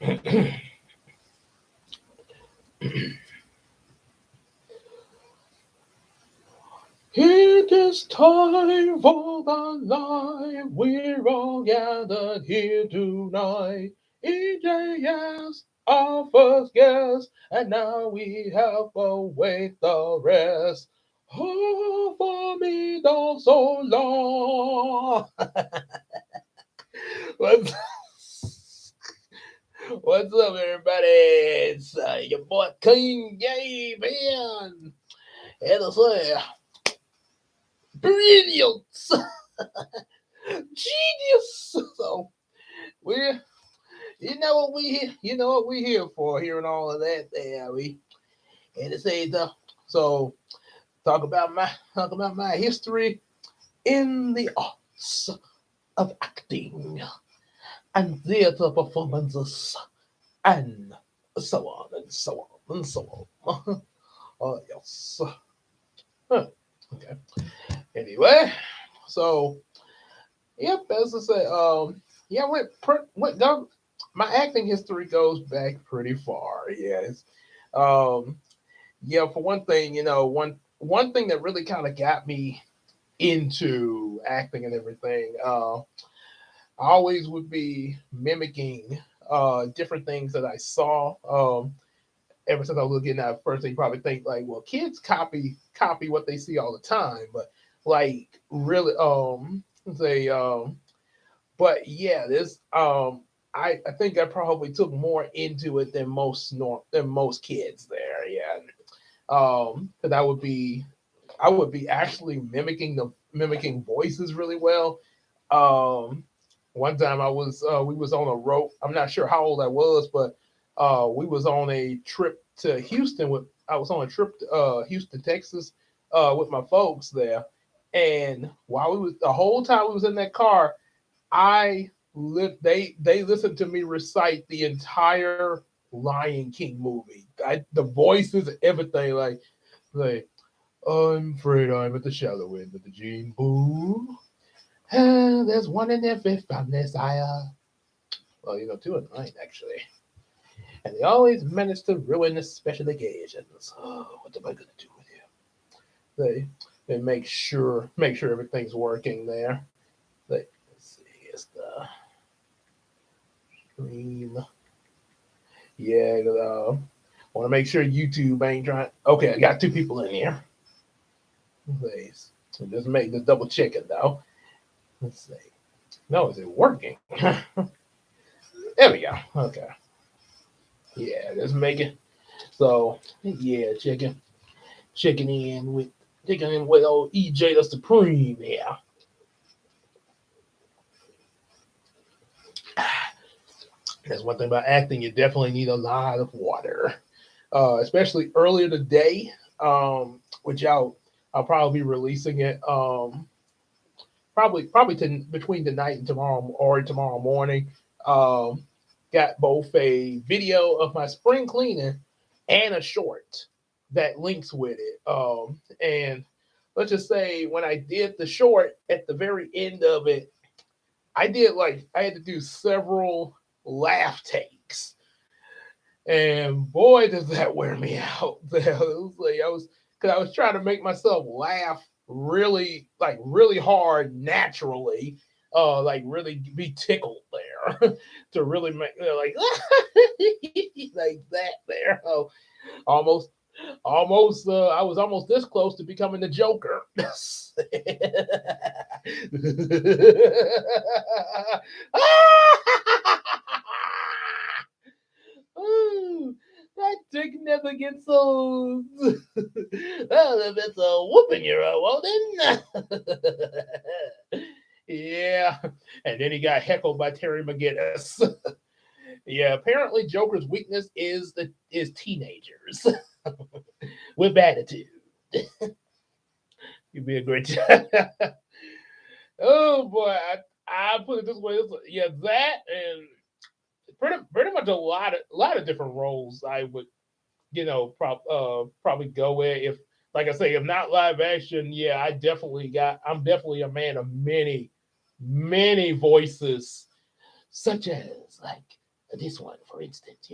It is time for the life. We're all gathered here tonight. EJS, our first guest, and now we have await the rest. Oh, for me, don't so long. What's, what's up, everybody? It's your boy King Gabe and it's brilliance, genius. So we're you know what we here for, hearing all of that there. We and to say the so talk about my history in the arts of acting and theater performances and so on and so on and so on. Oh yes. Huh. Okay. Anyway, so yep, as I say, yeah, went down. My acting history goes back pretty far. Yes, um, yeah. For one thing, one thing that really kind of got me into acting and everything. I always would be mimicking different things that I saw. Ever since I was looking at first, they probably think like, well, kids copy what they see all the time, but like really, say but yeah, this I think I probably took more into it than than most kids there. Yeah, because I would be actually mimicking voices really well. Um, one time we was on a road. I'm not sure how old I was, but we was on a trip to Houston with. I was on a trip to Houston, Texas, with my folks there, and while we was the whole time we was in that car, they listened to me recite the entire Lion King movie. The voices, everything, like I'm afraid I'm at the shallow end of the gene pool. There's one in every family, sire. Well, two in mine actually, and they always manage to ruin the special occasions. Oh, what am I gonna do with you? They make sure everything's working there. Let's see, it's the stream. Yeah, want to make sure YouTube ain't trying. Okay, I got two people in here. Please, just double check it though. Let's see. No, is it working? There we go. Okay. Yeah, let's make it. So yeah, checking in with old EJ the Supreme. Yeah, that's one thing about acting. You definitely need a lot of water, especially earlier today. Which I'll probably be releasing it. Probably between tonight and tomorrow or tomorrow morning. Um, got both a video of my spring cleaning and a short that links with it. And let's just say when I did the short at the very end of it, I had to do several laugh takes, and boy, does that wear me out. It was like because I was trying to make myself laugh really hard naturally, like really be tickled there to really make like like that there. Oh, almost I was almost this close to becoming the Joker. Ooh, that dick never gets old. Well, if it's a whooping you're a won't. Yeah, and then he got heckled by Terry McGinnis. Yeah, apparently Joker's weakness is teenagers with attitude. You'd be a great job. Oh boy, I put it this way. Yeah, that and pretty much a lot of different roles I would probably go with if, like I say, if not live action. Yeah, I'm definitely a man of many voices, such as like This one, for instance,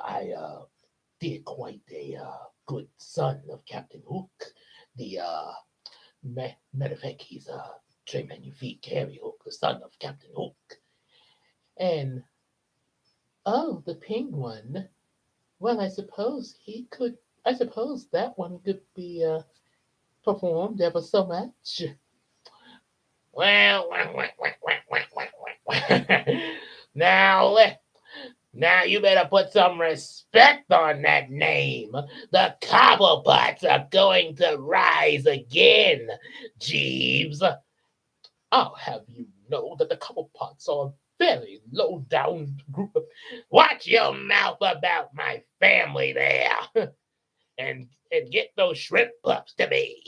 I did quite a good son of Captain Hook. The matter of fact, he's Très Magnifique Carry Hook, the son of Captain Hook. And oh, the penguin. Well, I suppose he could. I suppose that one could be performed ever so much. Well, now, now you better put some respect on that name. The Cobblepots are going to rise again, Jeeves. I'll have you know that the Cobblepots are a very low down group of. Watch your mouth about my family there, and get those shrimp pups to me.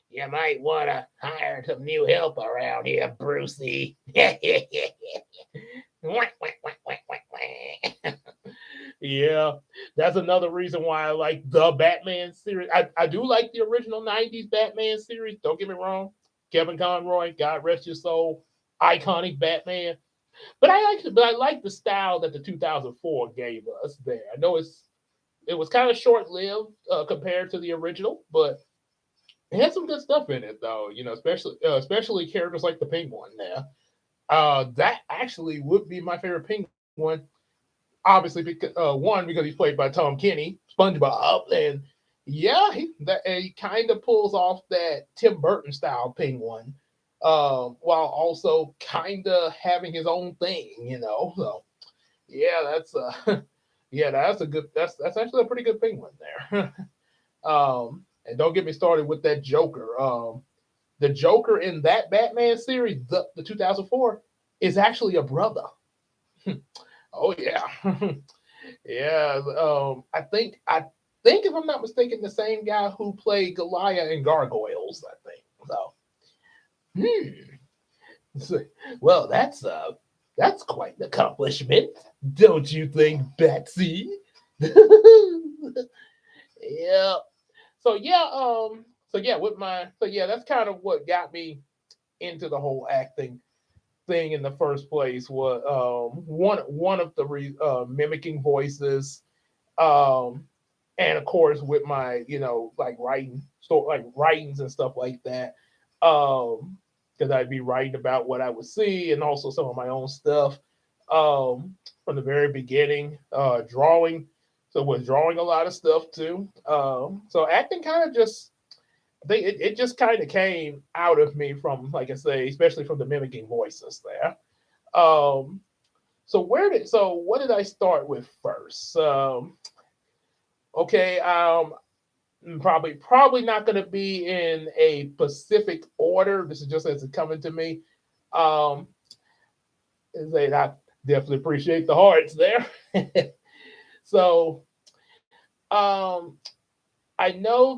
You might want to hire some new help around here, Brucey. Yeah, that's another reason why I like the Batman series. I do like the original 90s Batman series. Don't get me wrong. Kevin Conroy, God rest your soul, iconic Batman. But I like the style that the 2004 gave us there. I know it was kind of short lived compared to the original, but it had some good stuff in it though. Especially characters like the Penguin there. That actually would be my favorite Penguin. Obviously, because one because he's played by Tom Kenny, SpongeBob, and yeah, he kind of pulls off that Tim Burton style Penguin, while also kind of having his own thing. So yeah, that's yeah, that's actually a pretty good Penguin there. And don't get me started with that Joker. The Joker in that Batman series, the 2004, is actually a brother. Oh yeah, yeah. I think if I'm not mistaken, the same guy who played Goliath in Gargoyles. I think so. Hmm. Well, that's quite an accomplishment, don't you think, Betsy? Yeah. So yeah, that's kind of what got me into the whole acting thing in the first place. Was one of the mimicking voices, um, and of course with my like writings and stuff like that. Because I'd be writing about what I would see and also some of my own stuff. From the very beginning, drawing. So was drawing a lot of stuff too. So acting kind of just I think it just kind of came out of me from, like I say, especially from the mimicking voices there. Um, so what did I start with first? Okay, probably not going to be in a specific order. This is just as it's coming to me. Um, I definitely appreciate the hearts there. So, um, I know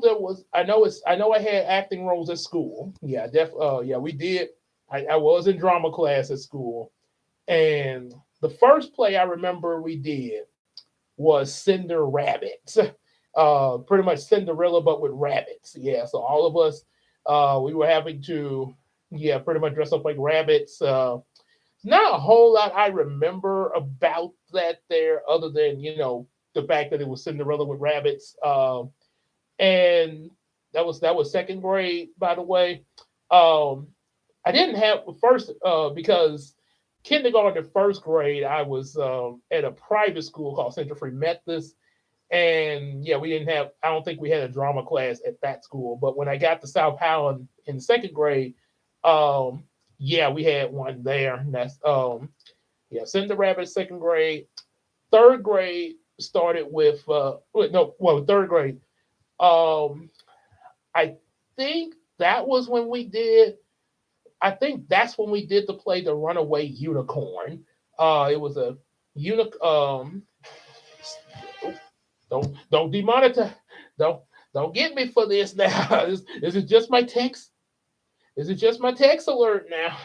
I had acting roles at school. Yeah, we did. I was in drama class at school, and the first play I remember we did was Cinder Rabbit. Pretty much Cinderella, but with rabbits. Yeah, so all of us, we were having to, yeah, pretty much dress up like rabbits. Not a whole lot I remember about that there, other than the fact that it was Cinderella with rabbits. And that was second grade, by the way. Um, I didn't have first because kindergarten to first grade I was at a private school called Central Free Methodist, and yeah, we didn't have. I don't think we had a drama class at that school. But when I got to South Howland in second grade, um, yeah, we had one there. And that's yeah, Cinder Rabbit second grade. Third grade started with no, well, third grade. Um, I think that was when we did. I think that's when we did the play The Runaway Unicorn. It was a unic. Don't demonetize. Don't don't get me for this now. Is it just my text? Is it just my text alert now?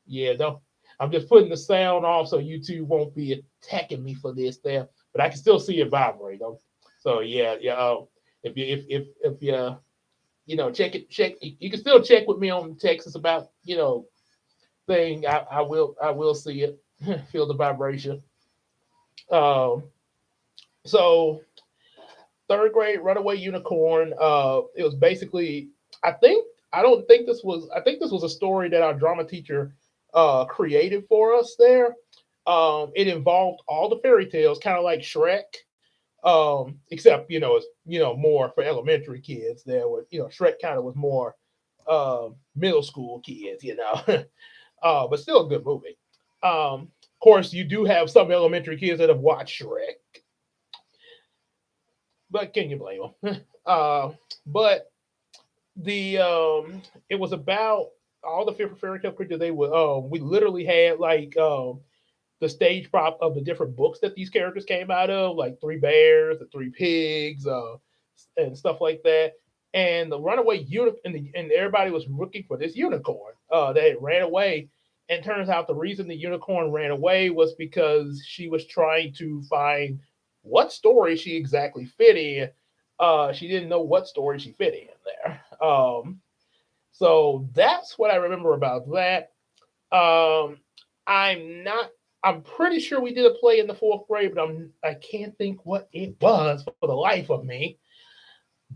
Yeah, don't. I'm just putting the sound off so YouTube won't be attacking me for this there, but I can still see it vibrate. Though. So yeah, yeah. If you check it, check. You can still check with me on Texas about thing, I will see it, feel the vibration. Um, so third grade Runaway Unicorn. It was basically, I think, I think this was a story that our drama teacher created for us there. It involved all the fairy tales, kind of like Shrek. Except it's more for elementary kids. There were Shrek kind of was more middle school kids, but still a good movie. Of course, you do have some elementary kids that have watched Shrek, but can you blame them? But the it was about all the different fairy tale creatures. They were we literally had like the stage prop of the different books that these characters came out of, like Three Bears, the Three Pigs, and stuff like that. And the runaway unicorn, and everybody was looking for this unicorn that had ran away. And turns out the reason the unicorn ran away was because she was trying to find what story she exactly fit in. She didn't know what story she fit in there. So that's what I remember about that. Um, I'm not. I'm pretty sure we did a play in the fourth grade, but I can't think what it was for the life of me.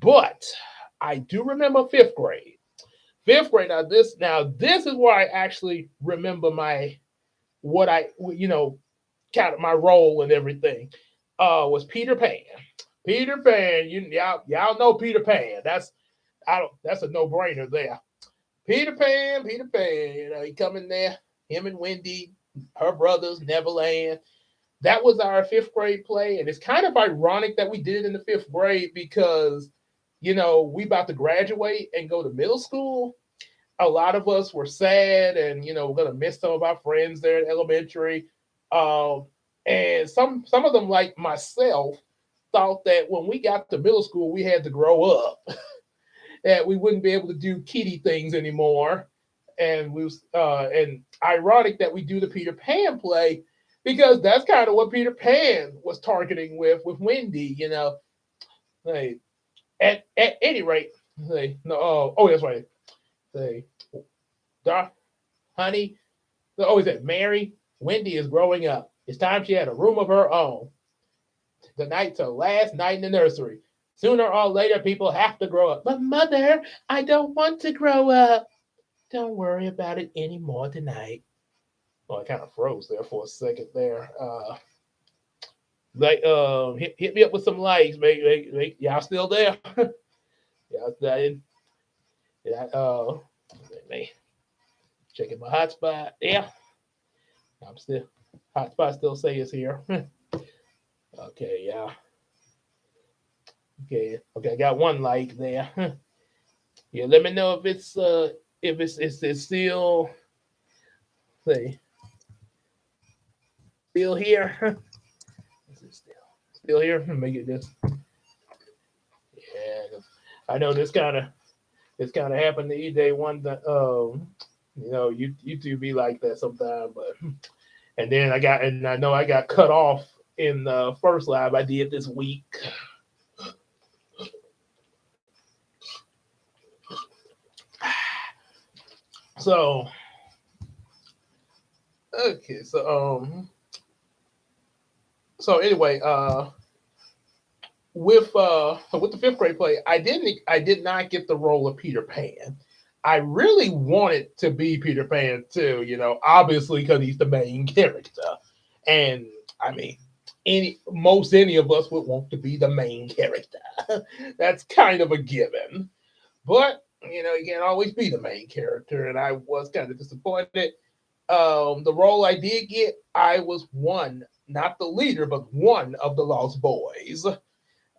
But I do remember fifth grade. Fifth grade. Now this is where I actually remember my what I kind of my role and everything. Was Peter Pan. Peter Pan. Y'all know Peter Pan. I don't. That's a no brainer there. Peter Pan. Peter Pan. He come in there. Him and Wendy, her brothers, Neverland. That was our fifth grade play, and it's kind of ironic that we did it in the fifth grade because we about to graduate and go to middle school. A lot of us were sad, and we're gonna miss some of our friends there in elementary. Um, and some of them, like myself, thought that when we got to middle school, we had to grow up, that we wouldn't be able to do kiddie things anymore. And ironic that we do the Peter Pan play because that's kind of what Peter Pan was targeting with Wendy. Hey, at any rate, hey, no, oh, that's right. Say, Doc, honey, oh, is it Mary? Wendy is growing up. It's time she had a room of her own. The night's her last night in the nursery. Sooner or later, people have to grow up. But mother, I don't want to grow up. Don't worry about it anymore tonight. Well, I kind of froze there for a second there. Hit me up with some likes, y'all still there? Y'all still yeah, me checking my hotspot. Yeah, I'm still hotspot. Still say it's here. Okay, yeah. Okay. I got one like there. Yeah, let me know if it's still say still here. Is it still here? Make it this. Yeah, 'cause I know this kind of happened to EJ one that you two be like that sometimes, but and then I know I got cut off in the first live I did this week. So okay, so anyway, with the fifth grade play, I did not get the role of Peter Pan. I really wanted to be Peter Pan too, obviously because he's the main character, and I mean, any of us would want to be the main character. That's kind of a given, but you can't always be the main character, and I was kind of disappointed. The role I did get, I was one, not the leader, but one of the Lost Boys.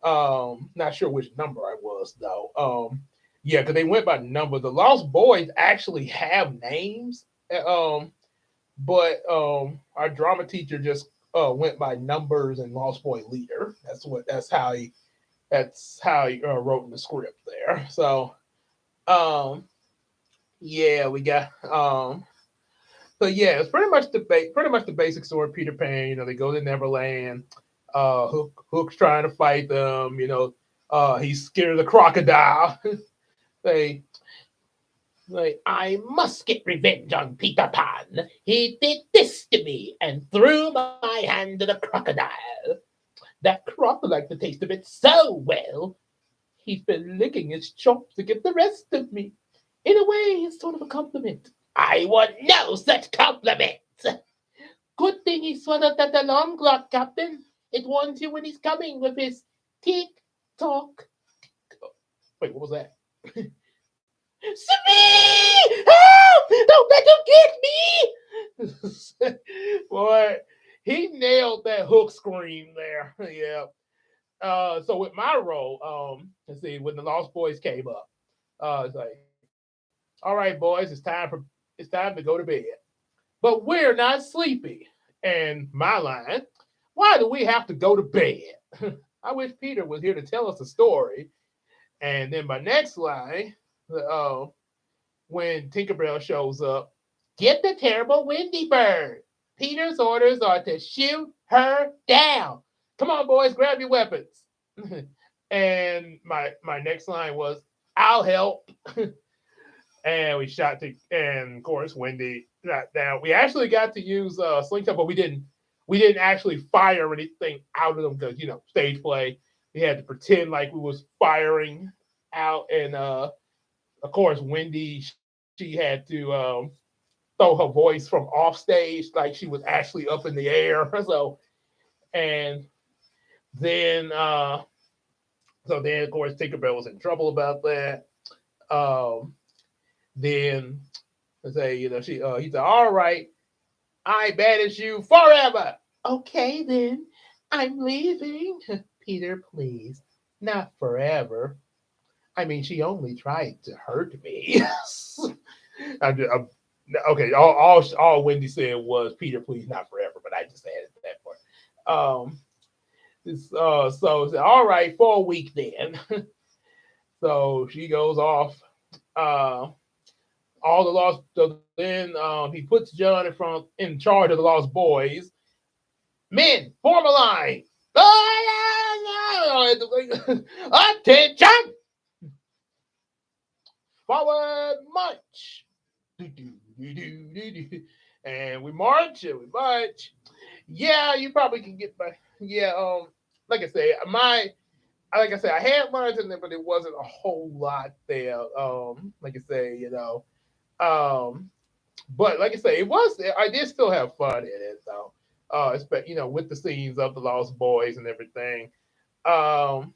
Not sure which number I was though. Yeah, because they went by number. The Lost Boys actually have names, but our drama teacher just went by numbers and Lost Boy leader. That's how he wrote in the script there. So um, yeah, we got So yeah, it's pretty much the basic story. Peter Pan, they go to Neverland. Hook's trying to fight them. He's scared of the crocodile. they Like, I must get revenge on Peter Pan. He did this to me and threw my hand to the crocodile. That croc liked the taste of it so well, he's been licking his chops to get the rest of me. In a way, it's sort of a compliment. I want no such compliment. Good thing he swallowed that alarm clock, Captain. It warns you when he's coming with his tick tock. Wait, what was that? Smee! Help! Don't let him get me! Boy, he nailed that hook scream there. Yeah. So with my role, let's see, when the Lost Boys came up, it's like, all right, boys, it's time to go to bed. But we're not sleepy. And my line, why do we have to go to bed? I wish Peter was here to tell us a story. And then my next line, uh, when Tinkerbell shows up, get the terrible Windy Bird. Peter's orders are to shoot her down. Come on, boys, grab your weapons. And my next line was, I'll help. And we shot to, and of course, Wendy got down. We actually got to use slingshot, but we didn't actually fire anything out of them because stage play. We had to pretend like we was firing out, and of course, Wendy she had to throw her voice from off stage like she was actually up in the air. So and then of course Tinkerbell was in trouble about that. Um, then I say, he said, all right, I banish you forever. Okay, then I'm leaving. Peter, please, not forever. I mean, she only tried to hurt me. I'm, okay, all Wendy said was, Peter, please, not forever, but I just added that part. So all right, for a week then. So she goes off. Uh, all the lost. So then he puts John in charge of the lost boys. Men, form a line. Attention! Forward march. And we march and we march. Yeah, you probably can get by. Yeah, like I say, I had lines in there, but it wasn't a whole lot there. Like I say, um, but like I say, it was. I did still have fun in it though. With the scenes of the Lost Boys and everything. Um,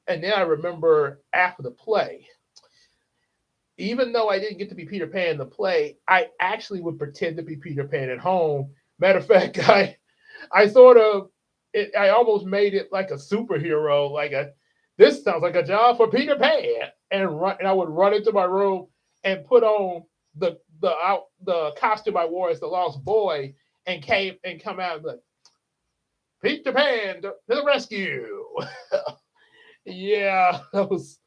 and then I remember after the play, even though I didn't get to be Peter Pan in the play, I actually would pretend to be Peter Pan at home. Matter of fact, I sort of, I almost made it like a superhero, this sounds like a job for Peter Pan, and I would run into my room and put on the costume I wore as the Lost Boy, and come out like, Peter Pan to the rescue. Yeah, that was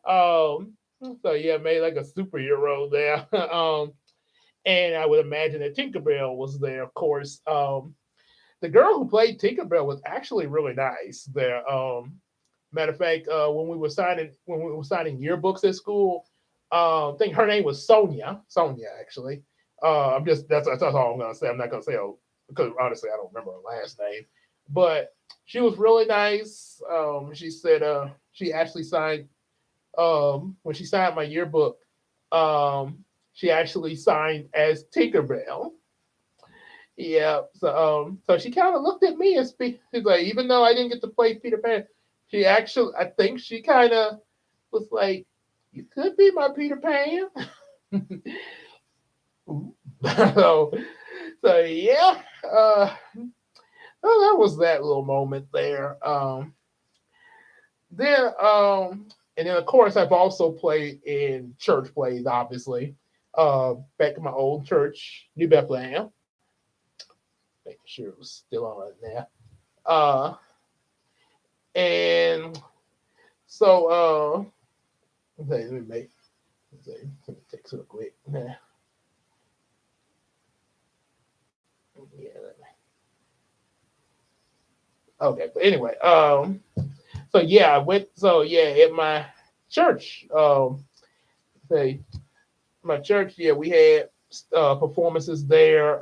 um. So yeah, made like a superhero there. And I would imagine that Tinkerbell was there, of course. The girl who played Tinkerbell was actually really nice there. Matter of fact, when we were signing yearbooks at school, I think her name was Sonia. Sonia, actually. I'm just that's all I'm gonna say. I'm not gonna say because honestly I don't remember her last name, but she was really nice. She said she actually signed when she signed my yearbook. She actually signed as Tinkerbell. Yeah, so she kind of looked at me and she's like, even though I didn't get to play Peter Pan, I think she kind of was like, you could be my Peter Pan. so, so yeah, that was that little moment there. Then, and then of course I've also played in church plays, obviously. Back in my old church, New Bethlehem. Making sure it was still on there. Uh, and so, let me make, let me text real quick. Yeah, okay, but anyway, so yeah, I went. So yeah, at my church, say my church, yeah, we had performances there.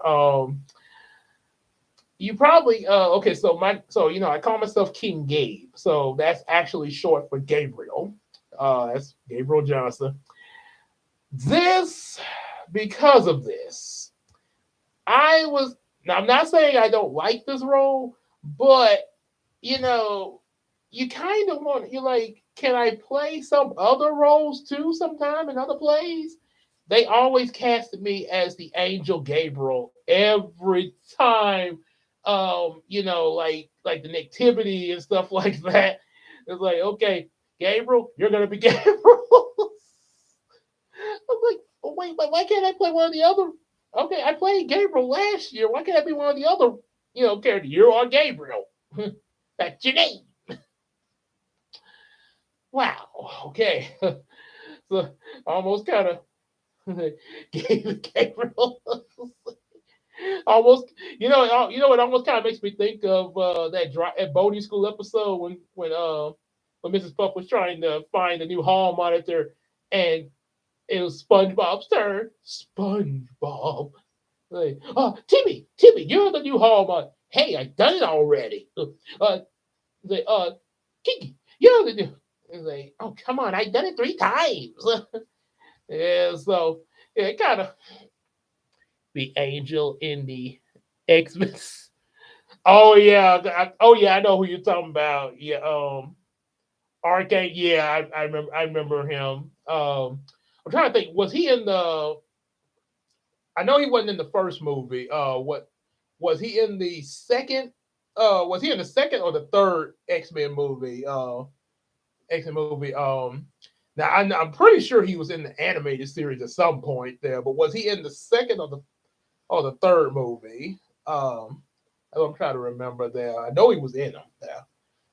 You probably okay. I call myself King Gabe. So that's actually short for Gabriel. That's Gabriel Johnson. This because of this, I was. Now I'm not saying I don't like this role, but you know, you kind of want. You're like, can I play some other roles too? Sometime in other plays, they always casted me as the angel Gabriel every time. Like the nativity and stuff like that. It's like, okay, Gabriel, you're gonna be Gabriel. I'm like, oh wait, but why can't I play one of the other? Okay, I played Gabriel last year. Why can't I be one of the other, characters? You are Gabriel. That's your name. Wow. Okay. So almost kind of gave Gabriel almost. It almost kind of makes me think of that boating school episode when Mrs. Puff was trying to find a new hall monitor, and it was SpongeBob's turn. SpongeBob. Like, oh, Timmy, you're the new hall monitor. Hey, I done it already. Like, Kiki, you're the new. It's like, oh, come on, I done it 3 times. Yeah, so yeah, kind of the angel in the X-Men. Oh yeah, I know who you're talking about. Yeah, Arcade. Yeah, I remember him. I'm trying to think. Was he in the? I know he wasn't in the first movie. What was he in the second? Was he in the second or the third X-Men movie? X-Men movie. Now I'm pretty sure he was in the animated series at some point there, but was he in the second or the third movie? I'm trying to remember there. I know he was in them there.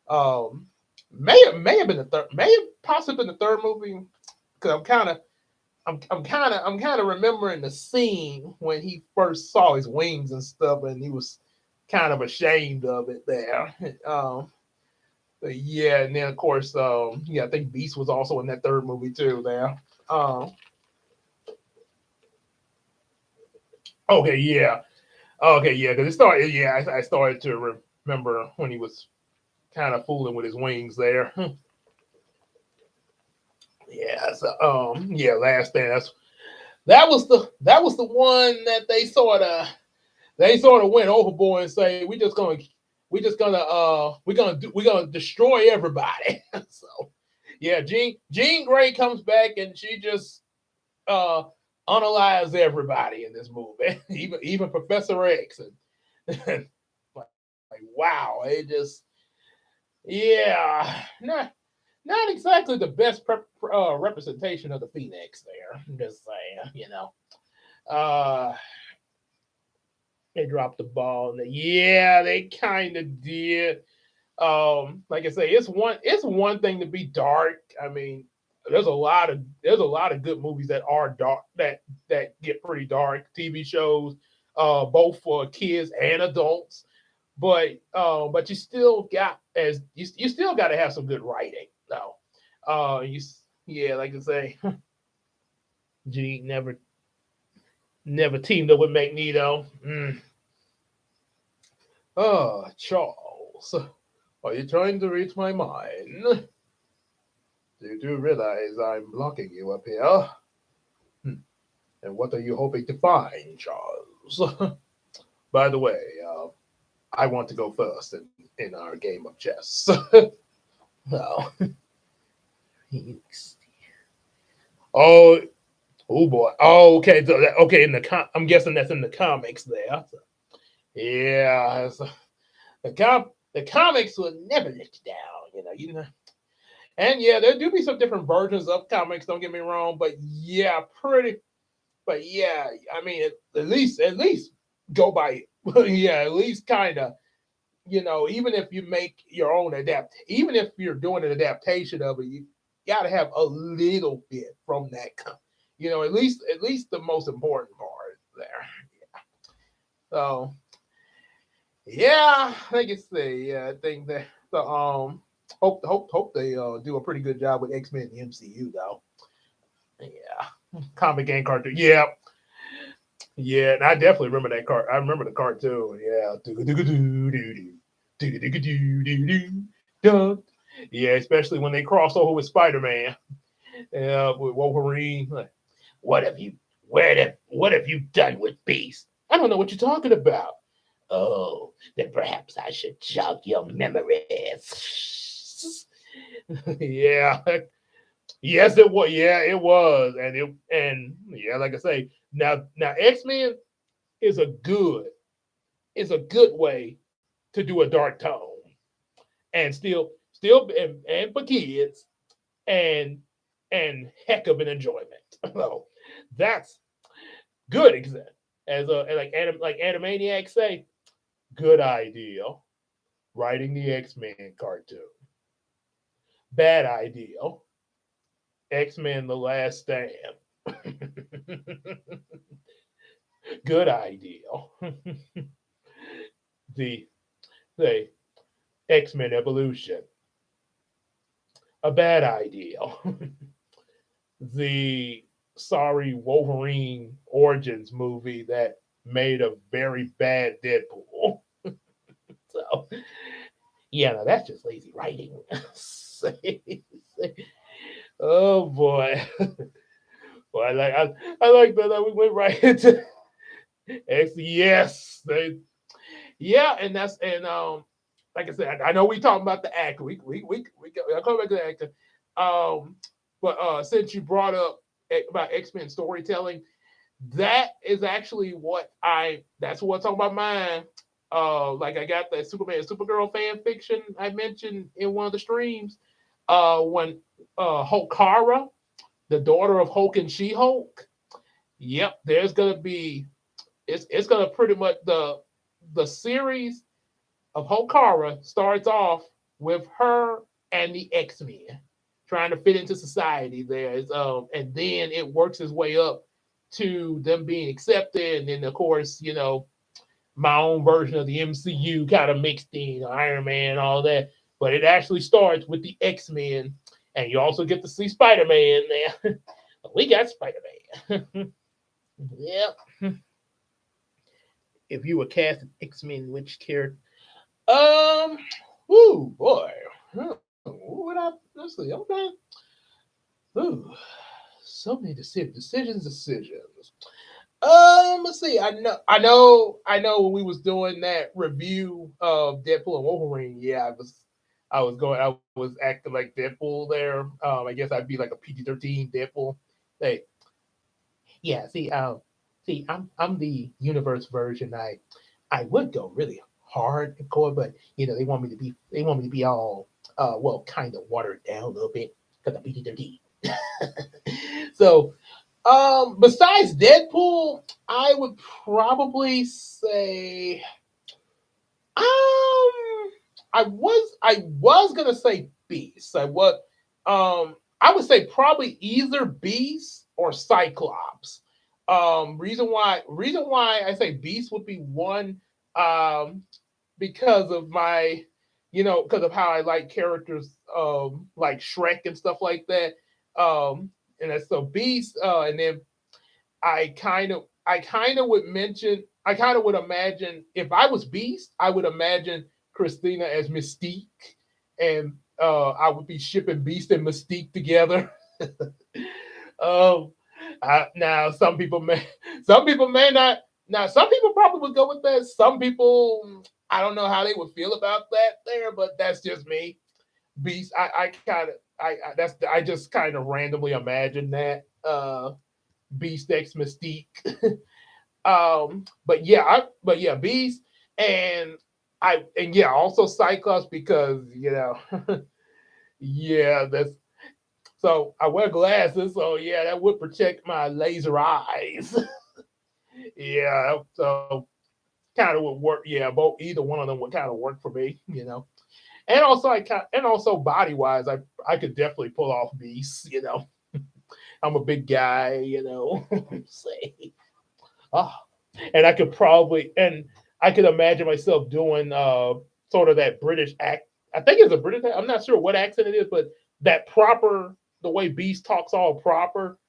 Um, may have been the third, may have possibly been the third movie because I'm kind of remembering the scene when he first saw his wings and stuff, and he was kind of ashamed of it there. Yeah, and then of course, I think Beast was also in that third movie too. There. Um, okay, yeah, okay, yeah, because it started. Yeah, I started to remember when he was kind of fooling with his wings there. Yeah, so yeah, last dance. That was the one that they sort of went overboard and say we're gonna destroy everybody. So yeah, Jean Grey comes back and she just uh unalives everybody in this movie, even Professor X, and like wow, it just yeah, not exactly the best representation of the Phoenix there. I'm just saying, uh they dropped the ball. Yeah, they kind of did. Like I say, it's one thing to be dark. I mean, there's a lot of good movies that are dark that get pretty dark. TV shows, both for kids and adults. But you still got to have some good writing though. You Yeah, like I say, G never teamed up with Magneto. Oh, Charles, are you trying to read my mind? You do realize I'm blocking you up here? Hmm. And what are you hoping to find, Charles? By the way, I want to go first in our game of chess. Oh, oh, oh boy. Oh, okay. Okay, I'm guessing that's in the comics there. So, yeah, the comics will never let you down. And yeah, there do be some different versions of comics. Don't get me wrong, but yeah, pretty. But yeah, I mean, at least go by yeah, at least kind of even if you make your own even if you're doing an adaptation of it, you got to have a little bit from that. At least the most important part there. So yeah, I can say yeah. I think that the hope they do a pretty good job with X Men in the MCU though. Yeah. comic and cartoon. Yeah, yeah, and I definitely remember that cart. I remember the cartoon. Yeah, yeah, especially when they cross over with Spider Man. Yeah, with Wolverine. Like, what have you? What have you done with Beast? I don't know what you're talking about. Oh, then perhaps I should jog your memories. Yeah, yes, it was. Yeah, it was, and yeah, like I say, now X-Men is a good is a good way to do a dark tone and still and for kids and heck of an enjoyment. So that's good. As a like Animaniacs say, good idea. Writing the X-Men cartoon, bad idea. X-Men: The Last Stand. Good idea. the the X-Men Evolution, a bad idea. The sorry Wolverine Origins movie that made a very bad Deadpool. So yeah, no, that's just lazy writing. Oh boy. Well, I like that we went right into X. Yes, yeah, and that's and like I said, I know we talking about the actor. I'll come back to the actor. Um, but since you brought up about X-Men storytelling, that is actually that's what's on my mind. Like I got that Superman Supergirl fan fiction I mentioned in one of the streams. When Hulkara, the daughter of Hulk and She-Hulk. Yep, there's gonna be it's gonna pretty much the series of Hulkara starts off with her and the X-Men trying to fit into society there. And then it works its way up to them being accepted. And then, of course, my own version of the MCU kind of mixed in, Iron Man, all that. But it actually starts with the X-Men. And you also get to see Spider-Man there. We got Spider-Man. Yep. If you were cast an X-Men, which character? Um, Ooh, boy. What would let's see. Okay. Ooh, so many decisions. Let's see. I know. When we was doing that review of Deadpool and Wolverine, yeah, I was acting like Deadpool there. I guess I'd be like a PG-13 Deadpool. Hey, yeah. I'm the universe version. I would go really hard and core, but they want me to be all well, kind of watered down a little bit because I'm PG-13. So besides Deadpool, I would probably say I was gonna say Beast. I would say probably either Beast or Cyclops. Reason why I say Beast would be one, um because of because of how I like characters like Shrek and stuff like that. And that's so Beast, and then I kind of would imagine if I was Beast, I would imagine Christina as Mystique, and I would be shipping Beast and Mystique together. um, now some people may not. Now some people probably would go with that. Some people, I don't know how they would feel about that there, but that's just me. Beast, I kind of, I just kind of randomly imagine that. Beast X Mystique. But yeah, Beast and yeah, also Cyclops because yeah, that's so I wear glasses, so yeah, that would protect my laser eyes. Yeah, so kind of would work. Yeah, both either one of them would kind of work for me. And also body wise, I could definitely pull off Beast. I'm a big guy. Say, oh, and I could imagine myself doing sort of that British act. I think it's a British. I'm not sure what accent it is, but that proper the way Beast talks all proper.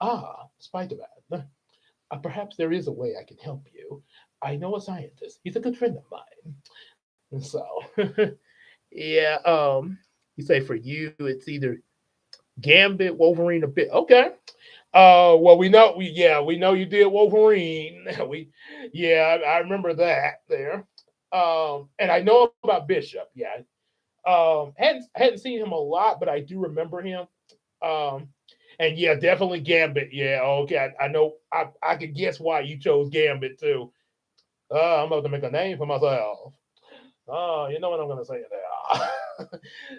Ah, Spider-Man. Perhaps there is a way I can help you. I know a scientist. He's a good friend of mine. And so, yeah, you say for you, it's either Gambit, Wolverine, or Bit. Okay. Well, we know you did Wolverine. We, yeah, I remember that there. And I know about Bishop. Yeah. Hadn't seen him a lot, but I do remember him. Um, and yeah, definitely Gambit. Yeah, okay. I know. I could guess why you chose Gambit too. I'm about to make a name for myself. Oh, you know what I'm gonna say there.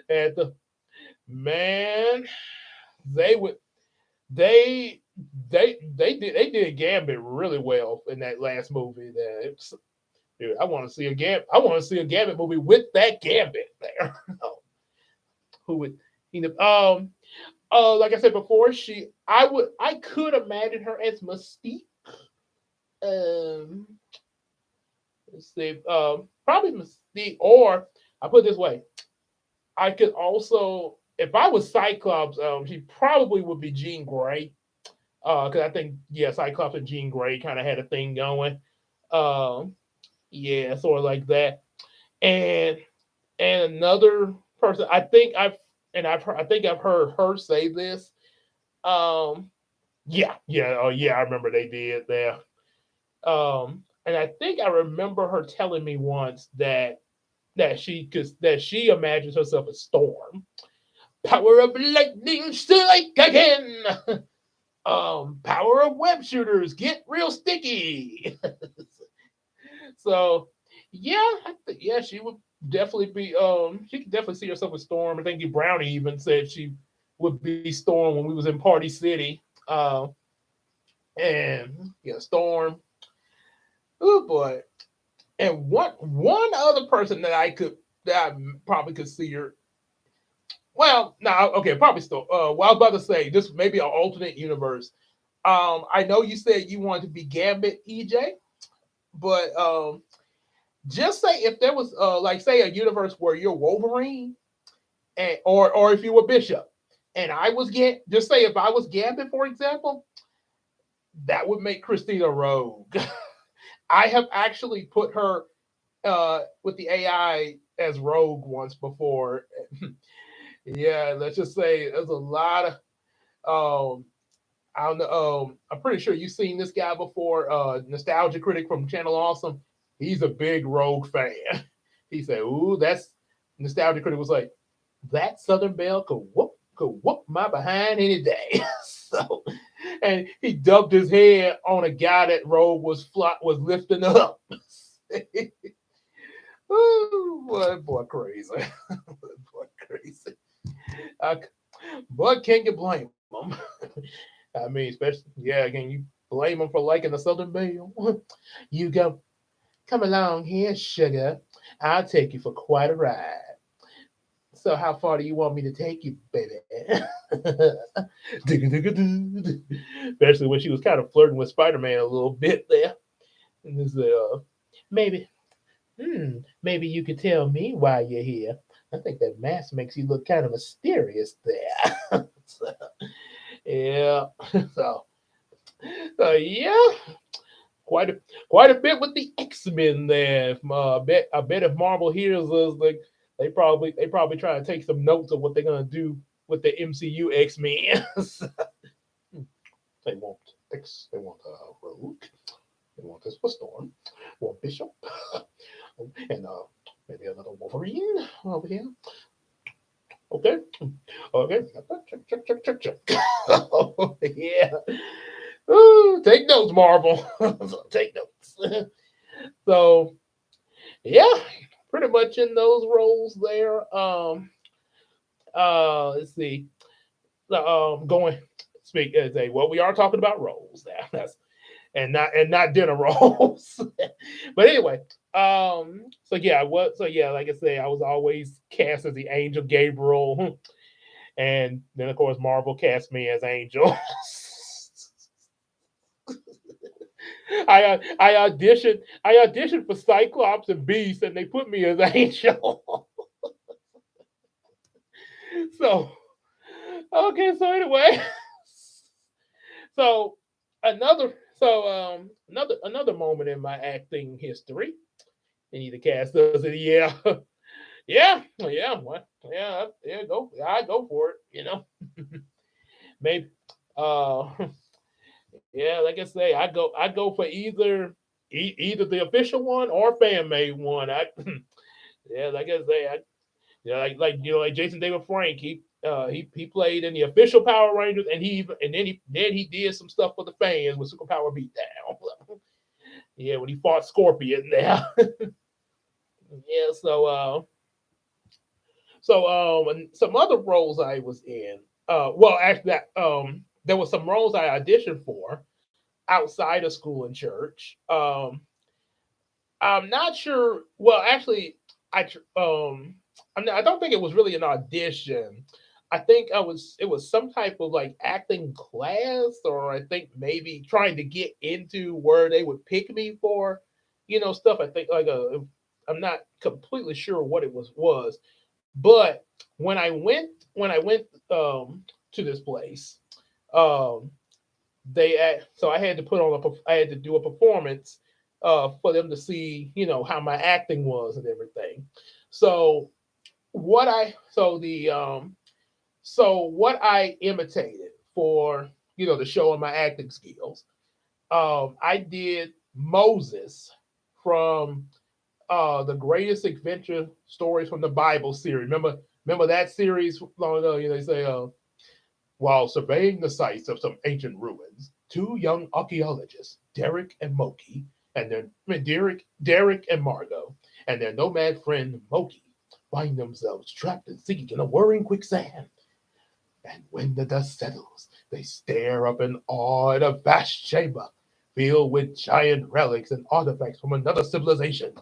and man, they would they they did Gambit really well in that last movie. There, dude, I want to see a Gambit movie with that Gambit there. Who would you know? Like I said before, I could imagine her as Mystique. Um, let's see, probably Mystique, or I put it this way, I could also, if I was Cyclops, she probably would be Jean Grey. Because I think yeah, Cyclops and Jean Grey kind of had a thing going. Um, yeah, sort of like that. And another person, I think I've heard her say this. Um, yeah, oh yeah, I remember they did there. And I think I remember her telling me once that she imagines herself a storm. Power of lightning strike again. Power of web shooters get real sticky. So yeah, yeah, she would definitely be. She could definitely see herself as Storm. I think Brownie even said she would be Storm when we was in Party City. And yeah, Storm. Oh boy. And one other person that I probably could see her. Well, no, okay, probably still. Well, I was about to say this may be an alternate universe. I know you said you wanted to be Gambit, EJ, but just say if there was like say a universe where you're Wolverine, and or if you were Bishop, and I was just say if I was Gambit, for example, that would make Christina Rogue. I have actually put her with the AI as Rogue once before. Yeah, let's just say there's a lot of I don't know. I'm pretty sure you've seen this guy before. Nostalgia critic from Channel Awesome. He's a big Rogue fan. He said, "Ooh, that's." Nostalgia critic was like, "That Southern Belle could whoop my behind any day." So, and he dubbed his head on a guy that Rogue was lifting up. Ooh, boy, crazy, boy, crazy. I, but can you blame him? I mean, especially yeah, can you blame him for liking the Southern Belle? You go, come along here, sugar. I'll take you for quite a ride. So how far do you want me to take you, baby? Especially when she was kind of flirting with Spider-Man a little bit there. And this, maybe, maybe you could tell me why you're here. I think that mask makes you look kind of mysterious there. So, yeah. So, yeah, quite a quite a bit with the X Men there. I bet if Marvel hears us, like they probably try to take some notes of what they're gonna do with the MCU X Men. They want X. They want Rogue. They want this for Storm. They want Bishop, and maybe another Wolverine over here. Okay, okay. Check. Oh, yeah. Ooh, take notes, Marvel. Take notes. So yeah, pretty much in those roles there. Let's see. Going speak as a well, we are talking about roles now. That's and not dinner rolls. But anyway, so yeah, like I say, I was always cast as the Angel Gabriel, and then of course Marvel cast me as Angel. I auditioned for Cyclops and Beast, and they put me as Angel. So okay, so anyway, So another moment in my acting history. Any of the cast does it, yeah. Yeah, what? Yeah, go. I go for it. Maybe. Uh, yeah, like I say, I go for either the official one or fan made one. Yeah, like I say, like Jason David Frank, he played in the official Power Rangers, and then he did some stuff for the fans with Superpower Beatdown. Yeah, when he fought Scorpion now. Yeah, and some other roles I was in. Well, actually, there were some roles I auditioned for outside of school and church. I'm not sure. Well, actually, I tr- I don't think it was really an audition. I think it was some type of like acting class, or I think maybe trying to get into where they would pick me for, stuff. I think I'm not completely sure what it was, but when I went to this place, um, so I had to I had to do a performance for them to see how my acting was and everything. So what I so the what I imitated for to show my acting skills, I did Moses from the greatest adventure stories from the Bible series. Remember that series long ago? They say while surveying the sites of some ancient ruins, two young archaeologists, Derek and Moki, and their Derek and Margot, and their nomad friend Moki, find themselves trapped and sinking in a whirring quicksand. And when the dust settles, they stare up in awe at a vast chamber filled with giant relics and artifacts from another civilization.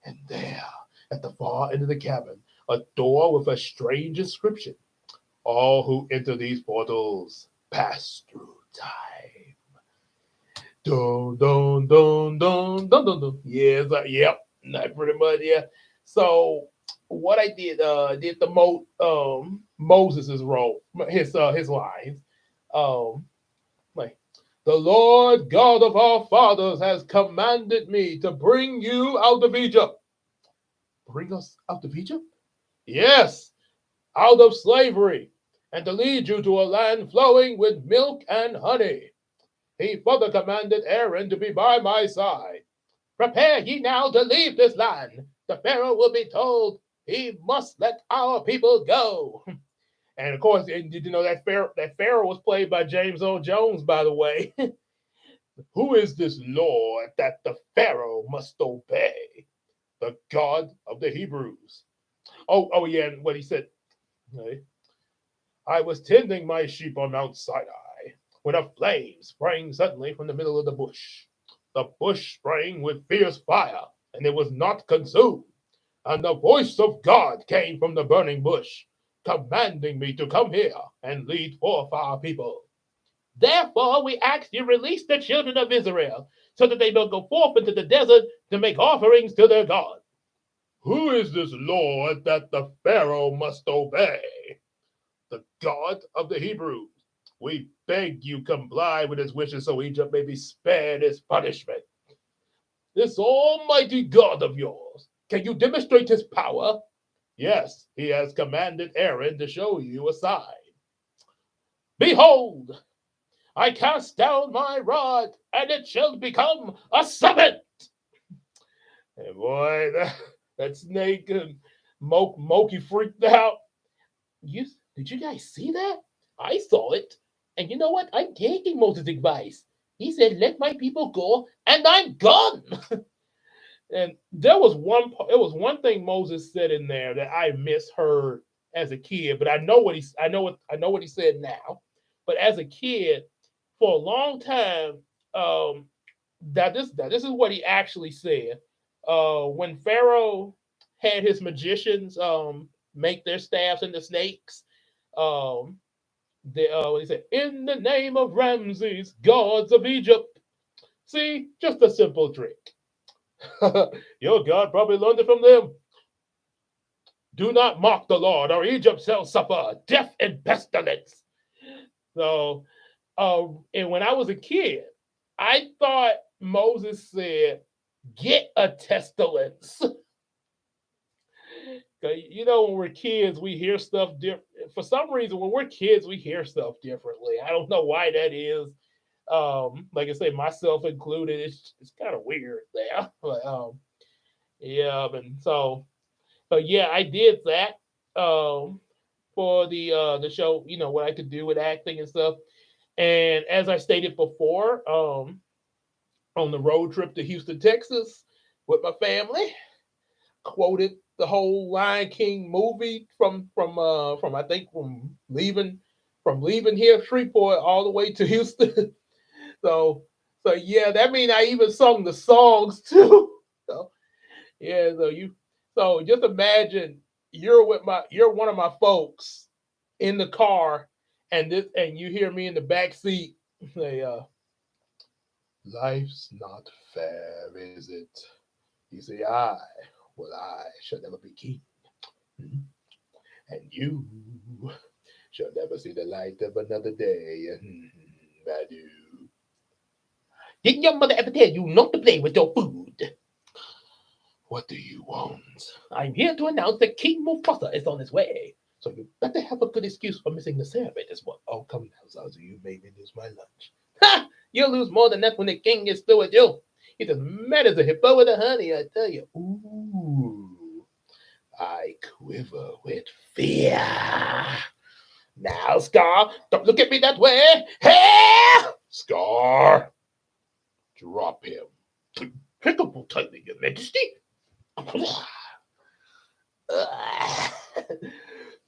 And there, at the far end of the cabin, a door with a strange inscription. All who enter these portals pass through time. Dun dun dun dun dun dun dun. Yeah, yep, not pretty much. Yeah. So what I did the Moses's role, his lines, like the Lord God of our fathers has commanded me to bring you out of Egypt. Bring us out of Egypt? Yes, out of slavery, and to lead you to a land flowing with milk and honey. He further commanded Aaron to be by my side. Prepare ye now to leave this land. The Pharaoh will be told he must let our people go. And of course, did you know that Pharaoh was played by James Earl Jones, by the way? Who is this Lord that the Pharaoh must obey? The God of the Hebrews. Oh yeah, and what he said, right? I was tending my sheep on Mount Sinai when a flame sprang suddenly from the middle of the bush. The bush sprang with fierce fire, and it was not consumed. And the voice of God came from the burning bush, commanding me to come here and lead forth our people. Therefore, we ask you release the children of Israel, so that they may go forth into the desert to make offerings to their God. Who is this Lord that the Pharaoh must obey? The God of the Hebrews. We beg you comply with his wishes so Egypt may be spared his punishment. This almighty God of yours, can you demonstrate his power? Yes, he has commanded Aaron to show you a sign. Behold, I cast down my rod, and it shall become a serpent. And boy, that snake and Moki freaked out. You did you guys see that? I saw it. And you know what? I'm taking Moses' advice. He said, "Let my people go," and I'm gone. And there was one thing Moses said in there that I misheard as a kid, but I know what he said now. But as a kid, for a long time, that this is what he actually said. When Pharaoh had his magicians make their staffs into snakes, um, what he said, in the name of Ramses, gods of Egypt. See, just a simple trick. Your God probably learned it from them. Do not mock the Lord, or Egypt shall suffer death and pestilence. So, And when I was a kid, I thought Moses said, "Get a pestilence." You know, when we're kids, we hear stuff different. For some reason, when we're kids, we hear stuff differently. I don't know why that is. Like I say, myself included, it's kind of weird there. But yeah, and so yeah, I did that for the show. You know what I could do with acting and stuff. And as I stated before, on the road trip to Houston, Texas, with my family, quoted the whole Lion King movie from I think from leaving here Shreveport all the way to Houston. so so yeah, that means I even sung the songs too. So yeah, so just imagine you're one of my folks in the car, and you hear me in the back seat say, "Life's not fair, is it? You see, I shall never be king, hmm, and you shall never see the light of another day. Badu. Didn't your mother ever tell you not to play with your food? What do you want? I'm here to announce that King Mufasa is on his way. So you better have a good excuse for missing the ceremony this one. Oh, come now, Zazu, you made me lose my lunch. Ha! You'll lose more than that when the king gets through with you. He's as mad as a hippo with a honey, I tell you. Ooh, I quiver with fear. Now, Scar, don't look at me that way. Hey! Scar, drop him. Pickable tightly, your majesty.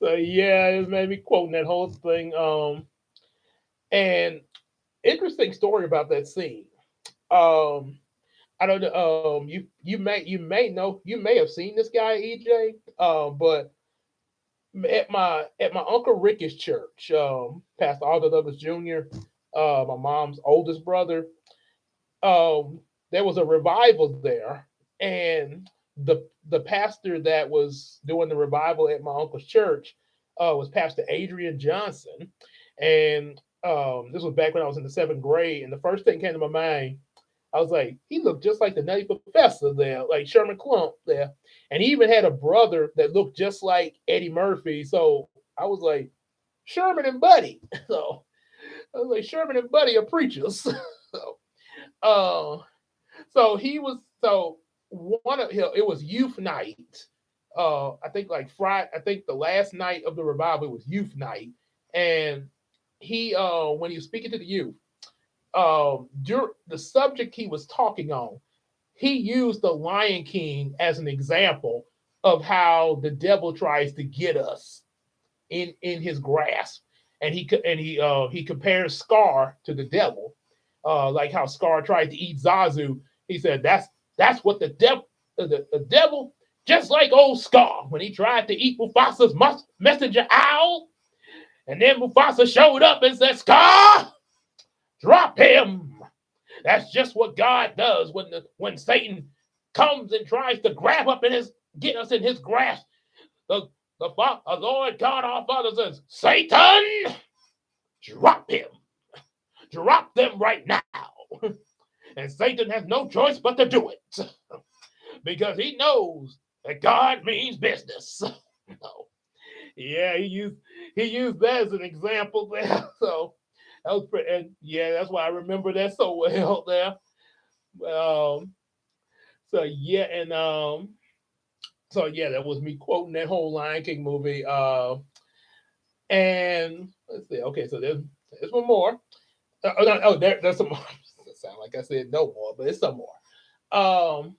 So yeah, it made me quoting that whole thing. And interesting story about that scene. Um, I don't know. You may have seen this guy EJ. But at my uncle Ricky's church, Pastor Aldo Douglas Jr., my mom's oldest brother. There was a revival there, and the pastor that was doing the revival at my uncle's church was Pastor Adrian Johnson, and this was back when I was in the seventh grade. And the first thing came to my mind, I was like, he looked just like the Nutty Professor there, like Sherman Clump there, and he even had a brother that looked just like Eddie Murphy. So I was like, Sherman and Buddy. So I was like, Sherman and Buddy are preachers. so uh, so he was one of it was youth night. I think like Friday. I think the last night of the revival was youth night, and he when he was speaking to the youth, during the subject he was talking on, he used the Lion King as an example of how the devil tries to get us in his grasp, and he compares Scar to the devil, like how Scar tried to eat Zazu. He said that's what the devil, just like old Scar when he tried to eat Mufasa's messenger owl, and then Mufasa showed up and said, "Scar, drop him." That's just what God does when Satan comes and tries to grab up in his get us in his grasp. The the Lord God our Father says, Satan, drop him. Drop them right now. And Satan has no choice but to do it because he knows that God means business. So, yeah, he used that as an example there. So that was pretty, and yeah, that's why I remember that so well there. Um, so yeah, and so yeah, that was me quoting that whole Lion King movie. And let's see. Okay, so there's one more. No, there's some more. It sound like I said no more, but it's some more.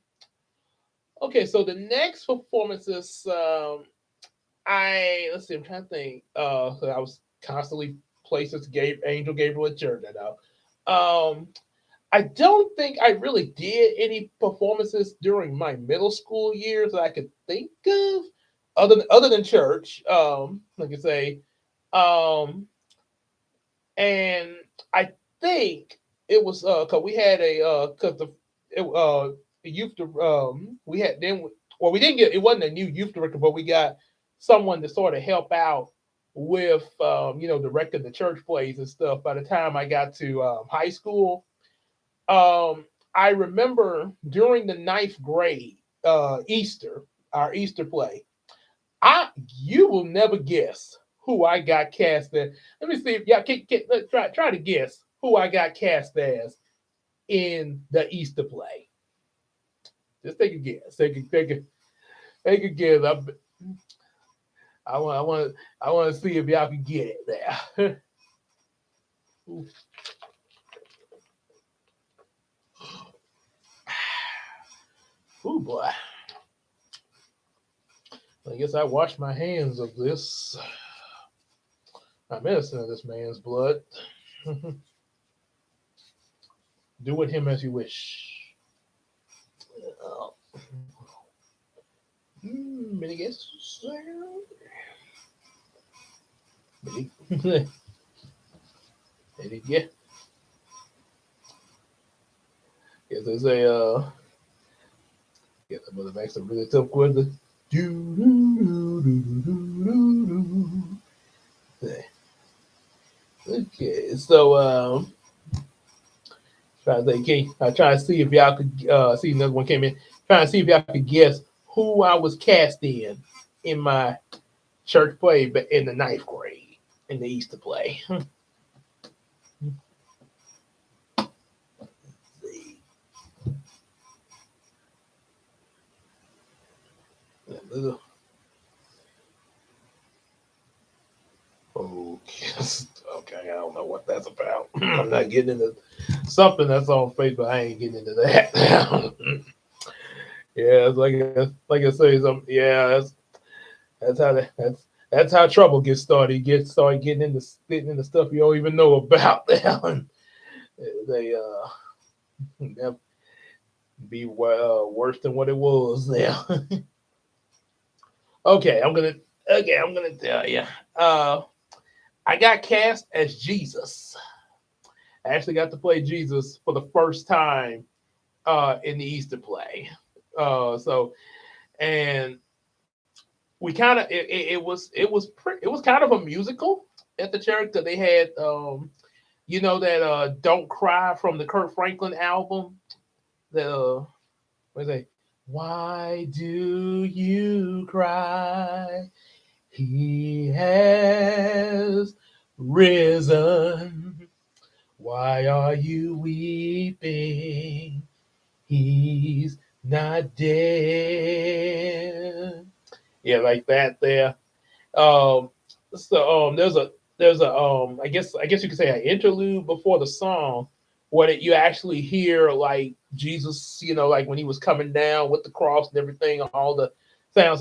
Okay, so the next performances, I let's see. I'm trying to think. So I was constantly placed as Angel Gabriel at church. I know. I don't think I really did any performances during my middle school years that I could think of, other than church. Like I say, um, and I think it was because we had a because the youth we had then well we didn't get it wasn't a new youth director, but we got someone to sort of help out with directing the church plays and stuff. By the time I got to high school, um, I remember during the ninth grade Easter, our Easter play. I You will never guess who I got cast as. Let me see if y'all let's try to guess who I got cast as in the Easter play. Just take a guess. Take a guess. I want to see if y'all can get it there. Oh boy. I guess I washed my hands of this. My medicine of this man's blood. Do with him as you wish. Uh, Many guesses. Many, many guess. Guess they say, get the mother back some really tough questions. Do, do, do, do, do, do, do. Okay, so trying to say, okay, I try to see if y'all could see another one came in. Trying to see if y'all could guess who I was cast in my church play, but in the ninth grade in the Easter play. See. Okay, okay, I don't know what that's about. I'm not getting into something that's on Facebook. I ain't getting into that. Yeah, it's like I say, yeah, that's how that's how trouble gets started. You start getting into stuff you don't even know about. They they'll be worse than what it was there. okay, I'm gonna tell you. Uh, I got cast as Jesus. I actually got to play Jesus for the first time in the Easter play. So and we kind of it was kind of a musical at the church because they had that "Don't Cry" from the Kurt Franklin album. The what is it? Why do you cry? He has risen. Why are you weeping? He's not dead. Yeah, like that there. Um, there's a I guess you could say an interlude before the song where you actually hear like Jesus, like when he was coming down with the cross and everything, all the sounds.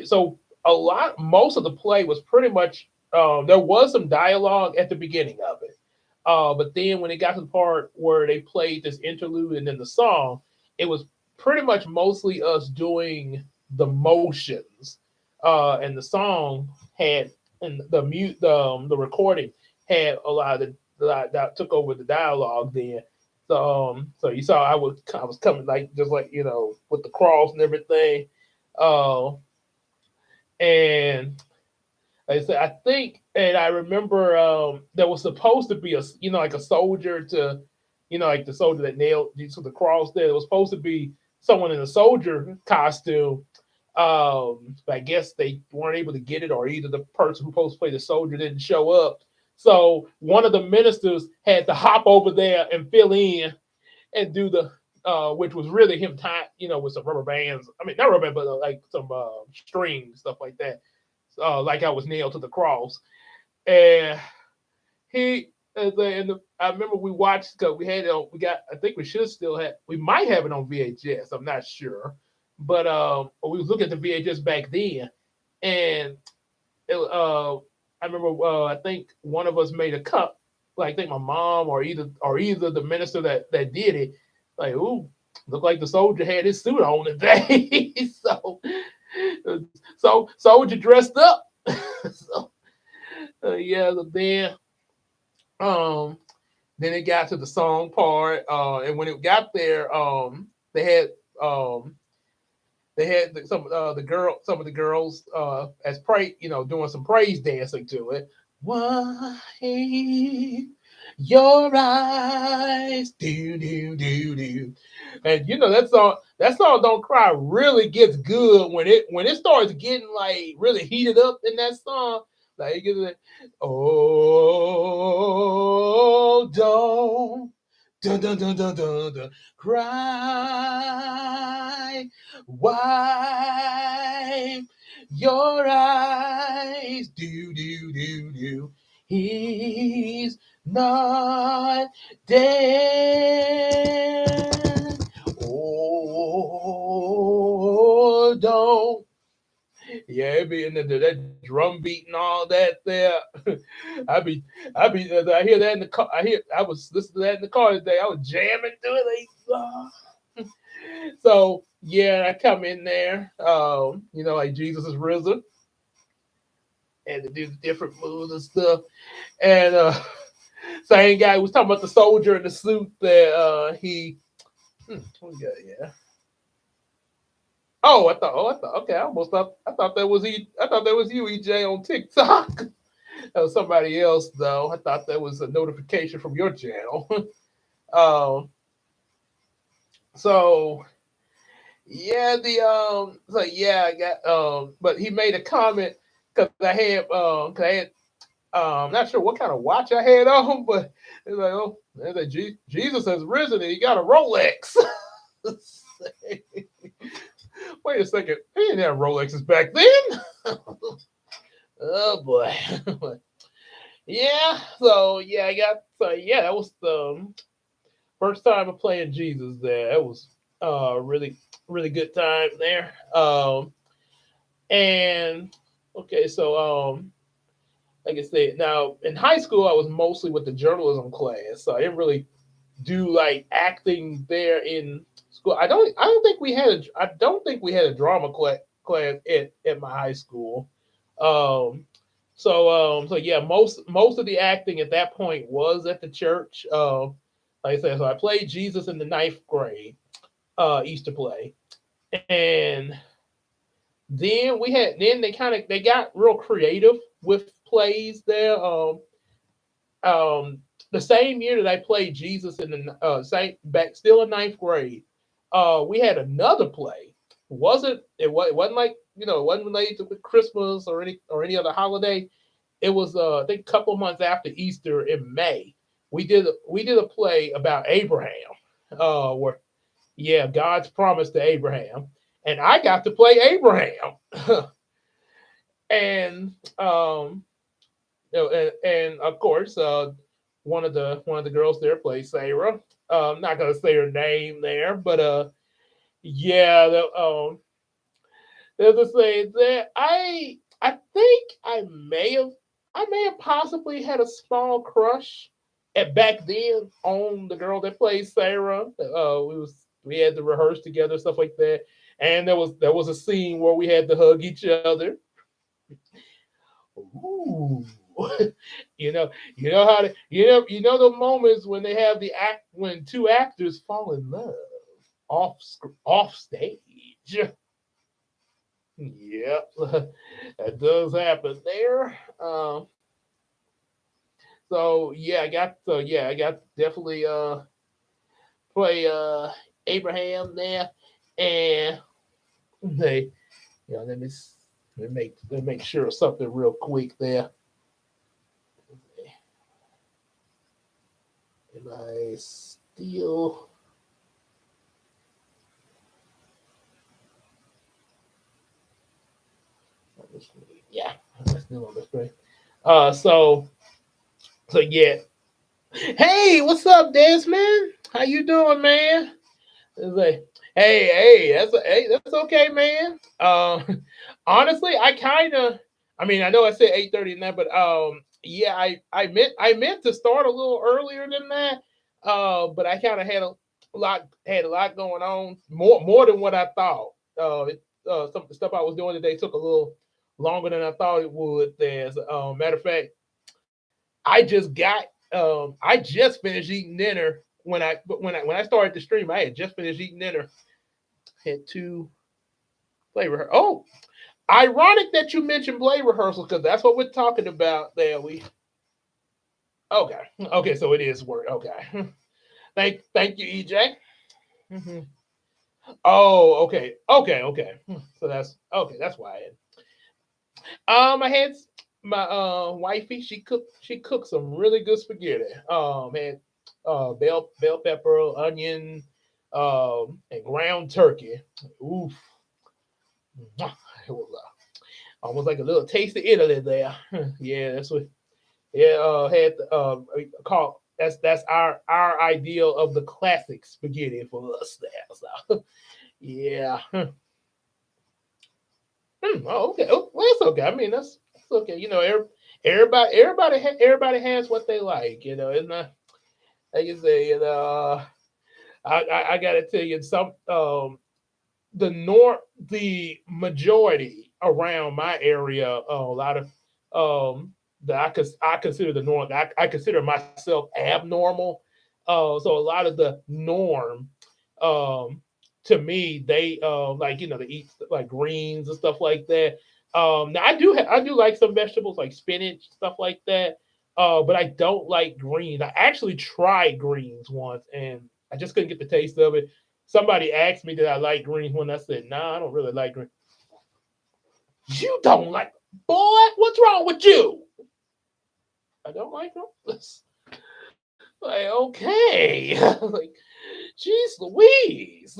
So a lot most of the play was pretty much there was some dialogue at the beginning of it. But then when it got to the part where they played this interlude and then the song, it was pretty much mostly us doing the motions and the song had and the recording had a lot of that took over the dialogue then. So you saw I was coming like just like with the cross and everything, uh, and like I said I think and I remember there was supposed to be a like a soldier to like the soldier that nailed to the cross there. It was supposed to be someone in a soldier costume, but I guess they weren't able to get it, or either the person who's supposed to play the soldier didn't show up. So one of the ministers had to hop over there and fill in and do which was really him tied, with some rubber bands. I mean, not rubber bands, but like some string stuff like that. Like I was nailed to the cross, and he I remember we watched because we had it on, we got I think we should still have we might have it on VHS. I'm not sure, but we was looking at the VHS back then, and I remember I think one of us made a cup. Like I think my mom or either the minister that did it. Like ooh, looked like the soldier had his suit on today. So soldier dressed up. so yeah, then um then it got to the song part, and when it got there, they had they had some of the girls as pray, doing some praise dancing to it. Why your eyes do, and that song Don't Cry really gets good when it starts getting like really heated up in that song. Like, it gets like, oh, don't dun dun dun dun dun dun cry, wipe your eyes, do. He's not dead. Oh, don't. Yeah, it be in that drum beat and all that there. I be, I hear that in the car. I was listening to that in the car today. I was jamming to it. Like, so yeah, I come in there, like Jesus is risen, and to do the different moves and stuff. And same guy was talking about the soldier in the suit that what we got, yeah. Okay, I thought that was I thought that was you, EJ, on TikTok. That was somebody else, though. I thought that was a notification from your channel. um, so I got but he made a comment because I had not sure what kind of watch I had on, but it's like, oh, Jesus has risen and he got a Rolex. Wait a second, he didn't have Rolexes back then. Oh boy. Yeah, so yeah, that was the first time of playing Jesus there. It was really really good time there. And okay, so like I said, now in high school I was mostly with the journalism class, so I didn't really do like acting there in school. I don't think we had a drama class at my high school. Um, so yeah, most of the acting at that point was at the church. Like I said, so I played Jesus in the ninth grade Easter play, and then they got real creative with plays there. The same year that I played Jesus in the same back still in ninth grade, we had another play. It wasn't like it wasn't related to Christmas or any other holiday. It was I think a couple months after Easter in May. We did a play about Abraham, where yeah, God's promise to Abraham, and I got to play Abraham, and and of course, one of the girls there plays Sarah. I'm not gonna say her name there, but yeah, there's a say that I think I may have possibly had a small crush at back then on the girl that plays Sarah. We had to rehearse together, stuff like that, and there was a scene where we had to hug each other. Ooh. You know the moments when they have the act when two actors fall in love off stage. Yep, that does happen there. I got definitely play Abraham there, and they let me make sure of something real quick there. Am I still? Yeah, I'm still on the screen. So yeah. Hey, what's up, Desmond? How you doing, man? It's like, that's okay, man. Honestly, I mean, I know I said 8:30 now, but yeah, I meant to start a little earlier than that. But I kind of had a lot going on, more than what I thought. Some of the stuff I was doing today took a little longer than I thought it would. There's matter of fact, I just finished eating dinner when I started the stream. I had just finished eating dinner. Had two. Play rehearsal. Oh, ironic that you mentioned play rehearsal because that's what we're talking about. There we. Okay. Okay. So it is work. Okay. Thank you, EJ. Hmm. Oh, okay. Okay. Okay. So that's okay. That's why. I had my wifey. She cooked some really good spaghetti. Had bell pepper, onion, and ground turkey. Oof. Mwah. It was almost like a little taste of Italy there. Yeah, that's what. Yeah, had called. That's our ideal of the classic spaghetti for us there. So yeah. Oh, okay. Oh, well, it's okay. I mean, that's okay. Everybody has what they like. It's not like you say. I gotta tell you, the majority around my area, a lot of that I consider the norm. I consider myself abnormal. So a lot of the norm, um, to me, they like they eat like greens and stuff like that. Now I do like some vegetables like spinach stuff like that. But I don't like greens. I actually tried greens once and I just couldn't get the taste of it. Somebody asked me did I like greens when I said, nah, I don't really like greens. You don't like, boy, what's wrong with you? I don't like them. Like, okay. Like, geez Louise.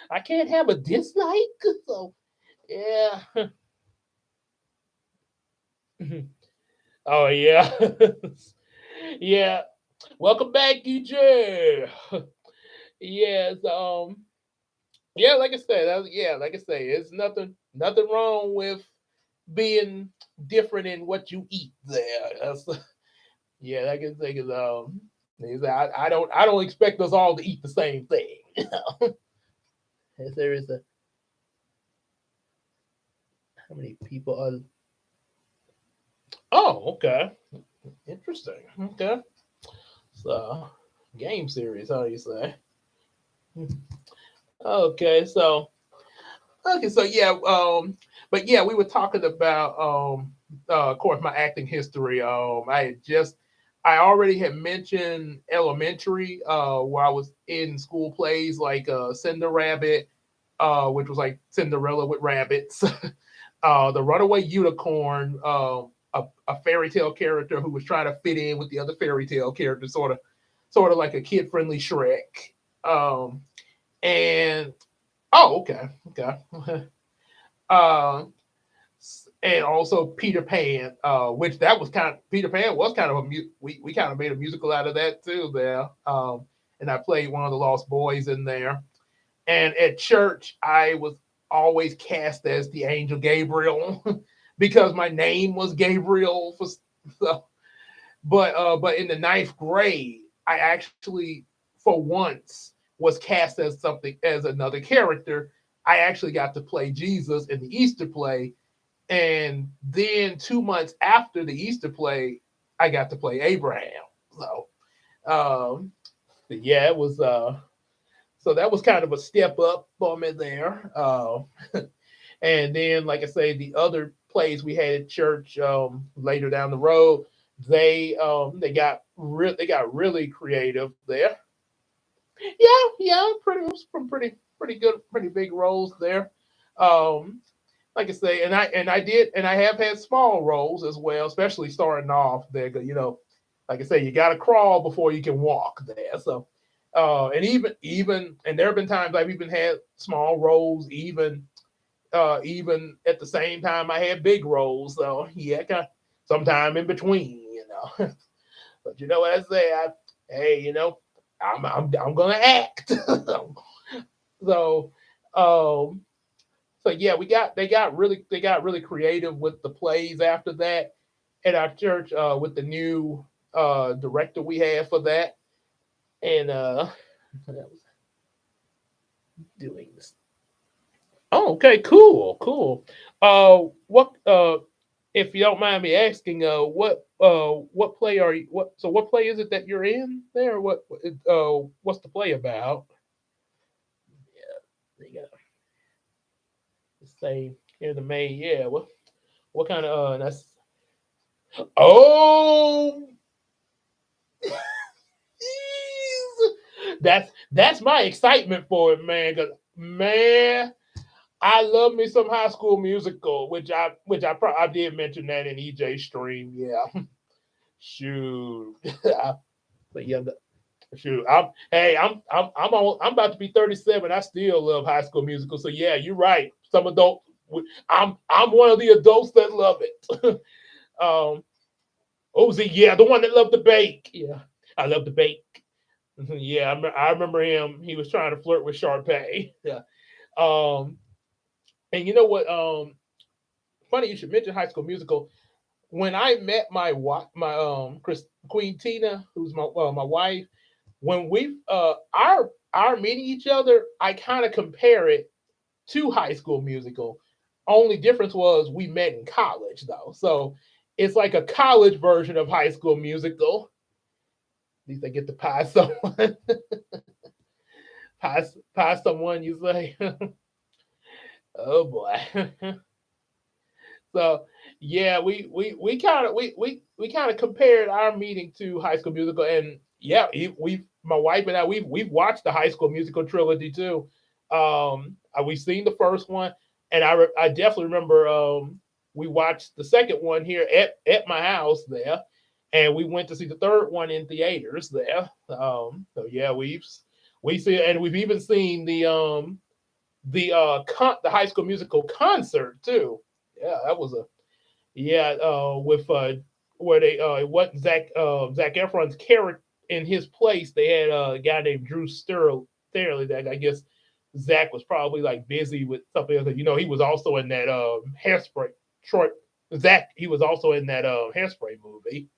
I can't have a dislike. So, yeah. Oh, yeah. Yeah. Welcome back, DJ. Yes. Yeah, like I said, like I say, it's nothing wrong with being different in what you eat there. Yeah, like I say, 'cause, I don't expect us all to eat the same thing. As there is a how many people are? Oh, okay, interesting. Okay, so game series, how do you say? Okay, so yeah, but yeah, we were talking about of course my acting history. I already had mentioned elementary, where I was in school plays like Cinder Rabbit, which was like Cinderella with rabbits, the Runaway Unicorn, a fairy tale character who was trying to fit in with the other fairy tale characters, sort of like a kid friendly Shrek. Um, and oh, okay. uh, and also Peter Pan, which that was kind of Peter Pan was kind of we kind of made a musical out of that too there. And I played one of the Lost Boys in there. And at church, I was always cast as the angel Gabriel because my name was Gabriel. So, but in the ninth grade, I actually for once was cast as something as another character. I actually got to play Jesus in the Easter play, and then 2 months after the Easter play, I got to play Abraham. So um, yeah, it was so that was kind of a step up for me there. And then, like I say, the other plays we had at church later down the road, they got really creative there. Yeah, pretty good, pretty big roles there. Um, like I say, and I have had small roles as well, especially starting off there. Like I say, you got to crawl before you can walk there. So, and and there have been times I've even had small roles, even at the same time I had big roles. So yeah, kind of sometime in between. But you know what I say? Hey, I'm gonna act. So, um, so yeah, they got really creative with the plays after that at our church with the new director we had for that, and I was doing this. Oh, okay, cool. What if you don't mind me asking, what play are you? What play is it that you're in there? What's the play about? Yeah, they got say in the May. Yeah. What kind of that's oh that's my excitement for it, man. Cause man, I love me some High School Musical, I did mention that in EJ stream. Yeah, shoot, but yeah, shoot. I'm about to be 37. I still love High School Musical. So yeah, you're right. Some adult, I'm one of the adults that love it. um, Ozzy, yeah, the one that loved to bake. Yeah, I love to bake. Yeah, I remember him. He was trying to flirt with Sharpay. Yeah. Um, and you know what? Funny you should mention High School Musical. When I met my Queen Tina, who's my wife, when we our meeting each other, I kind of compare it to High School Musical. Only difference was we met in college though, so it's like a college version of High School Musical. At least I get to pie someone, pie someone. You say, oh boy. So yeah, we kind of we kind of compared our meeting to High School Musical, and yeah, we my wife and I we've watched the High School Musical trilogy too. We've seen the first one, and I definitely remember we watched the second one here at my house there, and we went to see the third one in theaters there. So yeah, we see, and we've even seen the High School Musical concert too. Yeah, that was a yeah, with where they what Zach Efron's character in his place, they had a guy named Drew Sterling that I guess Zach was probably like busy with something else. You know, he was also in that Hairspray short. Zach, he was also in that Hairspray movie.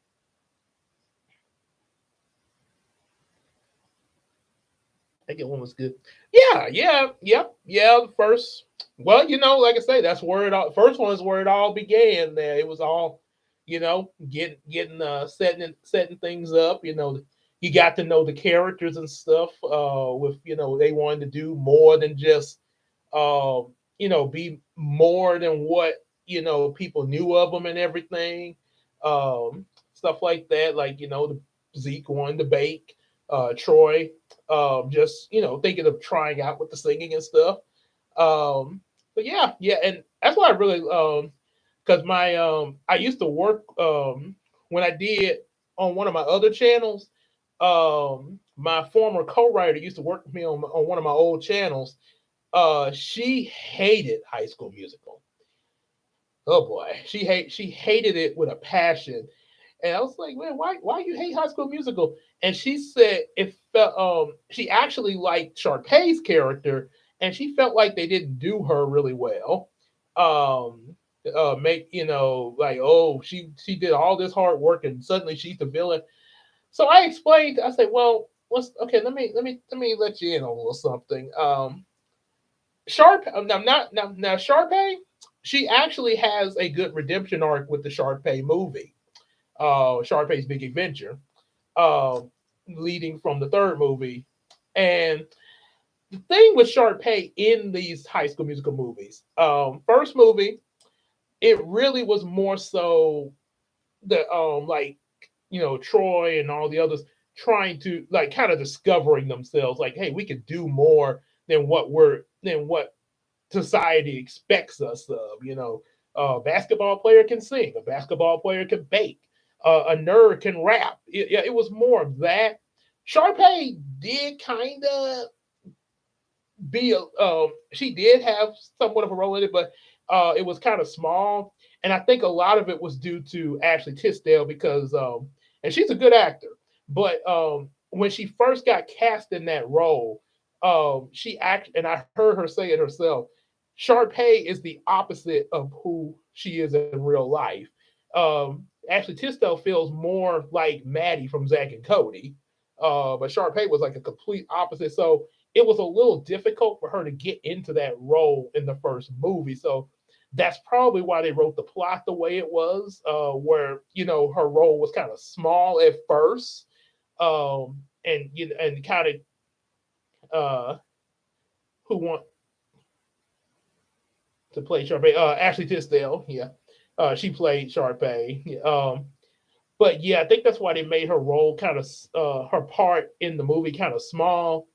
I think that one was good. Yeah, yeah, yep, yeah. The first, well, like I say, that's where it all. First one is where it all began. There, it was all, getting setting things up. You got to know the characters and stuff. With they wanted to do more than just, be more than what people knew of them and everything. Stuff like that, like the Zeke wanted to bake, Troy just thinking of trying out with the singing and stuff. But yeah, yeah, and that's why I really because my I used to work when I did on one of my other channels. My former co-writer used to work with me on one of my old channels. She hated High School Musical. Oh boy, she hated it with a passion. And I was like, man, why you hate High School Musical? And she said it felt she actually liked Sharpay's character, and she felt like they didn't do her really well. Um, make like, oh, she did all this hard work, and suddenly she's the villain. So I explained. I said, well, let's okay. Let me let you in on a little something. Sharp now Sharpay, she actually has a good redemption arc with the Sharpay movie, Sharpay's Big Adventure, uh, leading from the third movie. And the thing with Sharpay in these High School Musical movies, first movie, it really was more so the like Troy and all the others trying to like kind of discovering themselves, like, hey, we could do more than what society expects us of. A basketball player can sing, a basketball player can bake, a nerd can rap. Yeah, it was more of that. Sharpay did kind of be she did have somewhat of a role in it, but it was kind of small, and I think a lot of it was due to Ashley Tisdale because and she's a good actor, but when she first got cast in that role, she act and I heard her say it herself. Sharpay is the opposite of who she is in real life. Ashley Tisdale feels more like Maddie from Zack and Cody, but Sharpay was like a complete opposite. So it was a little difficult for her to get into that role in the first movie. So that's probably why they wrote the plot the way it was, where her role was kind of small at first, and and kind of who want to play Sharpay. Ashley Tisdale, yeah, she played Sharpay. Yeah, but yeah, I think that's why they made her role kind of her part in the movie kind of small.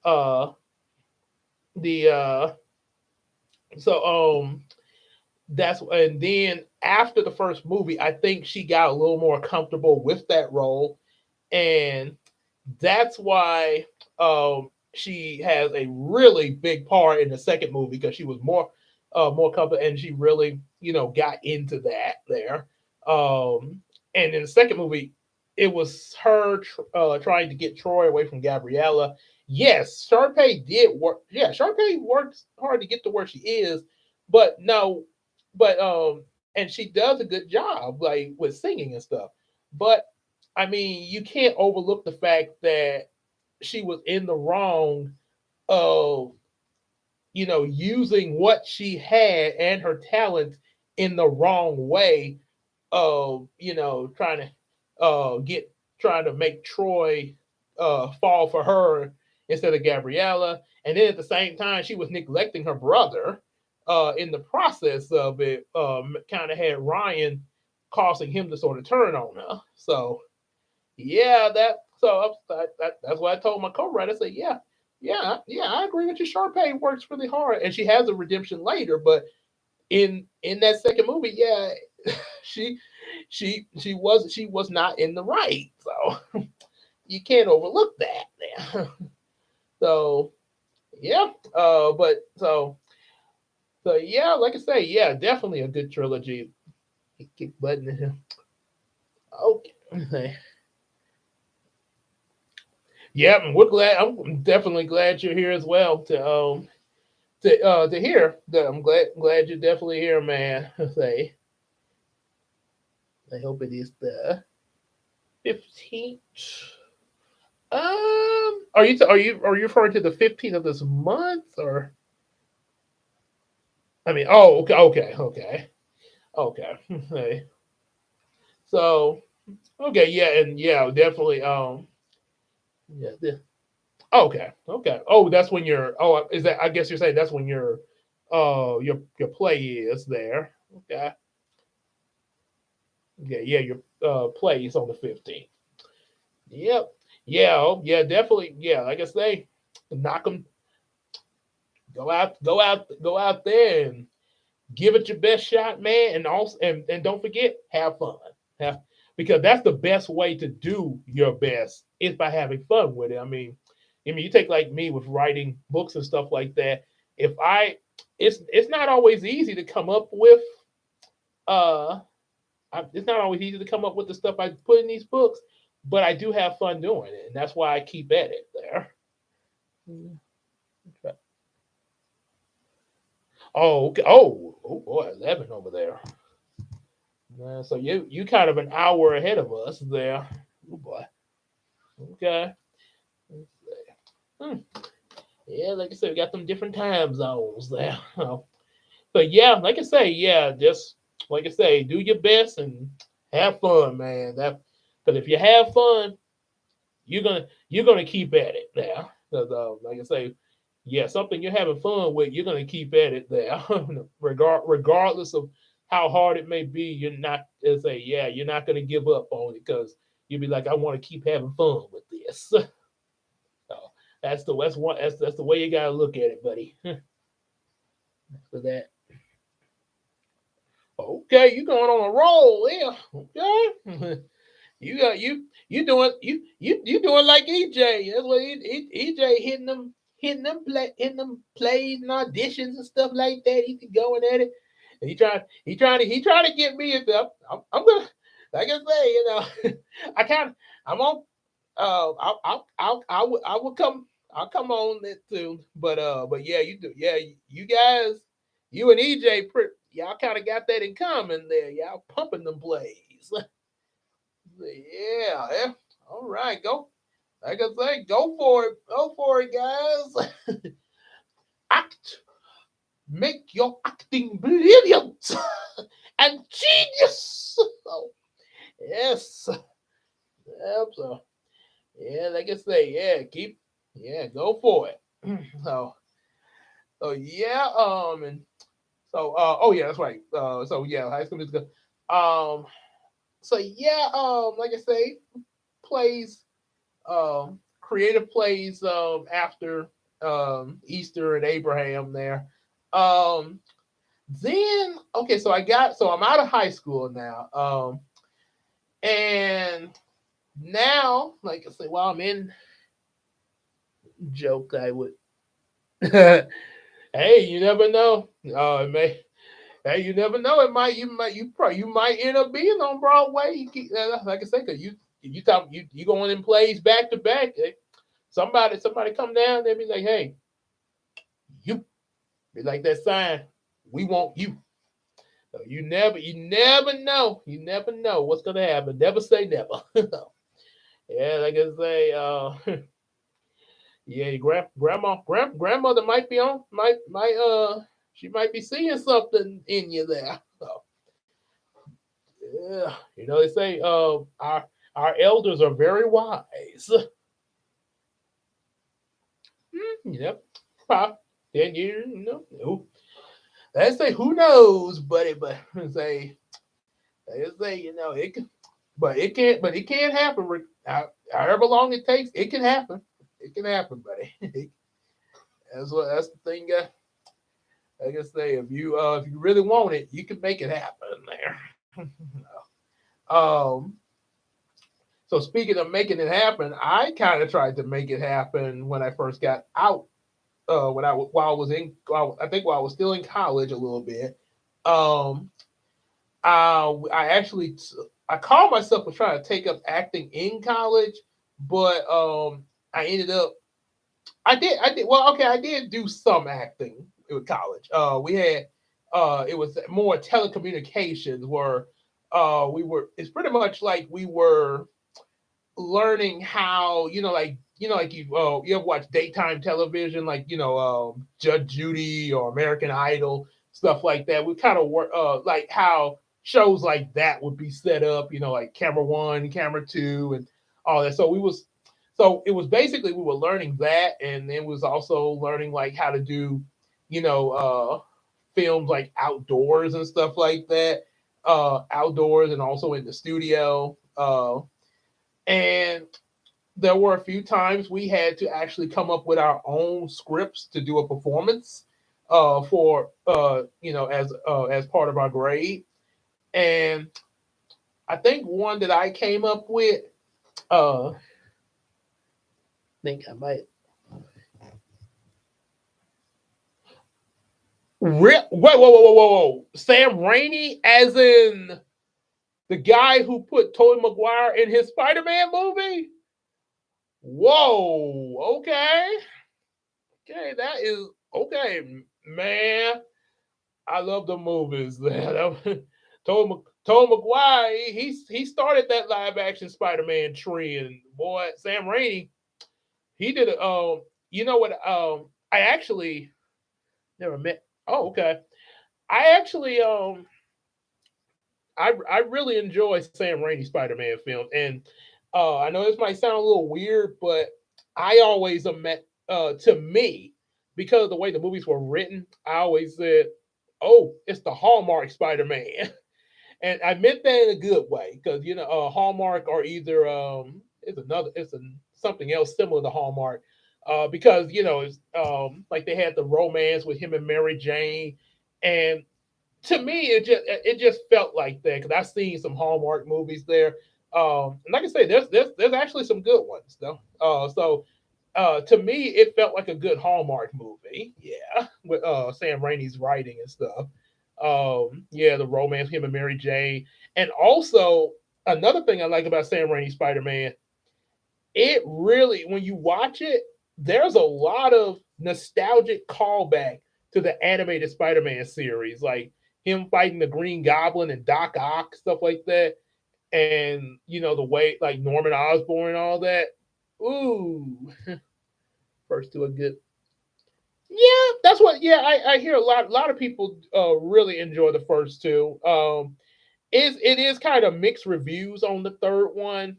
Uh, the so that's and then after the first movie, I think she got a little more comfortable with that role, and that's why she has a really big part in the second movie because she was more comfortable and she really got into that there. Um, and in the second movie, it was her trying to get Troy away from Gabriella. Yes, Sharpay did work. Yeah, Sharpay works hard to get to where she is, but no, but and she does a good job like with singing and stuff. But I mean, you can't overlook the fact that she was in the wrong of using what she had and her talent in the wrong way of trying to get trying to make Troy fall for her instead of Gabriella, and then at the same time she was neglecting her brother in the process of it. Kind of had Ryan causing him to sort of turn on her. So yeah, that's why I told my co-writer. I said, yeah, I agree with you. Sharpay works really hard, and she has a redemption later. But in that second movie, yeah, she she was not in the right. So you can't overlook that. There. So yeah, but so yeah, like I say, yeah, definitely a good trilogy. Kick button. Okay. Yeah, and we're glad. I'm definitely glad you're here as well to hear. I'm glad you're definitely here, man. Say, I hope it is the 15th. Are you referring to the 15th of this month or? I mean, oh, okay. Hey. So okay, yeah, and yeah, definitely. Yeah. Okay. Oh, that's when your. Oh, is that? I guess you're saying that's when your play is there. Okay. Yeah. Your play is on the 15th. Yep. Yeah. Oh, yeah. Definitely. Yeah. Like I say, knock them. Go out there and give it your best shot, man. And also, and don't forget, have fun. Have because that's the best way to do your best is by having fun with it. I mean, you take like me with writing books and stuff like that. If I, it's not always easy to come up with. Uh, it's not always easy to come up with the stuff I put in these books, but I do have fun doing it, and that's why I keep at it there. Okay. Oh, okay. Oh boy, 11 over there. So you kind of an hour ahead of us there. Oh boy. Okay. Hmm. Yeah, like I said, we got them different time zones there. But yeah, like I say, yeah, just like I say, do your best and have fun, man. That because if you have fun, you're gonna keep at it there. 'Cause, like I say, yeah, something you're having fun with, you're gonna keep at it there, regardless of how hard it may be. You're not say, yeah, you're not gonna give up on it because you'll be like, I want to keep having fun with this. So that's the way you gotta look at it, buddy. For that. Okay, you going on a roll, yeah. Okay. You doing like EJ. That's what EJ hitting them plays and auditions and stuff like that. He be going at it. And he trying to get me into. I'm gonna like I say, I kind of I'm on. I will come. I'll come on it too. But yeah, you do. Yeah, you guys, you and EJ, y'all kind of got that in common there. Y'all pumping them plays. Yeah. All right, go. Like I say, go for it. Go for it, guys. Act. Make your acting brilliant and genius. Oh, yes. Yep. So yeah, like I say, yeah, go for it. So, so yeah. And So oh yeah, that's right. So yeah, High School Musical. Um, so yeah, like I say, plays creative plays after Easter and Abraham there. Um, then okay, so I'm out of high school now. And now, like I say, while I'm in joke, I would hey, you never know. It may hey, you never know. It might you might end up being on Broadway. Like I said, cause you going in plays back to back. Somebody come down, they be like, hey, you be like that sign. We want you. So you never know what's gonna happen. Never say never. Yeah, like I say, yeah, your grandmother might be on, might she might be seeing something in you there. So, yeah, they say, our elders are very wise. Yep, pop 10 years, they say who knows, but say they say it can, but it can't happen. However long it takes, it can happen. It can happen, buddy. That's the thing. Like I say, if you really want it, you can make it happen there. um, so speaking of making it happen, I kind of tried to make it happen when I first got out. While I was I think while I was still in college a little bit. Um, I actually I called myself was trying to take up acting in college, but I ended up I did well okay I did do some acting with college. We had it was more telecommunications where we were it's pretty much like we were learning how like you ever watch daytime television like Judge Judy or American Idol stuff like that. We kind of work like how shows like that would be set up, like camera one, camera two, and all that. So it was basically we were learning that, and then was also learning like how to do you know films like outdoors and stuff like that, outdoors and also in the studio. And there were a few times we had to actually come up with our own scripts to do a performance for as part of our grade. And I think one that I came up with, I think I might. Whoa, whoa, whoa, whoa, whoa, whoa! Sam Raimi, as in the guy who put Tobey Maguire in his Spider-Man movie. Whoa, okay, okay, that is okay, man. I love the movies. Told McGuire, he started that live action Spider Man tree, and boy, Sam Raimi, he did it. You know what? I actually never met. Oh, okay. I actually I really enjoy Sam Raimi Spider Man films, and I know this might sound a little weird, but I always met to me because of the way the movies were written. I always said, "Oh, it's the Hallmark Spider Man." And I meant that in a good way because Hallmark or either it's something else similar to Hallmark because it's like they had the romance with him and Mary Jane, and to me it just felt like that because I've seen some Hallmark movies there. And like I say, there's actually some good ones though. To me, it felt like a good Hallmark movie. Yeah, with Sam Raimi's writing and stuff. Yeah, the romance him and Mary Jane, and also another thing I like about Sam Raimi's Spider Man, it really when you watch it, there's a lot of nostalgic callback to the animated Spider Man series, like him fighting the Green Goblin and Doc Ock stuff like that, and the way like Norman Osborn and all that. Ooh, first to a good. Yeah, that's what. Yeah, I hear a lot of people really enjoy the first two. It is kind of mixed reviews on the third one.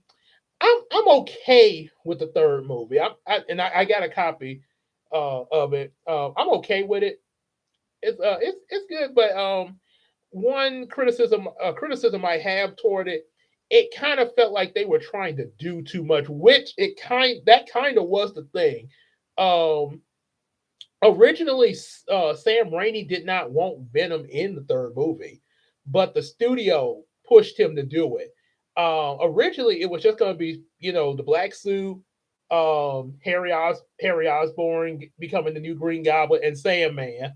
I'm okay with the third movie. I got a copy of it. I'm okay with it. it's good, but one criticism I have toward it, it kind of felt like they were trying to do too much, which that kind of was the thing. Um, Originally, Sam Raimi did not want Venom in the third movie, but the studio pushed him to do it. Originally, it was just going to be, the black suit, Harry Osborn becoming the new Green Goblin, and Sandman,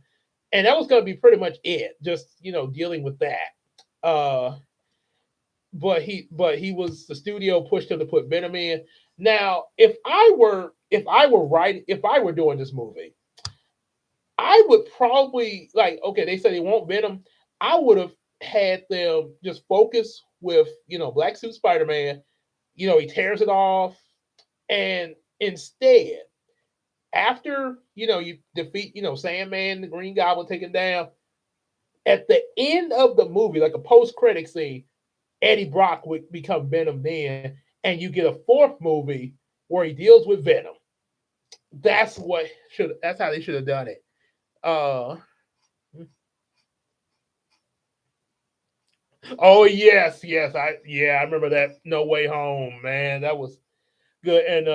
and that was going to be pretty much it. Just dealing with that. Uh, but he was the studio pushed him to put Venom in. Now, if I were doing this movie, I would probably like, okay, they said they won't Venom. I would have had them just focus with, Black Suit Spider Man. He tears it off, and instead, after you defeat, Sandman, the Green Goblin taken down, at the end of the movie, like a post credit scene, Eddie Brock would become Venom then, and you get a fourth movie where he deals with Venom. That's how they should have done it. Uh Oh yes, yes. I remember that No Way Home, man. That was good. And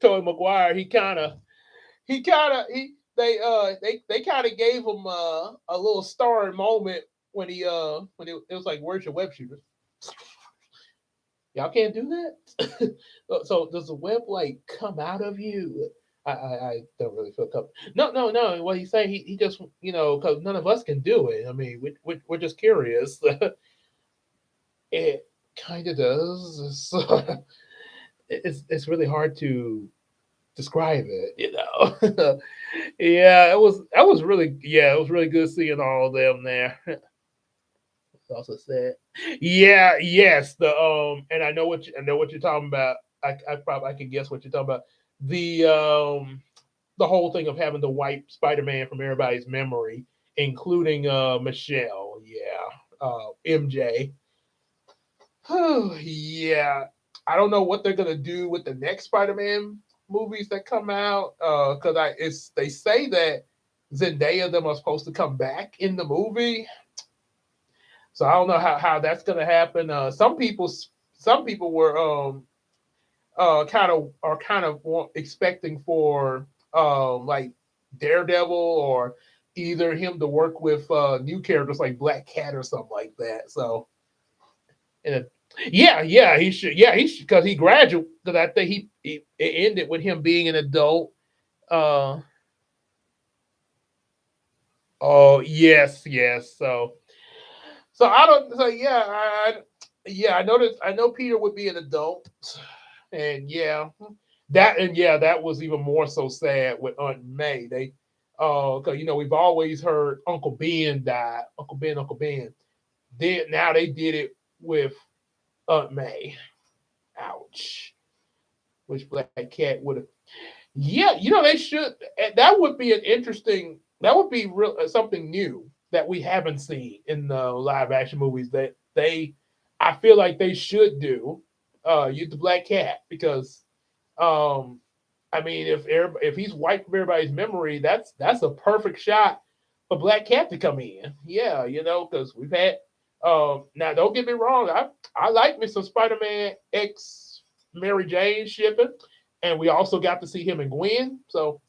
Tobey Maguire, he kinda he they kinda gave him a little starring moment when it was like, where's your web shooter? Y'all can't do that. So does the web like come out of you? I don't really feel comfortable. No, no, no. What he's saying, he just because none of us can do it. I mean, we're just curious. It kind of does. So, it's really hard to describe it. Yeah, it was really good seeing all of them there. It's also said, yeah, yes, and I know what you're talking about. I can guess what you're talking about. The um, the whole thing of having to wipe Spider-Man from everybody's memory, including Michelle. Yeah, MJ. Yeah, I don't know what they're gonna do with the next Spider-Man movies that come out. Because they say that Zendaya them are supposed to come back in the movie, so I don't know how that's gonna happen. Some people were kind of expecting for like Daredevil or either him to work with new characters like Black Cat or something like that. So and yeah, he should. Yeah, he should because he graduated. Because I think it ended with him being an adult. Uh, oh yes, yes. So I don't. So yeah, yeah. I noticed. I know Peter would be an adult, and that was even more so sad with Aunt May. They, because we've always heard Uncle Ben died. Uncle Ben. Now they did it with Aunt May. Ouch. Which Black Cat would have. Yeah, they should. That would be an interesting. That would be real something new that we haven't seen in the live action movies that I feel like they should do. Use the Black Cat because, um, I mean, if he's wiped from everybody's memory, that's a perfect shot for Black Cat to come in. Yeah, because we've had. Now don't get me wrong. I like me some Spider Man X Mary Jane shipping, and we also got to see him and Gwen. So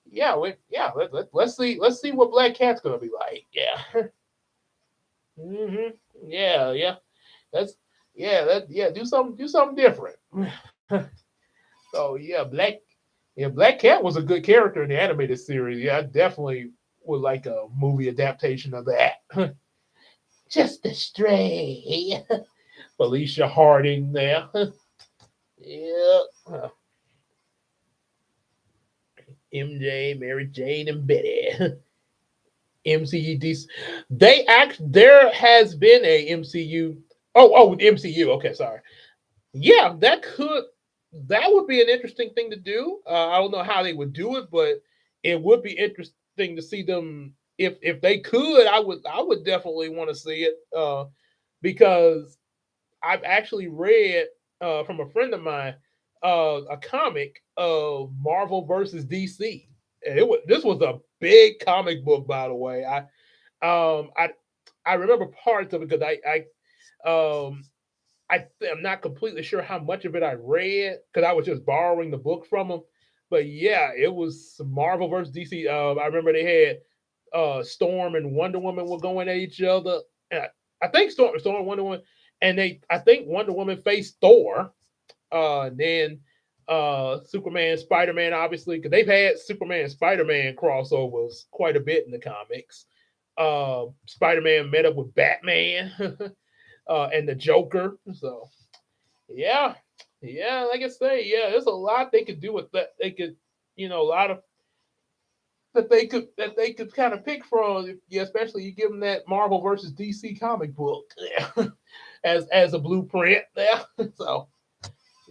yeah, let's see what Black Cat's gonna be like. Yeah, hmm yeah, yeah. That's do something different. So Black Cat was a good character in the animated series. Yeah, I definitely would like a movie adaptation of that. Just a stray. Felicia Harding there. Yeah. MJ, Mary Jane, and Betty. MCU. There has been a MCU. MCU. Okay, sorry. Yeah, that would be an interesting thing to do. I don't know how they would do it, but it would be interesting to see them if they could. I would definitely want to see it because I've actually read from a friend of mine a comic of Marvel versus DC. And this was a big comic book, by the way. Um I I remember parts of it because um I'm not completely sure how much of it I read because I was just borrowing the book from them. But yeah, it was Marvel versus DC. I remember they had Storm and Wonder Woman were going at each other. And I think Storm and Wonder Woman, and I think Wonder Woman faced Thor. Then Superman, Spider Man, obviously, because they've had Superman and Spider Man crossovers quite a bit in the comics. Spider Man met up with Batman and the Joker. So yeah, yeah, like I say, yeah, there's a lot they could do with that. They could, a lot of that they could kind of pick from. Yeah, especially you give them that Marvel versus DC comic book yeah, as a blueprint there. So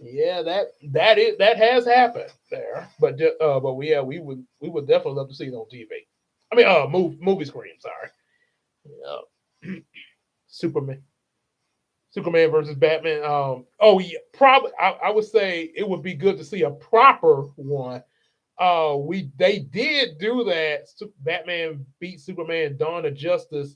yeah, that has happened there. But we would definitely love to see it on TV. I mean, movie screen. Sorry. Yeah. Superman. Superman versus Batman. Oh yeah, probably. I would say it would be good to see a proper one. We They did do that. Batman beat Superman, Dawn of Justice.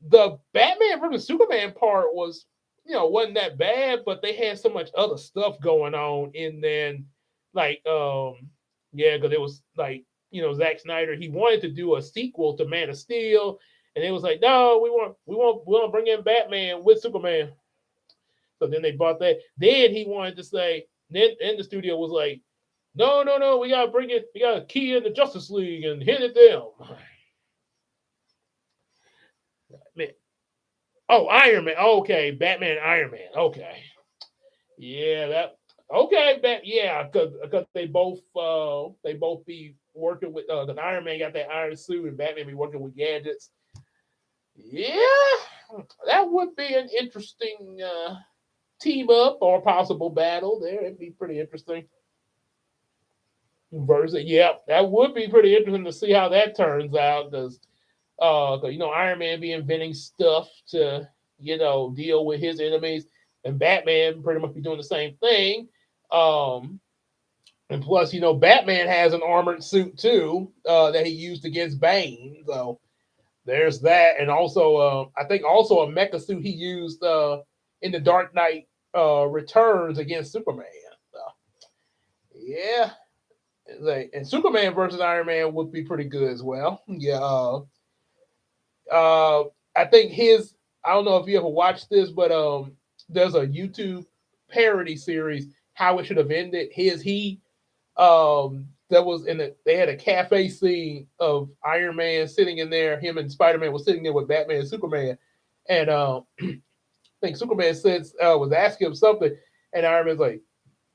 The Batman versus Superman part was, wasn't that bad, but they had so much other stuff going on in then, like, yeah, because it was like, Zack Snyder, he wanted to do a sequel to Man of Steel, and it was like, no, we want to bring in Batman with Superman. So then they bought that. Then he wanted to say, then the studio was like, no, no, no, we got to key in the Justice League and hit it them. Man, oh, Iron Man. Okay, Batman, Iron Man. Okay, yeah, that. Okay, yeah, because they both be working with the Iron Man got that iron suit and Batman be working with gadgets. Yeah, that would be an interesting team up or possible battle there. It'd be pretty interesting. Versus, yeah, that would be pretty interesting to see how that turns out because Iron Man be inventing stuff to deal with his enemies, and Batman pretty much be doing the same thing. Um, and plus, Batman has an armored suit too that he used against Bane. So there's that, and also I think also a mecha suit he used in the Dark Knight Returns against Superman. So, yeah, and Superman versus Iron Man would be pretty good as well. Yeah, I think his. I don't know if you ever watched this, but there's a YouTube parody series, How It Should Have Ended. He that was in the they had a cafe scene of Iron Man sitting in there. Him and Spider Man was sitting there with Batman and Superman, and I think Superman says was asking him something, and Iron Man's like,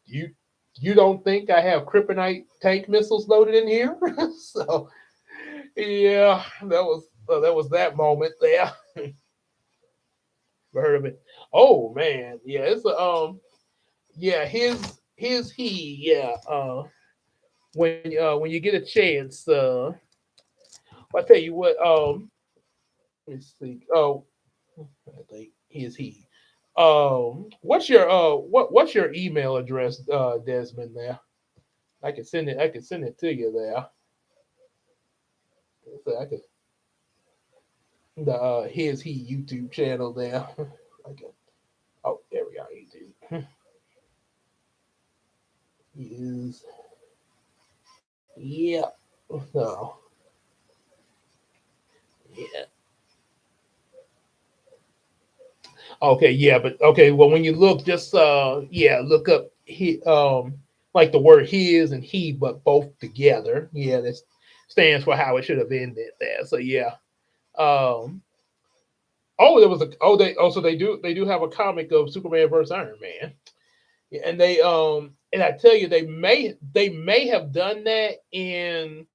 "You you don't think I have kryptonite tank missiles loaded in here?" So yeah, that was that moment there. Heard of it? Oh man, yeah, it's a yeah, his he yeah. When you get a chance, I tell you what, let's see. Oh, I think his he. What's your email address, Desmond? There, I can send it. I can send it to you there. So I could the his he YouTube channel there. Okay. Oh, there we are. YouTube is yeah. So yeah. Okay, yeah, but okay. Well, when you look, just yeah, look up he like the word his and he, but both together. Yeah, that stands for how it should have ended there. So yeah. Um. Oh, there was a so they do have a comic of Superman versus Iron Man. Yeah, and I tell you they may have done that in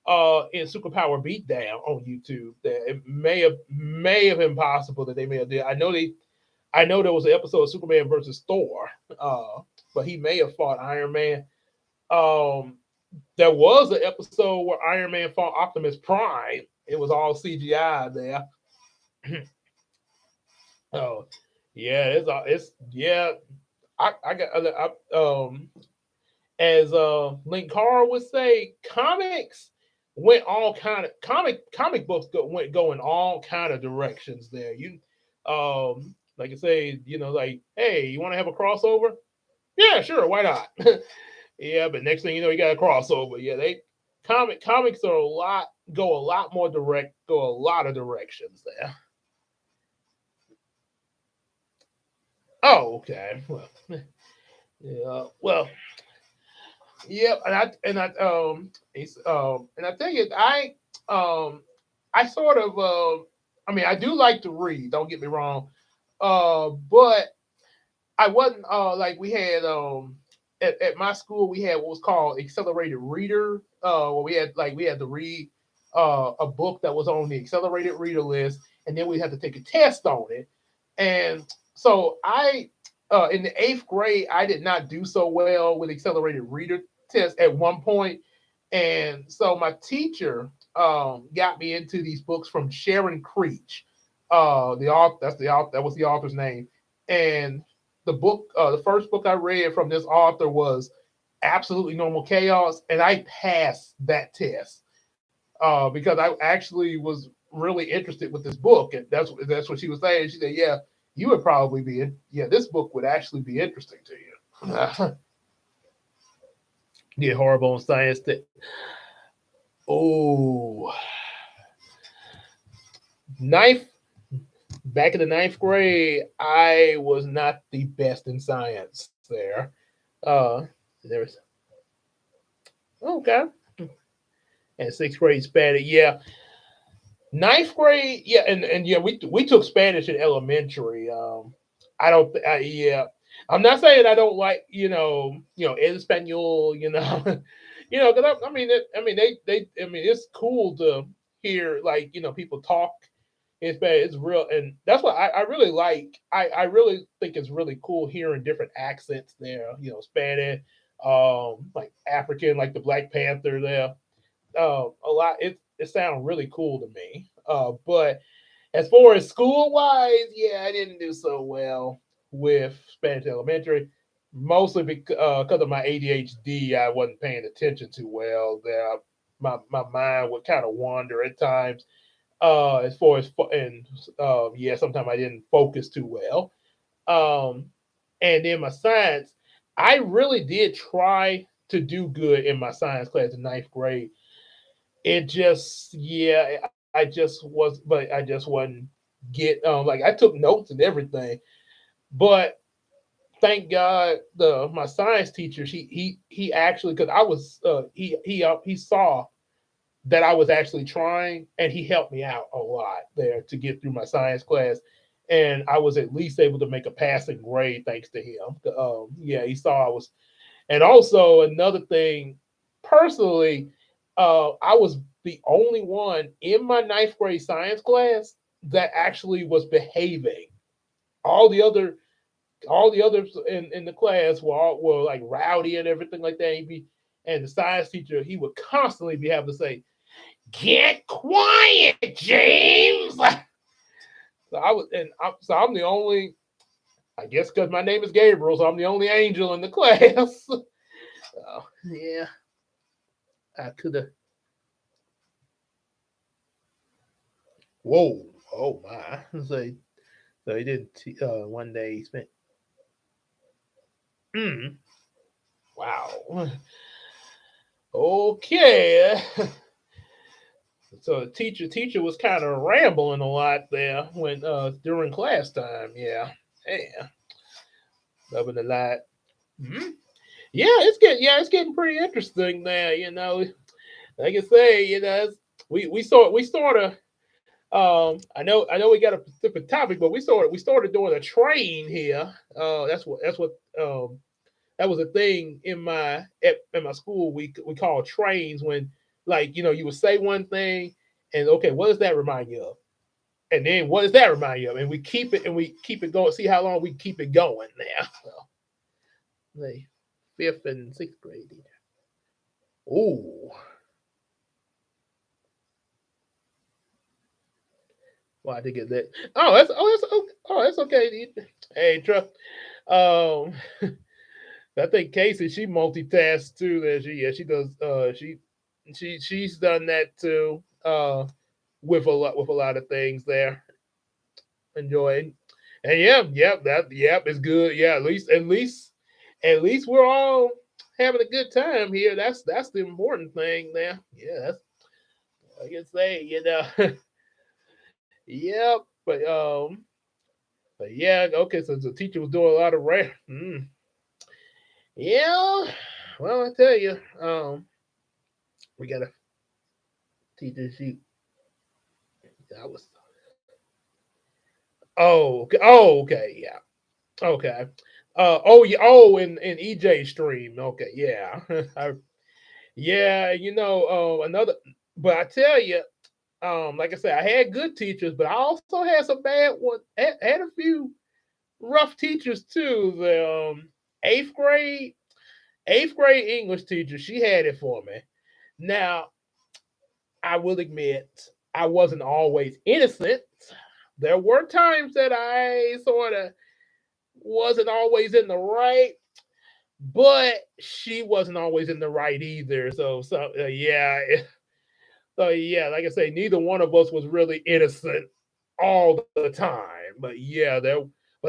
Superpower Beatdown on YouTube. That it may have been possible that they may have did. I know there was an episode of Superman versus Thor, but he may have fought Iron Man. Um, there was an episode where Iron Man fought Optimus Prime. It was all CGI there. Oh, yeah, it's yeah. I got other as Link Carr would say, comics. went all kind of comic books went going all kind of directions there. Like I say, like, hey, you want to have a crossover? Yeah, sure, why not? Yeah, but next thing you know, you got a crossover. Yeah, they comics are a lot more direct, go a lot of directions there. Oh, okay. Well, yeah. Well, yeah, and I tell you, I sort of I mean, I do like to read. Don't get me wrong, but I wasn't like we had at my school we had what was called accelerated reader. Where we had to read a book that was on the accelerated reader list, and then we had to take a test on it. And so I in the eighth grade I did not do so well with accelerated reader test at one point, and so my teacher got me into these books from Sharon Creech. The author that's the author that was the author's name, and the first book I read from this author was Absolutely Normal Chaos, and I passed that test because I actually was really interested with this book, and that's what she was saying. She said, "Yeah, you would probably yeah, this book would actually be interesting to you." Did horrible in science. Oh, ninth back in the ninth grade, I was not the best in science there. Uh, there was okay. And sixth grade Spanish. Yeah, ninth grade. Yeah, and yeah, we took Spanish in elementary. I don't. Yeah, I'm not saying I don't like Espanol. Because I mean, I mean, it's cool to hear like people talk in Spanish. It's real, and that's what I really like. I really think it's really cool hearing different accents there. Spanish, like African, like the Black Panther there a lot. It sounds really cool to me. But as far as school wise, yeah, I didn't do so well with Spanish elementary, mostly because of my ADHD. I wasn't paying attention too well. There, my mind would kind of wander at times. As far as and yeah, sometimes I didn't focus too well. Um, and then my science, I really did try to do good in my science class in ninth grade. It just yeah, I just was, but I just wasn't get like I took notes and everything, but thank God the my science teacher he actually because I was he saw that I was actually trying and he helped me out a lot there to get through my science class. And I was at least able to make a passing grade thanks to him. Yeah, he saw I was, and also another thing, personally, I was the only one in my ninth grade science class that actually was behaving. All the other, all the others in the class were like rowdy and everything like that. And the science teacher, he would constantly be having to say, "Get quiet, James." So I'm the only, I guess, because my name is Gabriel, so I'm the only angel in the class. Yeah, I could have. Whoa. Oh my. So he did one day he spent mm, wow. Okay. So the teacher was kind of rambling a lot there when during class time. Yeah. Loving a lot. Hmm. It's getting pretty interesting there, Like I say, we sort of I know we got a specific topic, but we started doing a train here. That's what that was a thing in my school. We call trains when like you would say one thing and okay, what does that remind you of? And then what does that remind you of? And we keep it going. See how long we keep it going there. So, the fifth and sixth grade. Oh, well, I did get that. That's okay. Hey, Truck. Um, I think Casey she multitasks too. That she does. She she's done that too. With a lot of things there. Enjoying. And yeah, yep, that yep is good. Yeah, at least we're all having a good time here. That's the important thing there. Yeah, that's I can say, yep. But yeah, okay, so the teacher was doing a lot of rare. Yeah. Well, I tell you, we got a teacher. I was. Okay, yeah, okay. Oh yeah, in EJ stream. Okay, yeah, yeah. Another. But I tell you, like I said, I had good teachers, but I also had some bad ones. Had a few rough teachers too. The eighth grade, eighth grade English teacher, she had it for me. Now, I will admit, I wasn't always innocent. There were times that I sort of wasn't always in the right, but she wasn't always in the right either. Yeah, so yeah, like I say, neither one of us was really innocent all the time. But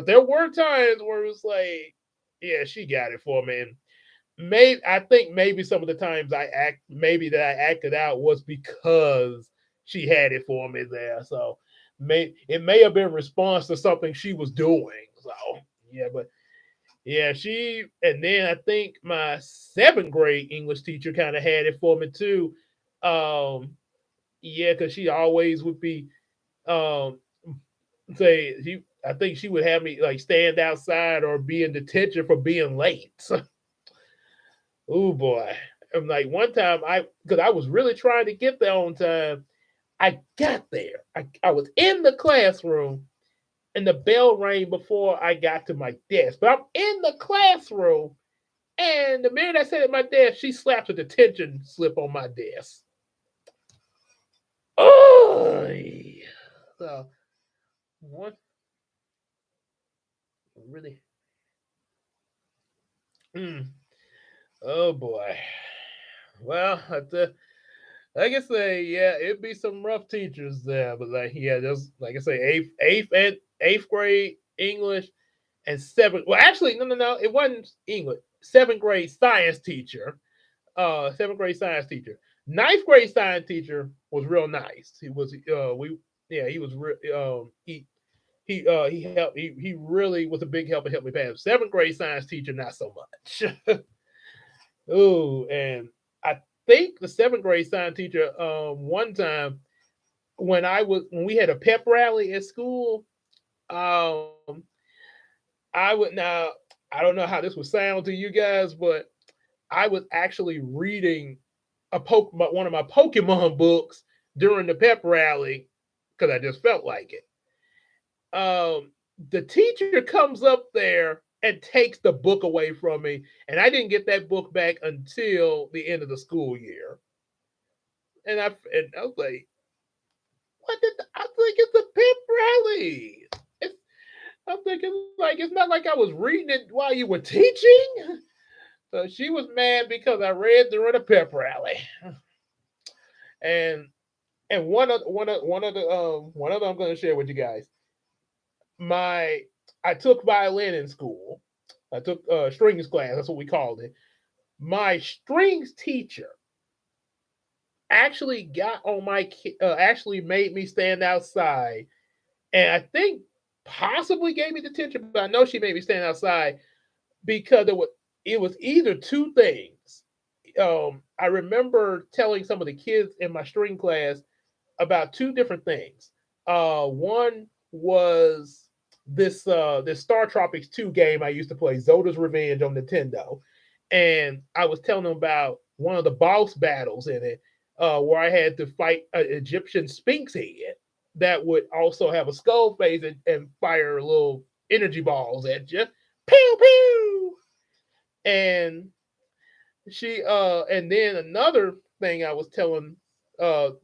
there were times where it was like, yeah, she got it for me. And I think maybe some of the times maybe that I acted out was because she had it for me there. So it may have been response to something she was doing. So yeah, but yeah, and then I think my seventh grade English teacher kind of had it for me too. Um, yeah, because she always would be um say I think she would have me like stand outside or be in detention for being late. Oh boy. I'm like one time because I was really trying to get there on time. I got there. I was in the classroom and the bell rang before I got to my desk. But I'm in the classroom and the minute I sat at my desk, she slapped a detention slip on my desk. Oh, so what really? Mm, oh boy. Well, like I say, yeah, it'd be some rough teachers there, but like yeah, there's like I say, eighth grade English and seventh. Well, actually, no, it wasn't English. Seventh grade science teacher. Seventh grade science teacher. Ninth grade science teacher was real nice. He was we yeah he was he helped he really was a big help and helped me pass. Seventh grade science teacher not so much. Ooh, and I think the seventh grade science teacher one time when we had a pep rally at school, um I would now I don't know how this would sound to you guys, but I was actually reading one of my Pokemon books during the pep rally because I just felt like it. The teacher comes up there and takes the book away from me, and I didn't get that book back until the end of the school year. And I was like, "What did I think it's a pep rally?" It's, I'm thinking like it's not like I was reading it while you were teaching. So she was mad because I read during a pep rally, and one of them I'm going to share with you guys. My I took violin in school. I took strings class. That's what we called it. My strings teacher actually made me stand outside, and I think possibly gave me detention, but I know she made me stand outside because it was either two things. I remember telling some of the kids in my string class about two different things. One was this Star Tropics 2 game I used to play, Zoda's Revenge on Nintendo. And I was telling them about one of the boss battles in it, where I had to fight an Egyptian Sphinx head that would also have a skull face and fire little energy balls at you. Pew pew. And and then another thing I was telling some of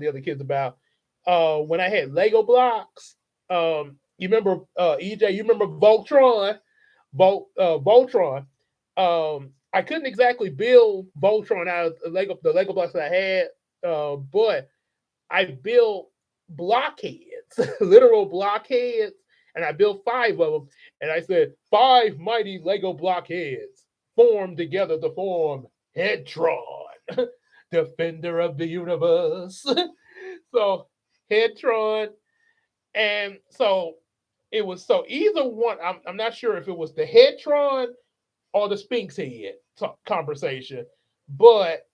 the other kids about when I had Lego blocks. You remember EJ? You remember Voltron? Voltron. I couldn't exactly build Voltron out of the Lego blocks that I had, but I built blockheads, literal blockheads, and I built five of them. And I said, five mighty Lego blockheads formed together to form Headtron, defender of the universe. So Headtron, and so it was so either one. I'm not sure if it was the Headtron or the Sphinx head conversation, but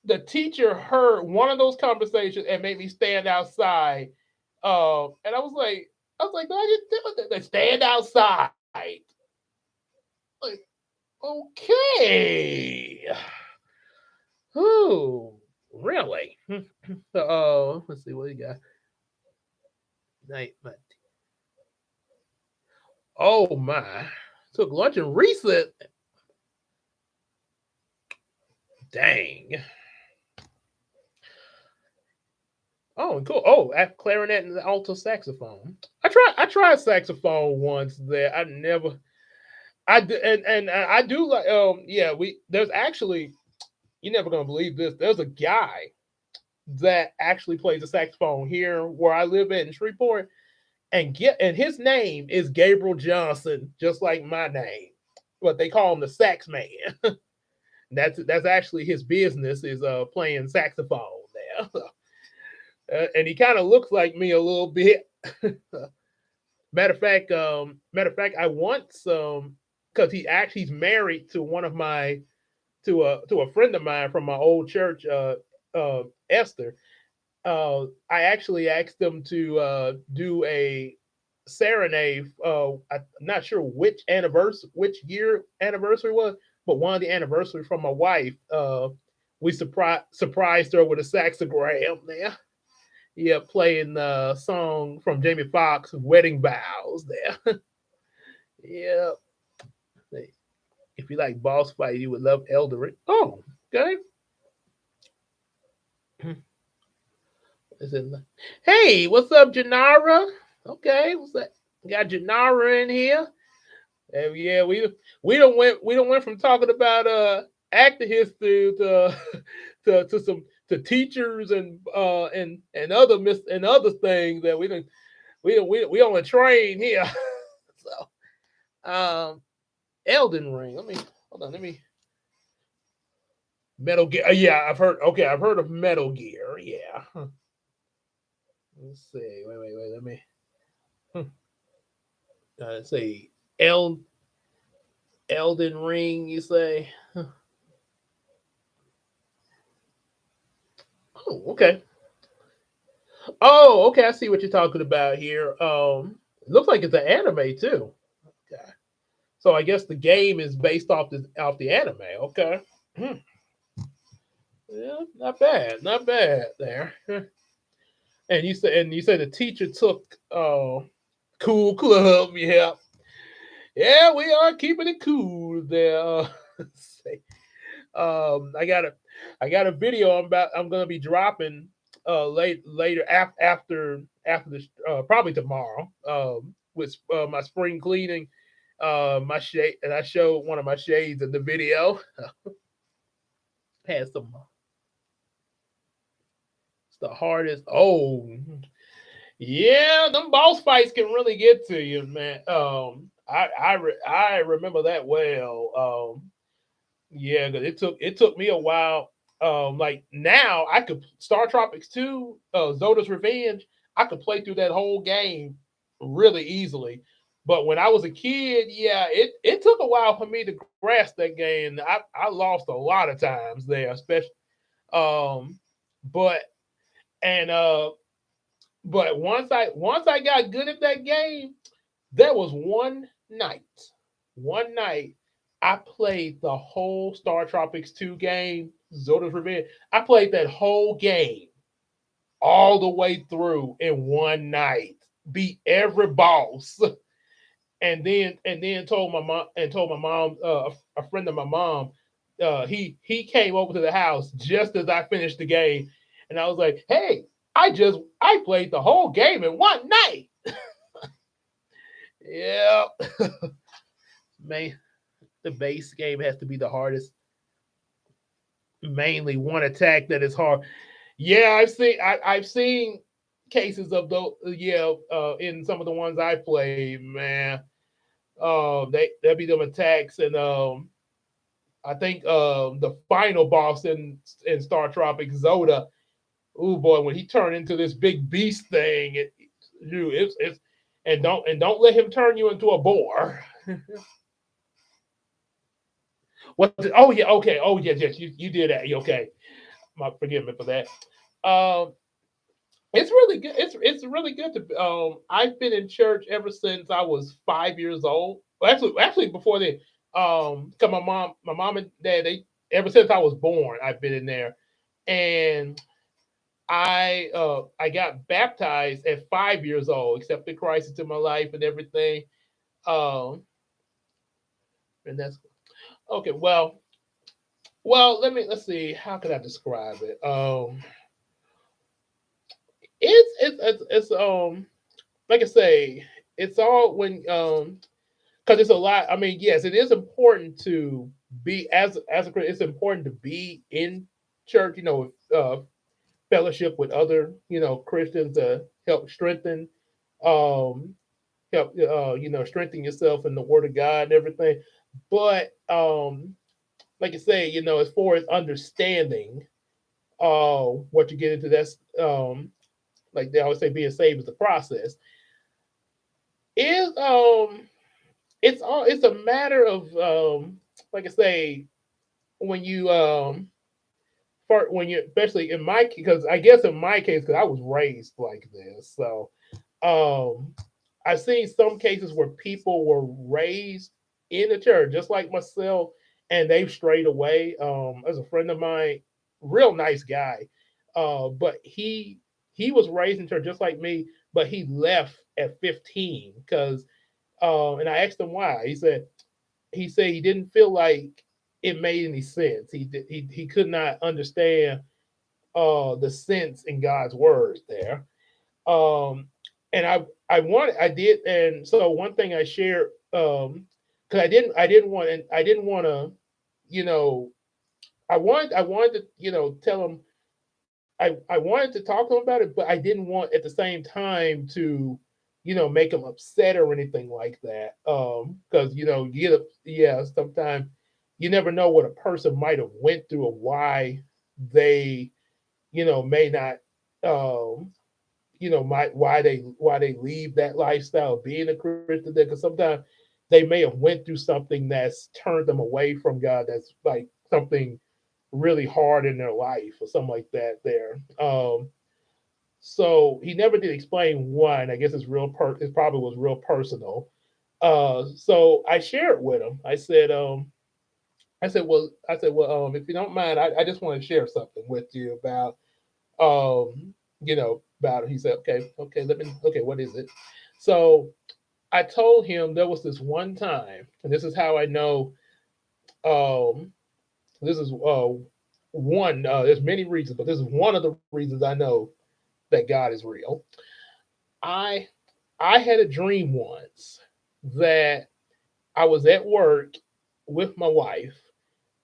the teacher heard one of those conversations and made me stand outside. And I was like, no, I didn't do it. Stand outside. Like, okay. Who really? Let's see what you got. Night, oh my. Took lunch and recess. Dang. Oh, cool. Oh, clarinet and the alto saxophone. I tried saxophone once there. I never I do, and I do like yeah, we there's actually you're never gonna believe this. There's a guy that actually plays the saxophone here where I live at in Shreveport, and his name is Gabriel Johnson, just like my name. But they call him the sax man. That's actually his business is playing saxophone there. And he kind of looks like me a little bit. Matter of fact, I once because he's married to one of my to a friend of mine from my old church, Esther. I actually asked them to do a serenade. I'm not sure which year anniversary was, but one of the anniversaries from my wife. We surprised her with a saxogram there. Yeah, playing the song from Jamie Foxx, "Wedding Vows." There. Yeah. If you like boss fight, you would love Elderin. Oh, okay. Is it? Hey, what's up, Janara? Okay, what's that? Got Janara in here. Yeah, we don't went from talking about actor history to to teachers and other things that we on a train here. So Elden Ring. Let me hold on. Let me Metal Gear. Yeah, I've heard. Okay, I've heard of Metal Gear. Yeah. Let's see. Wait. Let me. Let's see. El Elden Ring. You say? Oh, okay. Oh, okay. I see what you're talking about here. It looks like it's an anime too. Okay. So I guess the game is based off the anime. Okay. Hmm. Yeah, not bad. Not bad there. And you said the teacher took cool club. Yeah. Yeah, we are keeping it cool there. I got a video I'm gonna be dropping later after this probably tomorrow with my spring cleaning my shade, and I showed one of my shades in the video. Had some it's the hardest. Oh yeah, them boss fights can really get to you, man. I remember that well. Yeah, because it took me a while. Like now, I could Star Tropics 2, Zoda's Revenge. I could play through that whole game really easily. But when I was a kid, yeah, it took a while for me to grasp that game. I lost a lot of times there, especially. Um, but and but once I got good at that game, there was one night, I played the whole Star Tropics 2 game, Zoda's Revenge. I played that whole game all the way through in one night, beat every boss, and then told my mom, a friend of my mom, he came over to the house just as I finished the game, and I was like, hey, I played the whole game in one night. Yeah, man. the base game has to be the hardest. Mainly one attack that is hard. Yeah, I've seen cases of those. Yeah, in some of the ones I played, man. There'll be them attacks, and I think the final boss in Star Tropic Zoda. Oh boy, when he turned into this big beast thing, it's and don't let him turn you into a boar. What? Oh yeah, okay. Oh yes. You did that. Okay, forgive me for that. Um, it's really good. It's really good to. I've been in church ever since I was 5 years old. Well, actually before then. Cause my mom and dad, they ever since I was born, I've been in there, and I got baptized at 5 years old, accepted Christ into my life and everything. Um, and that's okay. Well, let's see. How can I describe it? It's like I say, it's all when because it's a lot. I mean, yes, it is important to be as a Christian. It's important to be in church. Fellowship with other Christians to help strengthen, um, strengthen yourself in the Word of God and everything. But like I say, as far as understanding what you get into, that's like they always say, being saved is the process. Is it's a matter of like I say, when you when you, especially in my, because I guess in my case, because I was raised like this, so um I've seen some cases where people were raised in the church just like myself, and they've strayed away. As a friend of mine, real nice guy, but he was raised in church just like me, but he left at 15 because and I asked him why. He said he didn't feel like it made any sense. He could not understand the sense in God's words there. Um, and I did, and so one thing I shared, because I didn't want to, you know, I wanted to, tell him, I wanted to talk to him about it, but I didn't want at the same time to, make him upset or anything like that. Because yeah, sometimes you never know what a person might have went through or why they, may not, um, why they leave that lifestyle of being a Christian there. Because sometimes they may have went through something that's turned them away from God. That's like something really hard in their life or something like that there. So he never did explain why, and I guess it probably was real personal. So I shared with him. I said, well, if you don't mind, I just want to share something with you about, about it. He said, okay, what is it? So I told him there was this one time, and this is how I know. Um, this is one. There's many reasons, but this is one of the reasons I know that God is real. I I had a dream once that I was at work with my wife,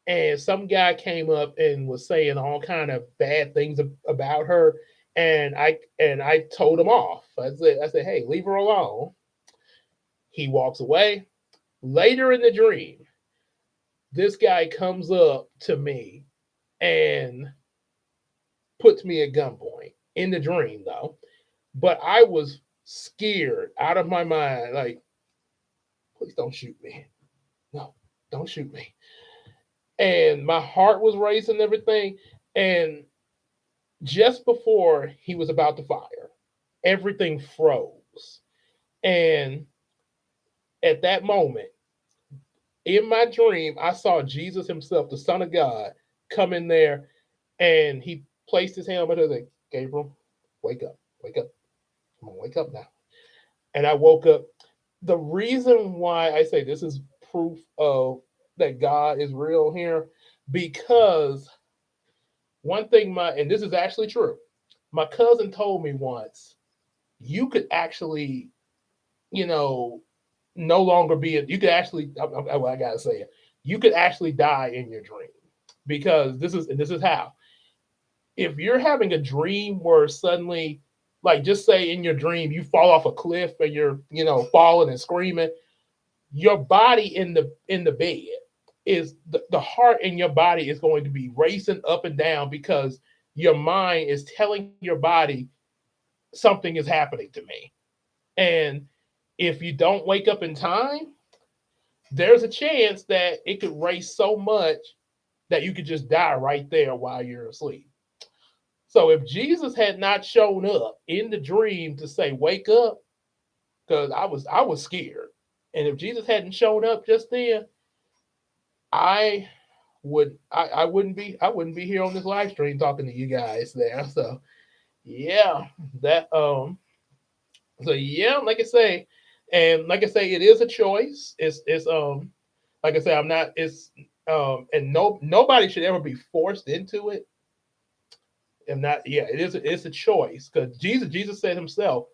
and some guy came up and was saying all kind of bad things about her, and I told him off. I said, hey, leave her alone. He walks away. Later in the dream, this guy comes up to me and puts me at gunpoint in the dream though. But I was scared out of my mind, like, please don't shoot me. No, don't shoot me. And my heart was racing and everything. And just before he was about to fire, everything froze. And at that moment, in my dream, I saw Jesus himself, the Son of God, come in there, and he placed his hand on my like, Gabriel, wake up, wake up. Come on, wake up now. And I woke up. The reason why I say this is proof of that God is real here, because one thing and this is actually true, my cousin told me once, you could actually, you know, no longer be, you could actually, well, I gotta say it, you could actually die in your dream because this is how. If you're having a dream where suddenly, like just say in your dream you fall off a cliff and you're falling and screaming, your body in the bed is the heart in your body is going to be racing up and down because your mind is telling your body something is happening to me. And if you don't wake up in time, there's a chance that it could race so much that you could just die right there while you're asleep. So if Jesus had not shown up in the dream to say, wake up, because I was scared. And if Jesus hadn't shown up just then, I I wouldn't be here on this live stream talking to you guys there. So yeah, that so yeah, like I say, and like I say, it is a choice. It's like I say, I'm not it's and nobody should ever be forced into it. And not yeah, it's a choice because Jesus said himself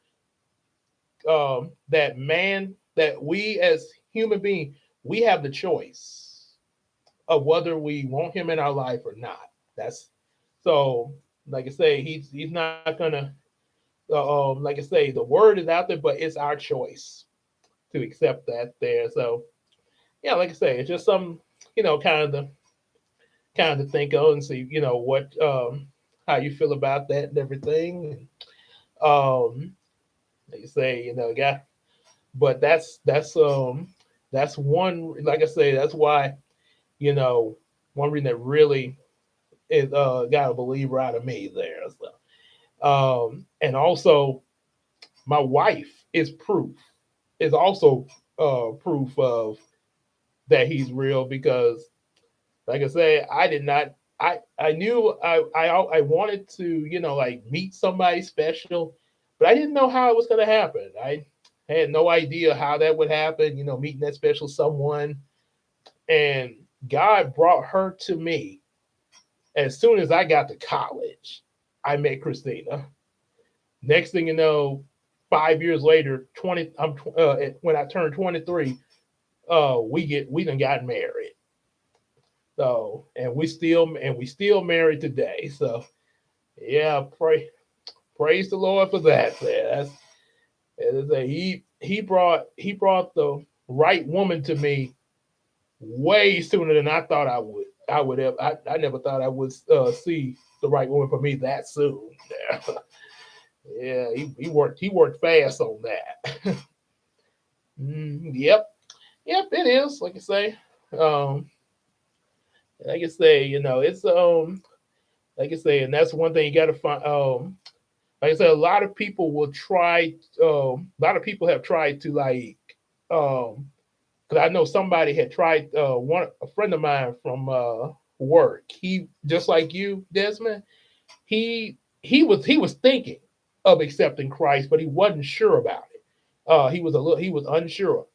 that man that we as human beings we have the choice of whether we want him in our life or not. That's so like I say, he's not gonna like I say, the word is out there, but it's our choice to accept that there. So yeah, like I say, it's just some kind of think of and see what how you feel about that and everything. Um, like you say, got but that's one like I say, that's why, you know, one reason that really is got a believer out of me there. So and also my wife is also proof of that he's real because like I say, I did not I knew I wanted to, like meet somebody special, but I didn't know how it was gonna happen. I had no idea how that would happen, meeting that special someone. And God brought her to me as soon as I got to college. I met Christina. Next thing you know, 5 years later, when I turned 23, we done got married. So and we still married today. So yeah, praise the Lord for that. That's as I say, he brought the right woman to me way sooner than I thought I would. I never thought I would see the right woman for me that soon. Yeah, he worked fast on that. Yep, yep, it is. Um, like I say, it's like I say, and that's one thing you got to find. Like I said, a lot of people will try. A lot of people have tried to um, because I know somebody had tried. One a friend of mine from work. He just like you, Desmond. He was thinking of accepting Christ, but he wasn't sure about it. He was unsure.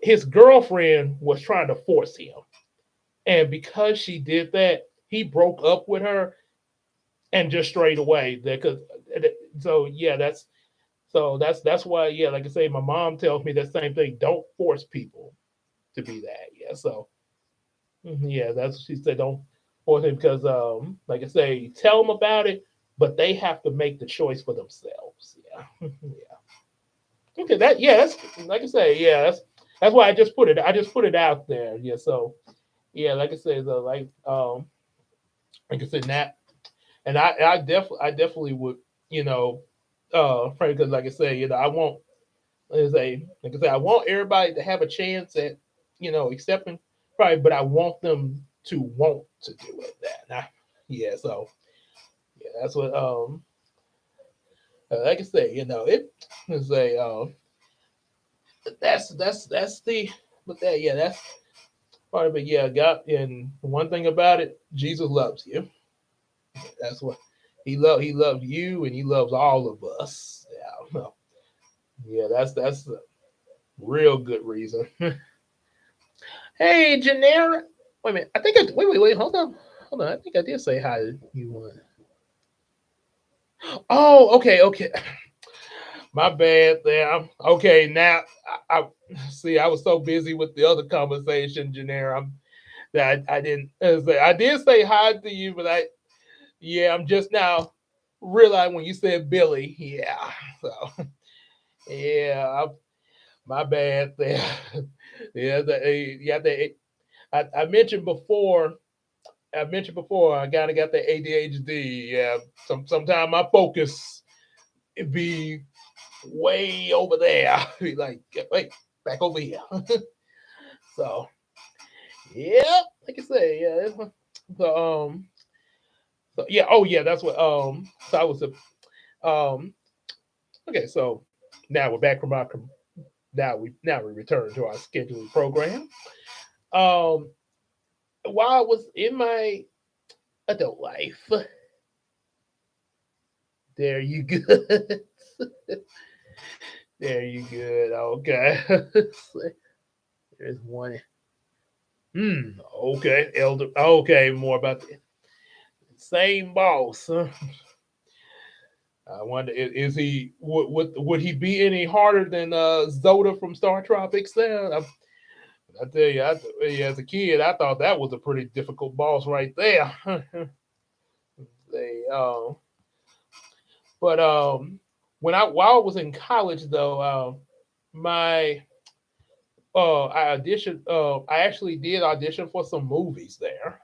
His girlfriend was trying to force him, and because she did that, he broke up with her and just straight away. Because so yeah, that's why yeah, like I say, my mom tells me the same thing. Don't force people to be that. Yeah, so yeah, that's what she said. Don't force it because like I say, tell them about it, but they have to make the choice for themselves. Yeah, yeah. Okay, that's like I say, yeah, that's why I just put it out there. Yeah, so yeah, like I said, like I said, that, and I definitely would, because like I say, I want, like I say, I want everybody to have a chance at, accepting, probably, but I want them to want to do it. Yeah, so yeah, that's what, like I say, it is a, that's the, but that, yeah, that's part of it. Yeah, God, and one thing about it, Jesus loves you. That's what he loves you, and he loves all of us. Yeah, well, yeah, that's a real good reason. Hey, Janera. Wait a minute. I think wait. Hold on. I think I did say hi to you one. Oh, okay. My bad. There. Okay. Now, I see. I was so busy with the other conversation, Janera. I didn't. I did say hi to you, but yeah, I'm just now realizing when you said Billy. Yeah, so yeah, my bad there. Yeah, I mentioned before. I mentioned before. I kind of got the ADHD. Yeah, sometimes my focus it be way over there. Be like, wait, back over here. So yeah, like I say, yeah. So so yeah, oh yeah, that's what so I was um okay, so now we're back from our now we return to our scheduling program. Um while I was in my adult life, there you good. There you good. Okay. There's one. Okay, elder. Okay, more about the same boss. I wonder is he would he be any harder than Zoda from Star Tropics? There, I tell you, yeah, as a kid, I thought that was a pretty difficult boss right there. they, but when I while I was in college though, my I auditioned. I actually did audition for some movies there.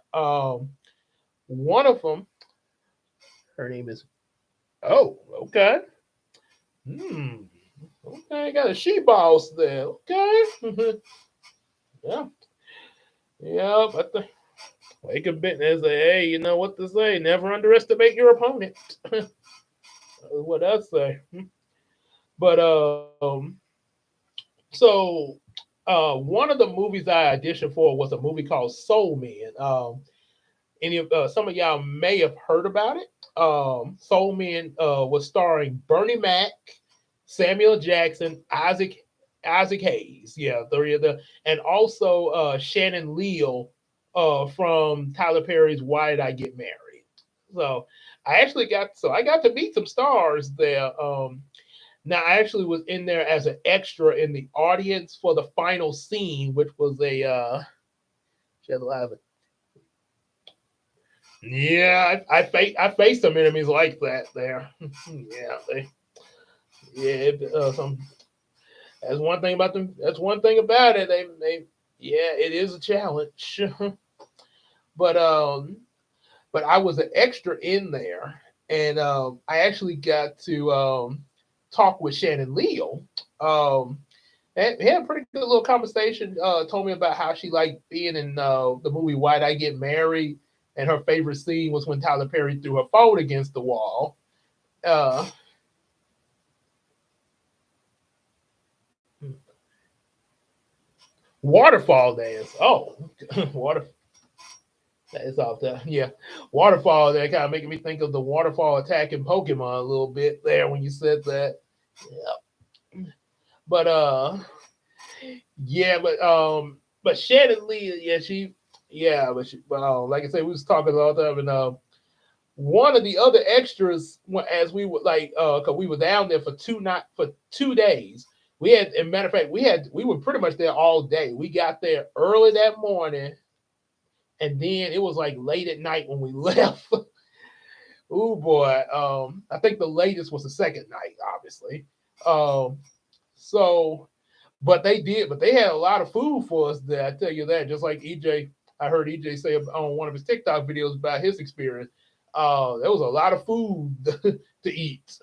One of them, her name is. Oh, okay. Hmm. Okay, got a she boss there. Okay. Yeah. Yeah. But wake up and say, hey, you know what to say? Never underestimate your opponent. That's what I say. But so one of the movies I auditioned for was a movie called Soul Man. Some of y'all may have heard about it. Soul Man was starring Bernie Mac, Samuel Jackson, Isaac Hayes. Yeah, three of the, and also Shannon Leal from Tyler Perry's Why Did I Get Married? So I got to meet some stars there. Now I actually was in there as an extra in the audience for the final scene, which was a she had a lot of yeah, I faced some enemies like that there. Yeah, some that's one thing about them. That's one thing about it. They yeah, it is a challenge. but but I was an extra in there, and I actually got to talk with Shannon Leal. And we had a pretty good little conversation. Told me about how she liked being in the movie Why'd I Get Married, and her favorite scene was when Tyler Perry threw her phone against the wall. Uh, Waterfall dance. Oh, water. That is off there. Yeah, waterfall. That kind of making me think of the waterfall attack in Pokemon a little bit there when you said that. Yeah, but yeah, but Shannon Lee, yeah, like I said, we was talking all the time, and one of the other extras, as we were like, cause we were down there for 2 days. We had, as a matter of fact, we were pretty much there all day. We got there early that morning, and then it was like late at night when we left. Oh boy, I think the latest was the second night, obviously. Um, so, but they had a lot of food for us there. I tell you that. Just like EJ, I heard EJ say on one of his TikTok videos about his experience. There was a lot of food to eat.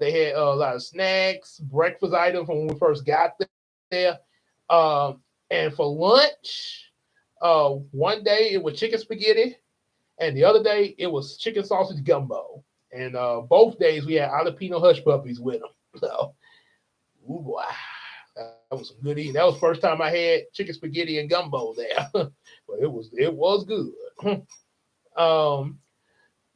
They had a lot of snacks, breakfast items when we first got there. And for lunch, one day it was chicken spaghetti, and the other day it was chicken sausage gumbo. And both days we had jalapeno hush puppies with them. So, ooh, boy, that was some good eating. That was the first time I had chicken spaghetti and gumbo there, but it was good. um,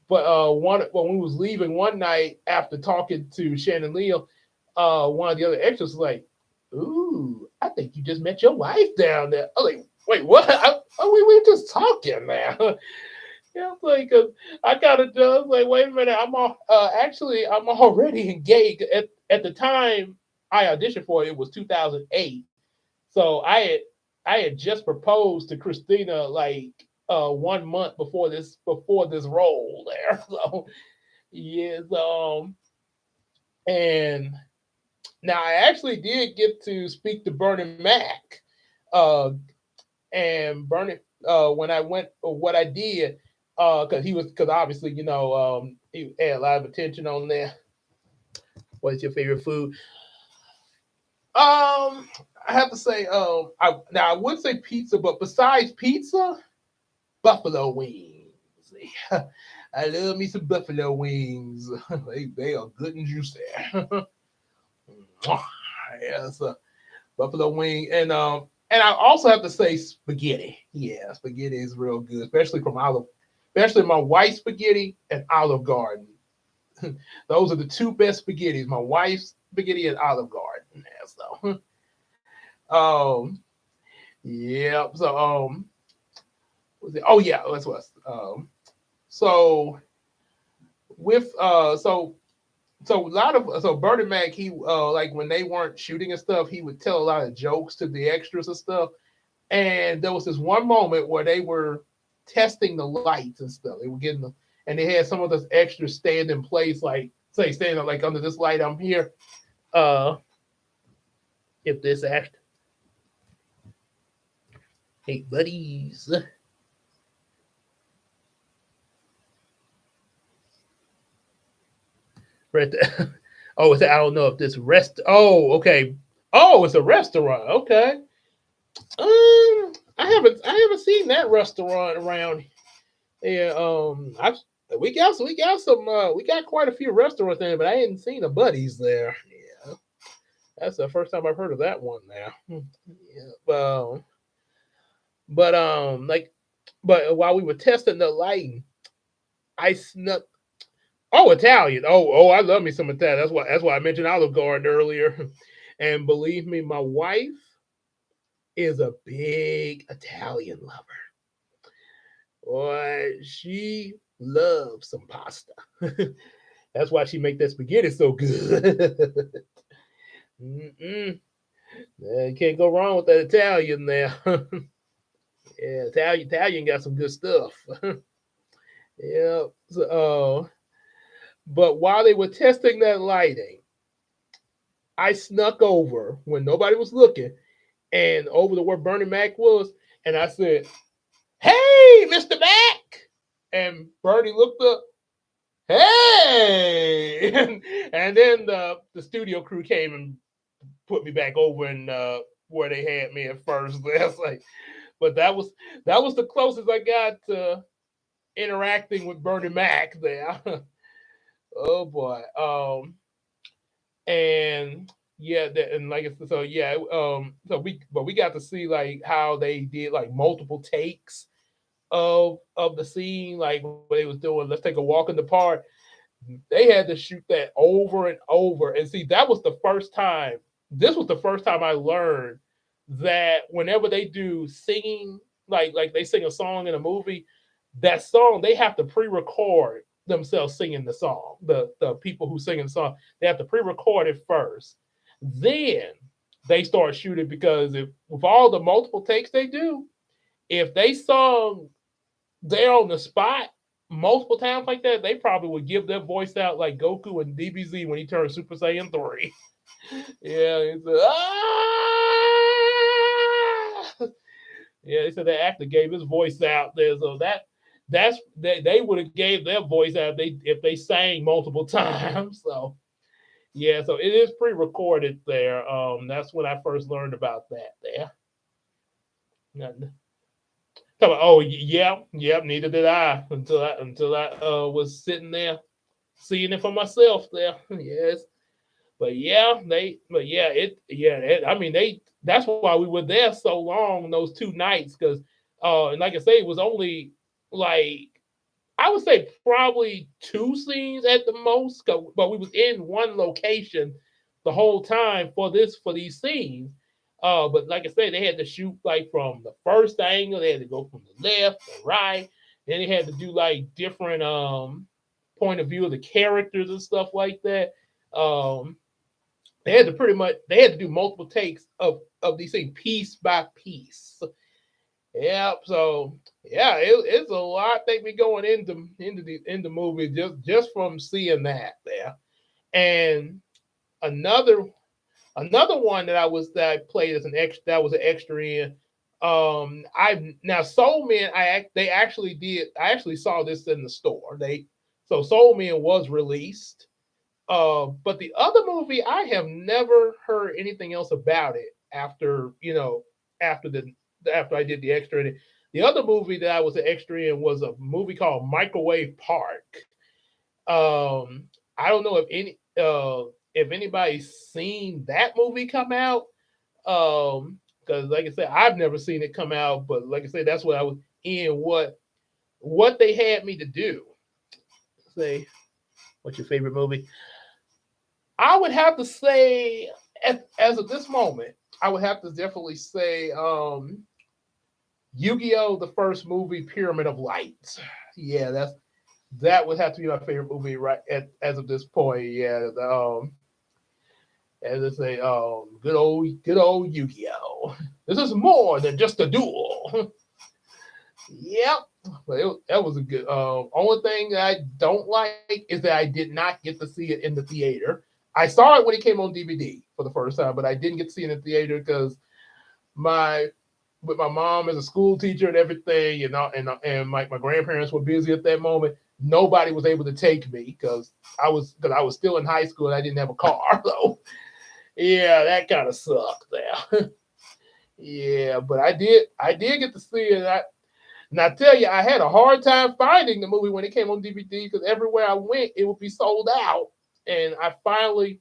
but one when we was leaving one night after talking to Shannon Leal, one of the other extras was like, "Ooh, I think you just met your wife down there." I was like, "Wait, what? We were just talking now." Yeah, I'm like, I gotta do. I was like, wait a minute, I'm already engaged. At the time I auditioned for it, it was 2008. So I had just proposed to Christina like 1 month before this role there. So yes, and now I actually did get to speak to Bernie Mac, uh, and Bernie when I went what I did because obviously he had a lot of attention on there. What's your favorite food? I have to say, I would say pizza, but besides pizza, buffalo wings. I love me some buffalo wings. They are good and juicy. Yes, buffalo wing, and I also have to say spaghetti. Yeah, spaghetti is real good, especially my white spaghetti and Olive Garden. Those are the two best spaghettis. My wife's spaghetti and Olive Garden. Yeah, so, yeah. So, was it? Oh yeah, that's what. So with so a lot of Bernie Mac, he like when they weren't shooting and stuff, he would tell a lot of jokes to the extras and stuff. And there was this one moment where they were testing the lights and stuff. They were getting them, and they had some of those extras stand in place, like say standing like under this light. I'm here. Uh, if this act, hey buddies, right there. Oh, I don't know if this rest. Oh, okay. Oh, it's a restaurant. Okay. I haven't seen that restaurant around. Yeah. I we got quite a few restaurants there, but I hadn't seen a Buddies there. Yeah. That's the first time I've heard of that one now. Yeah. Like, but while we were testing the lighting, I snuck. Oh, Italian. I love me some Italian. That's why I mentioned Olive Garden earlier. And believe me, my wife is a big Italian lover. Boy, she loves some pasta. That's why she make that spaghetti so good. Mm-mm. You can't go wrong with that Italian there. Yeah, Italian got some good stuff. Yeah. But while they were testing that lighting, I snuck over when nobody was looking and over to where Bernie Mac was, and I said, "Hey, Mr. Mac," and Bernie looked up. Hey, and then the studio crew came and put me back over in where they had me at first. That's like, but that was the closest I got to interacting with Bernie Mac there. Oh boy. And yeah, and like so yeah, we got to see like how they did like multiple takes of the scene, like what they was doing. Let's take a walk in the park. They had to shoot that over and over. And see, that was the first time. This was the first time I learned that whenever they do singing, like they sing a song in a movie, that song they have to pre-record themselves singing the song. The people who sing the song, they have to pre-record it first. Then they start shooting because if with all the multiple takes they do, if they sung there on the spot multiple times like that, they probably would give their voice out like Goku and DBZ when he turned Super Saiyan 3. Yeah, it's yeah, they said the actor gave his voice out there, so that's they would have gave their voice out if they sang multiple times. So yeah, so it is pre-recorded there. That's when I first learned about that there. Nothing. Oh yeah, yep. Neither did I until I was sitting there seeing it for myself there. Yes, I mean they. That's why we were there so long those 2 nights because, and like I say, it was only like I would say probably 2 scenes at the most, but we was in one location the whole time for these scenes. But like I said, they had to shoot like from the first angle. They had to go from the left, the right. Then they had to do like different point of view of the characters and stuff like that. Um, they had to do multiple takes of these things piece by piece. Yep. So yeah, it's a lot they be going into movie just from seeing that there. And another another one that I played as an extra that was an extra in. I now Soul Man. They actually did. I actually saw this in the store. Soul Man was released. But the other movie, I have never heard anything else about it after after the after I did the extra in it. The other movie that I was an extra in was a movie called Microwave Park. I don't know if anybody's seen that movie come out. Because like I said, I've never seen it come out, but like I said, that's what I was in. What they had me to do. Say, what's your favorite movie? I would have to say, as of this moment, I would have to definitely say Yu-Gi-Oh! The first movie, Pyramid of Light. Yeah, that would have to be my favorite movie as of this point. Yeah, as I say, good old Yu-Gi-Oh! This is more than just a duel. Yep. But that was a good. Only thing that I don't like is that I did not get to see it in the theater. I saw it when it came on DVD for the first time, but I didn't get to see it in the theater because my with my mom as a school teacher and everything, and my grandparents were busy at that moment. Nobody was able to take me because I was still in high school and I didn't have a car. So yeah, that kind of sucked there. Yeah, but I did get to see it. And I tell you, I had a hard time finding the movie when it came on DVD because everywhere I went, it would be sold out. And I finally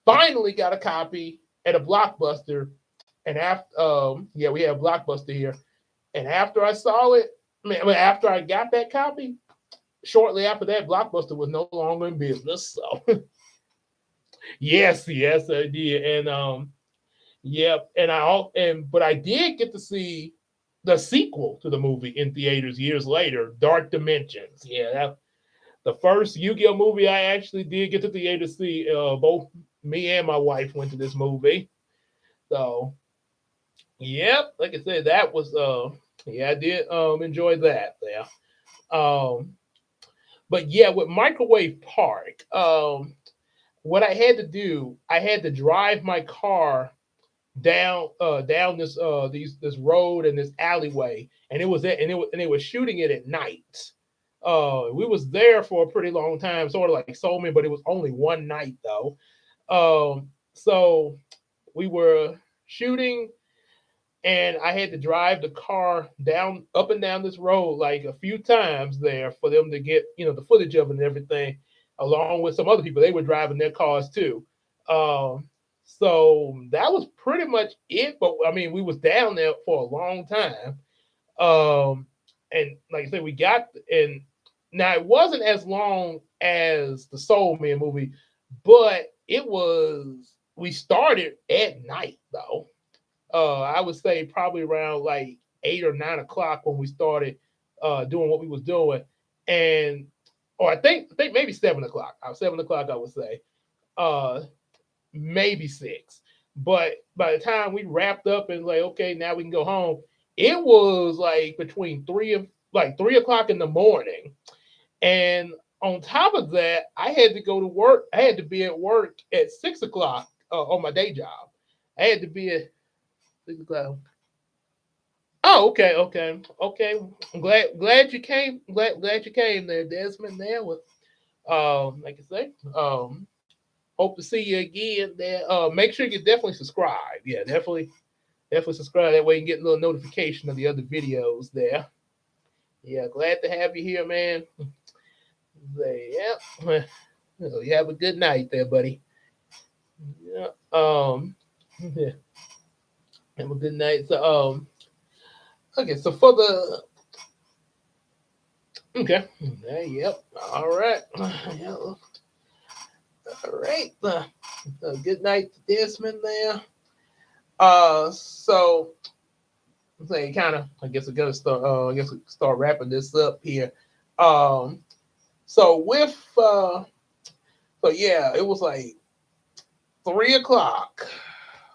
got a copy at a Blockbuster. And yeah, we have Blockbuster here. And after I saw it, after I got that copy, shortly after that, Blockbuster was no longer in business. So yes, I did. And yep. But I did get to see the sequel to the movie in theaters years later, Dark Dimensions. Yeah, the first Yu-Gi-Oh movie I actually did get to theater to see. Both me and my wife went to this movie. So yep, like I said, that was yeah, I did enjoy that there. Um, but yeah, with Microwave Park, what I had to do, I had to drive my car down this road and this alleyway, and they were shooting it at night. We was there for a pretty long time, sort of like Soul Man, but it was only one night though. So we were shooting, and I had to drive the car down up and down this road like a few times there for them to get the footage of it and everything, along with some other people. They were driving their cars too. Um, so that was pretty much it. But I mean, we was down there for a long time. Um, and like I said, we got and now it wasn't as long as the Soul Man movie, but it was. We started at night though. I would say probably around like 8 or 9 o'clock when we started doing what we was doing, and or I think maybe 7 o'clock. 7 o'clock, I would say, uh, maybe six. But by the time we wrapped up and like, okay, now we can go home, it was like between 3 o'clock in the morning, and on top of that, I had to go to work. I had to be at work at 6 o'clock on my day job. I had to be at 6 o'clock. Oh, okay. I'm glad you came. Glad you came there, Desmond. There with like I say, hope to see you again. There. Make sure you definitely subscribe. Yeah, definitely subscribe. That way you can get a little notification of the other videos there. Yeah, glad to have you here, man. Say, yeah. You have a good night there, buddy. Yeah. Yeah, have a good night. So okay. So for the okay. Yep. All right. Yeah, all right. Good night to Desmond there. So say kind of. I guess I gotta start. I guess we start wrapping this up here. Um. So with. So yeah, it was like 3 o'clock.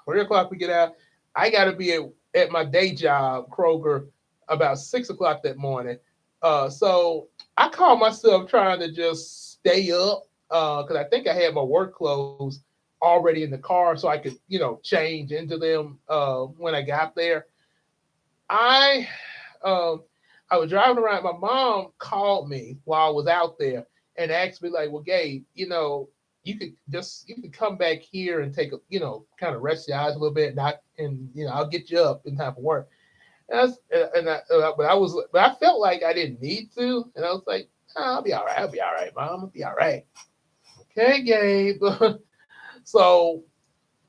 3 o'clock we get out. I got to be at my day job, Kroger, about 6 o'clock that morning. So I call myself trying to just stay up because I think I had my work clothes already in the car, so I could, change into them when I got there. I um, I was driving around. My mom called me while I was out there and asked me like, "Well, Gabe, you could come back here and take a, kind of rest your eyes a little bit, not and I'll get you up in time for work." But I felt like I didn't need to, and I was like, "Nah, I'll be all right. I'll be all right, mom. I'll be all right." Okay, Gabe. So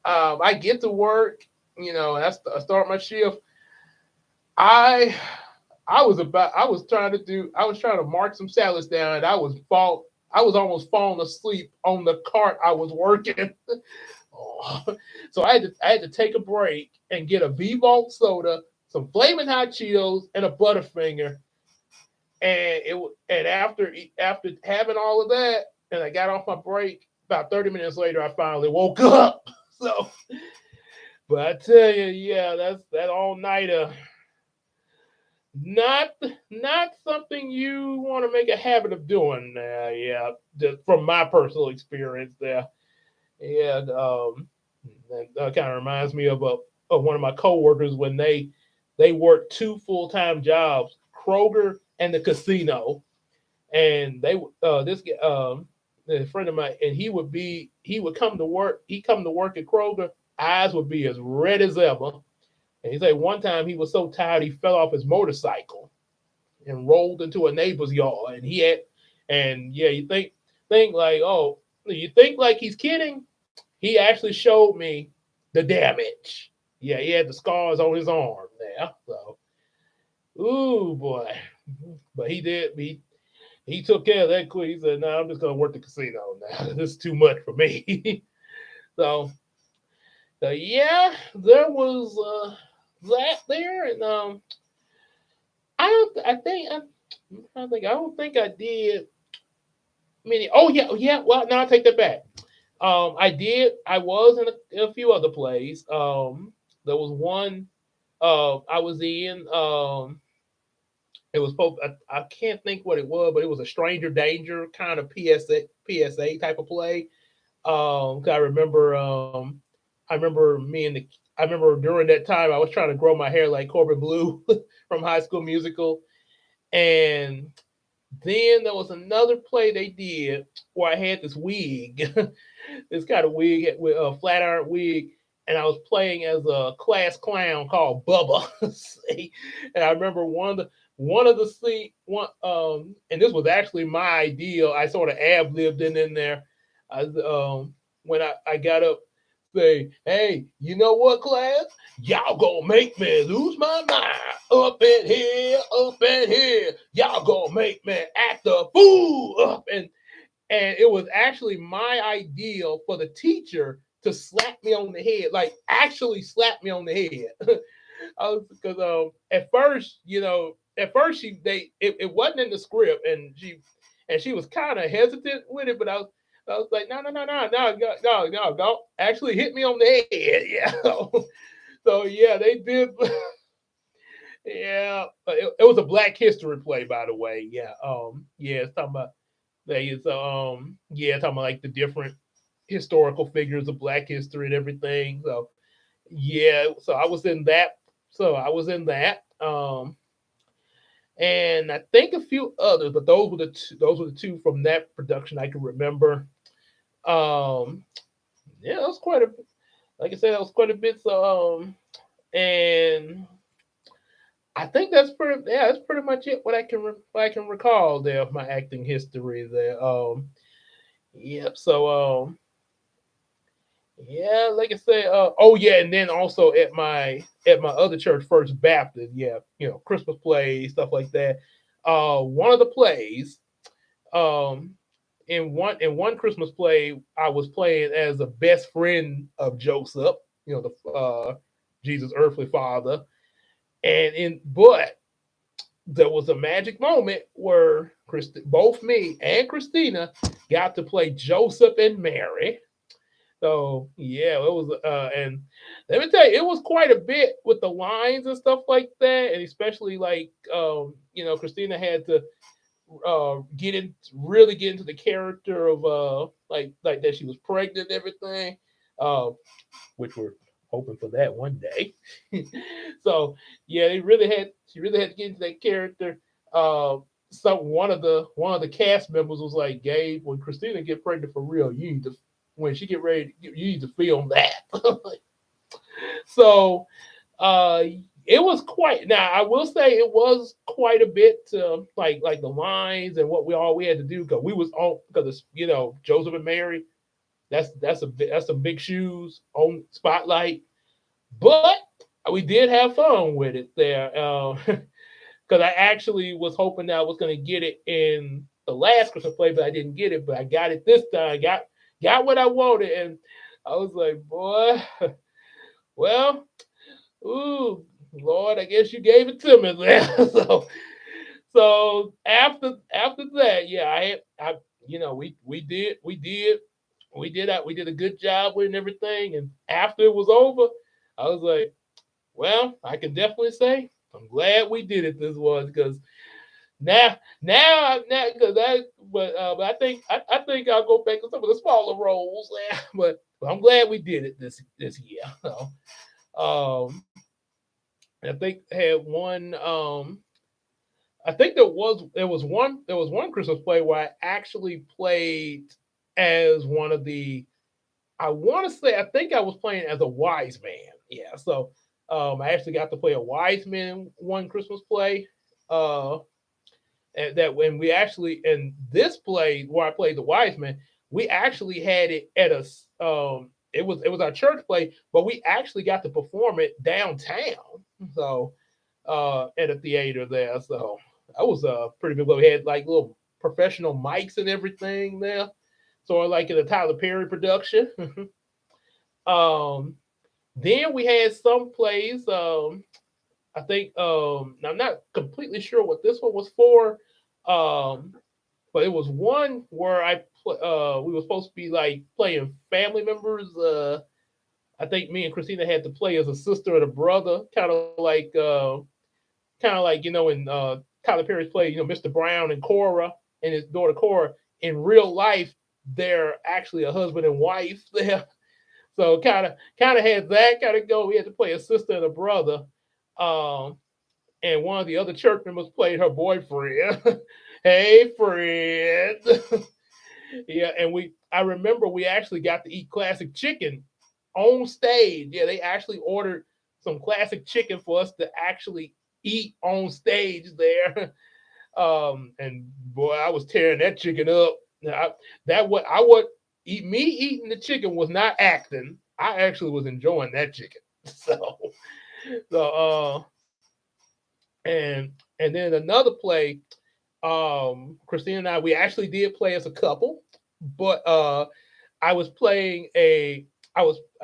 I get to work, and I start my shift. I I was trying to mark some salads down, and I was almost falling asleep on the cart I was working. Oh. So I had to take a break and get a V-Vault soda, some flaming hot Cheetos, and a Butterfinger. And after having all of that, and I got off my break, about 30 minutes later, I finally woke up. So, but I tell you, yeah, that's that all nighter. Not not something you want to make a habit of doing. Yeah, just from my personal experience there. Yeah, that kind of reminds me of one of my coworkers when they worked two full time jobs, Kroger and the casino, and they this a friend of mine, and he would come to work. He come to work at Kroger, eyes would be as red as ever. And he said one time he was so tired he fell off his motorcycle and rolled into a neighbor's yard. And yeah, think like, oh, you think like he's kidding? He actually showed me the damage. Yeah, he had the scars on his arm there. So, ooh boy, but he took care of that quick. He said, "No, I'm just gonna work the casino now. This is too much for me." so, yeah, there was that there, and I don't. I think I don't think I did many. Oh yeah, yeah. Well, now I take that back. I did. I was in a few other plays. There was one. I was in. It was supposed. I can't think what it was, but it was a Stranger Danger kind of PSA type of play. 'Cause I remember I remember during that time I was trying to grow my hair like Corbin Blue from High School Musical, and then there was another play they did where I had this wig, this kind of wig with a flat iron wig, and I was playing as a class clown called Bubba. See? And I remember one of the scene one and this was actually my idea. I sort of ad libbed in there. I when I got up say, hey, you know what, class? Y'all gonna make me lose my mind up in here. Y'all gonna make me act a fool up and it was actually my idea for the teacher to slap me on the head, like actually slap me on the head. Because at first, at first it wasn't in the script, and she was kind of hesitant with it, but I was like, no, actually hit me on the head, yeah. So yeah, they did. Yeah, it was a Black History play, by the way. Yeah, yeah, it's talking about talking about like the different historical figures of Black history and everything. So yeah, so I was in that. So I was in that. And I think a few others, but those were the two from that production I can remember. Um, yeah, that was quite a like I said, that was quite a bit. So and I think that's pretty much it. What I can recall there of my acting history there. Yep. So yeah, like I said, oh yeah, and then also at my other church, First Baptist, yeah, Christmas plays, stuff like that. One of the plays, um, in one Christmas play, I was playing as a best friend of Joseph, the Jesus' earthly father, and in but there was a magic moment where both me and Christina got to play Joseph and Mary. So yeah, it was and let me tell you, it was quite a bit with the lines and stuff like that, and especially like Christina had to really get into the character of like that she was pregnant and everything, uh, which we're hoping for that one day. So yeah, she really had to get into that character. Uh, one of the cast members was like, Gabe, when Christina get pregnant for real, you need to when she get ready, you need to film that. So it was quite. Now I will say it was quite a bit to like the lines and what we had to do because we was on because Joseph and Mary. That's some big shoes on spotlight, but we did have fun with it there. Because I actually was hoping that I was going to get it in the last Christmas play, but I didn't get it. But I got it this time. I got what I wanted, and I was like, boy, well, ooh, Lord, I guess you gave it to me there. So after that, yeah, we did a good job with it and everything. And after it was over, I was like, well, I can definitely say I'm glad we did it this was because now because but I think I'll go back to some of the smaller roles. But I'm glad we did it this year. I think had one. I think there was one Christmas play where I actually played as one of the. I want to say I think I was playing as a wise man. Yeah, so I actually got to play a wise man one Christmas play. Uh, and that when we actually in this play where I played the wise man, we actually had it at it was our church play, but we actually got to perform it downtown. So at a theater there. So that was a pretty big. We had like little professional mics and everything there. So like in a Tyler Perry production. um, then we had some plays. I think I'm not completely sure what this one was for. Um, but it was one where we were supposed to be like playing family members. I think me and Christina had to play as a sister and a brother, kind of like in Tyler Perry's play, Mr. Brown and Cora and his daughter Cora. In real life, they're actually a husband and wife there. So kind of had that kind of go. We had to play a sister and a brother. Um, and one of the other church members played her boyfriend. Hey, friend. Yeah, and I remember we actually got to eat classic chicken on stage. Yeah, they actually ordered some classic chicken for us to actually eat on stage there. And boy, I was tearing that chicken up. What eat me eating the chicken was not acting. I actually was enjoying that chicken. So and then another play, Christina and I, we actually did play as a couple, but I was playing I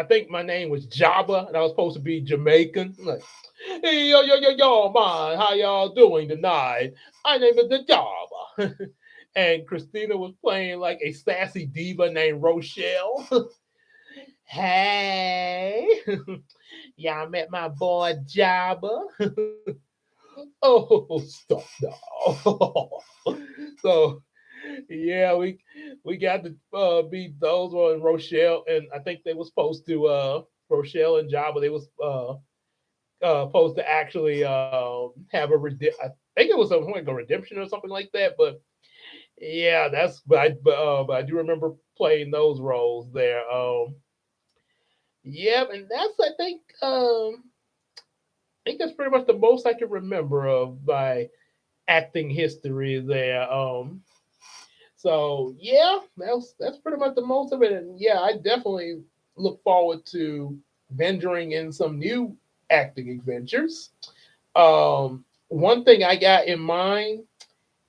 think my name was Jabba, and I was supposed to be Jamaican. Like, hey, yo, man, how y'all doing tonight? My name is the Jabba. And Christina was playing like a sassy diva named Rochelle. Hey, y'all met my boy Jabba. Oh, stop now. So yeah, we got to beat those one Rochelle, and I think they were supposed to Rochelle and Java. They was supposed to actually have I think it was something like a redemption or something like that. But yeah, but I do remember playing those roles there. Yeah, and that's I think that's pretty much the most I can remember of my acting history there. So yeah, that's pretty much the most of it. And yeah, I definitely look forward to venturing in some new acting adventures. One thing I got in mind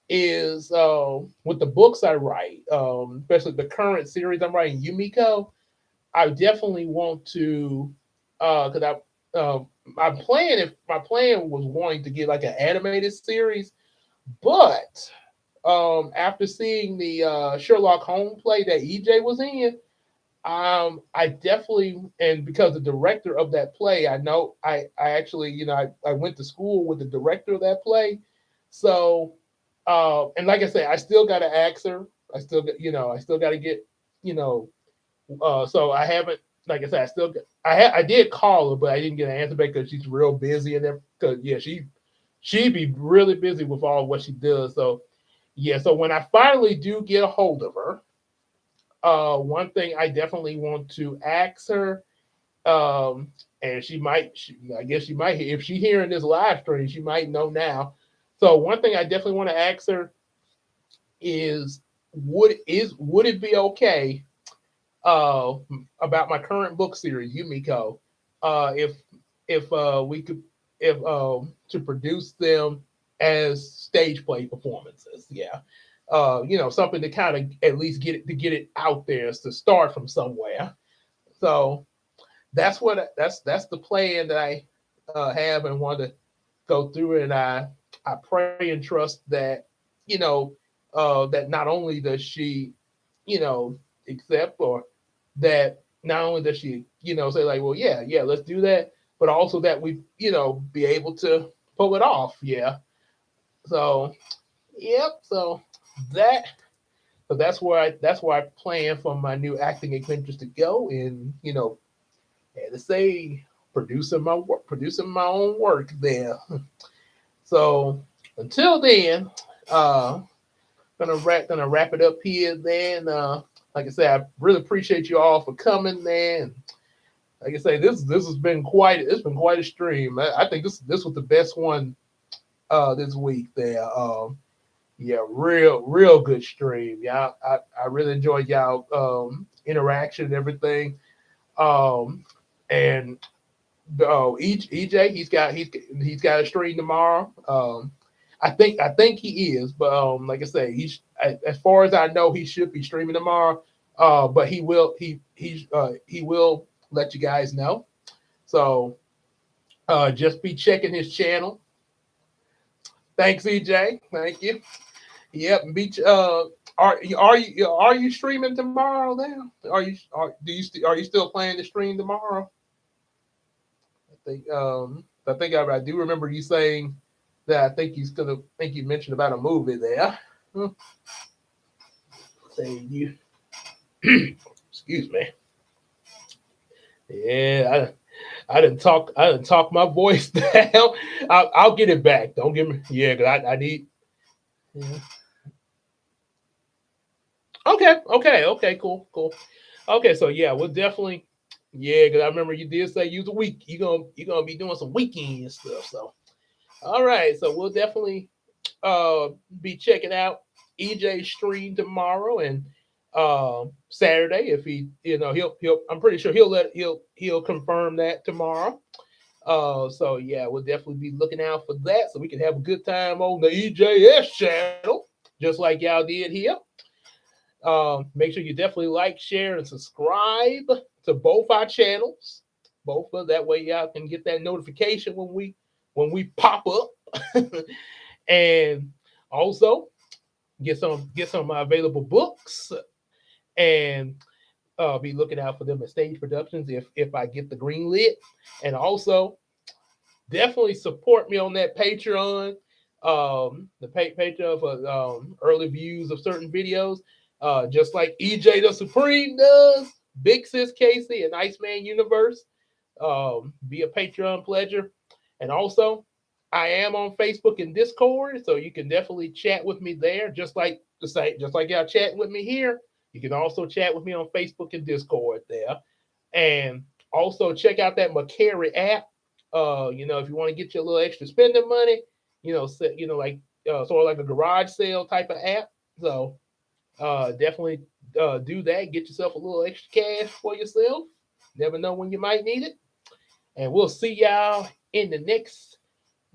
is with the books I write, especially the current series I'm writing, Yumiko. I definitely want to, because my plan was wanting to get like an animated series, but after seeing the Sherlock Holmes play that EJ was in, I definitely, and because the director of that play, I know I actually, I went to school with the director of that play. So and like I said, I still gotta ask her. I still gotta get, you know, so I haven't, like I said, I did call her, but I didn't get an answer back because she's real busy and because yeah, she be really busy with all what she does. So yeah, so when I finally do get a hold of her, one thing I definitely want to ask her, um, and I guess she might, if she hearing this live stream, she might know now. So one thing I definitely want to ask her is, would it be okay, uh, about my current book series, Yumiko, if we could, if to produce them as stage play performances, yeah. Something to kind of at least get it out there, is to start from somewhere. So that's the plan that I have and want to go through it. And I pray and trust that, that not only does she, accept, or that not only does she, say like, well, yeah, yeah, let's do that, but also that we, be able to pull it off. Yeah. So, yep. So that, that's where I plan for my new acting adventures to go. And, and to say, producing my own work there. So until then, uh, gonna wrap it up here. Then, like I said, I really appreciate you all for coming, man. And like I say, this has been quite a stream. I think this was the best one this week. There, yeah, real good stream. Yeah, I really enjoyed y'all interaction and everything. Um, and EJ, he's got a stream tomorrow. I think he is, but like I say, as far as I know, he should be streaming tomorrow. But he will let you guys know. So just be checking his channel. Thanks, EJ. Thank you. Yep. Are you streaming tomorrow? Now, are you still planning to stream tomorrow? I do remember you saying that. I think you mentioned about a movie there. Hmm. Say you. Excuse me. Yeah, I didn't talk my voice down. I'll get it back. Don't give me. Yeah, cause I need. Yeah. Okay. Cool. Okay, so yeah, we'll definitely. Yeah, because I remember you did say you was a week. You gonna be doing some weekend stuff. So all right, so we'll definitely uh be checking out EJ stream tomorrow and Saturday. If he, he'll I'm pretty sure he'll confirm that tomorrow. So yeah, we'll definitely be looking out for that, so we can have a good time on the EJS channel, just like y'all did here. Make sure you definitely like, share, and subscribe to both our channels. Both of that way y'all can get that notification when we pop up. And also get some available books, and be looking out for them at Stage Productions if I get the green lit. And also definitely support me on that Patreon. The Patreon for early views of certain videos, just like EJ the Supreme does, Big Sis Casey, and Iceman Universe. Be a Patreon pledger. And also, I am on Facebook and Discord, so you can definitely chat with me there, just like y'all chatting with me here. You can also chat with me on Facebook and Discord there. And also check out that McCary app. If you want to get your little extra spending money, like sort of like a garage sale type of app. So definitely do that. Get yourself a little extra cash for yourself. Never know when you might need it. And we'll see y'all in the next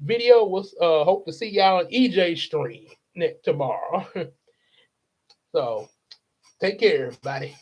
video. We'll hope to see y'all on EJ stream tomorrow. So take care, everybody.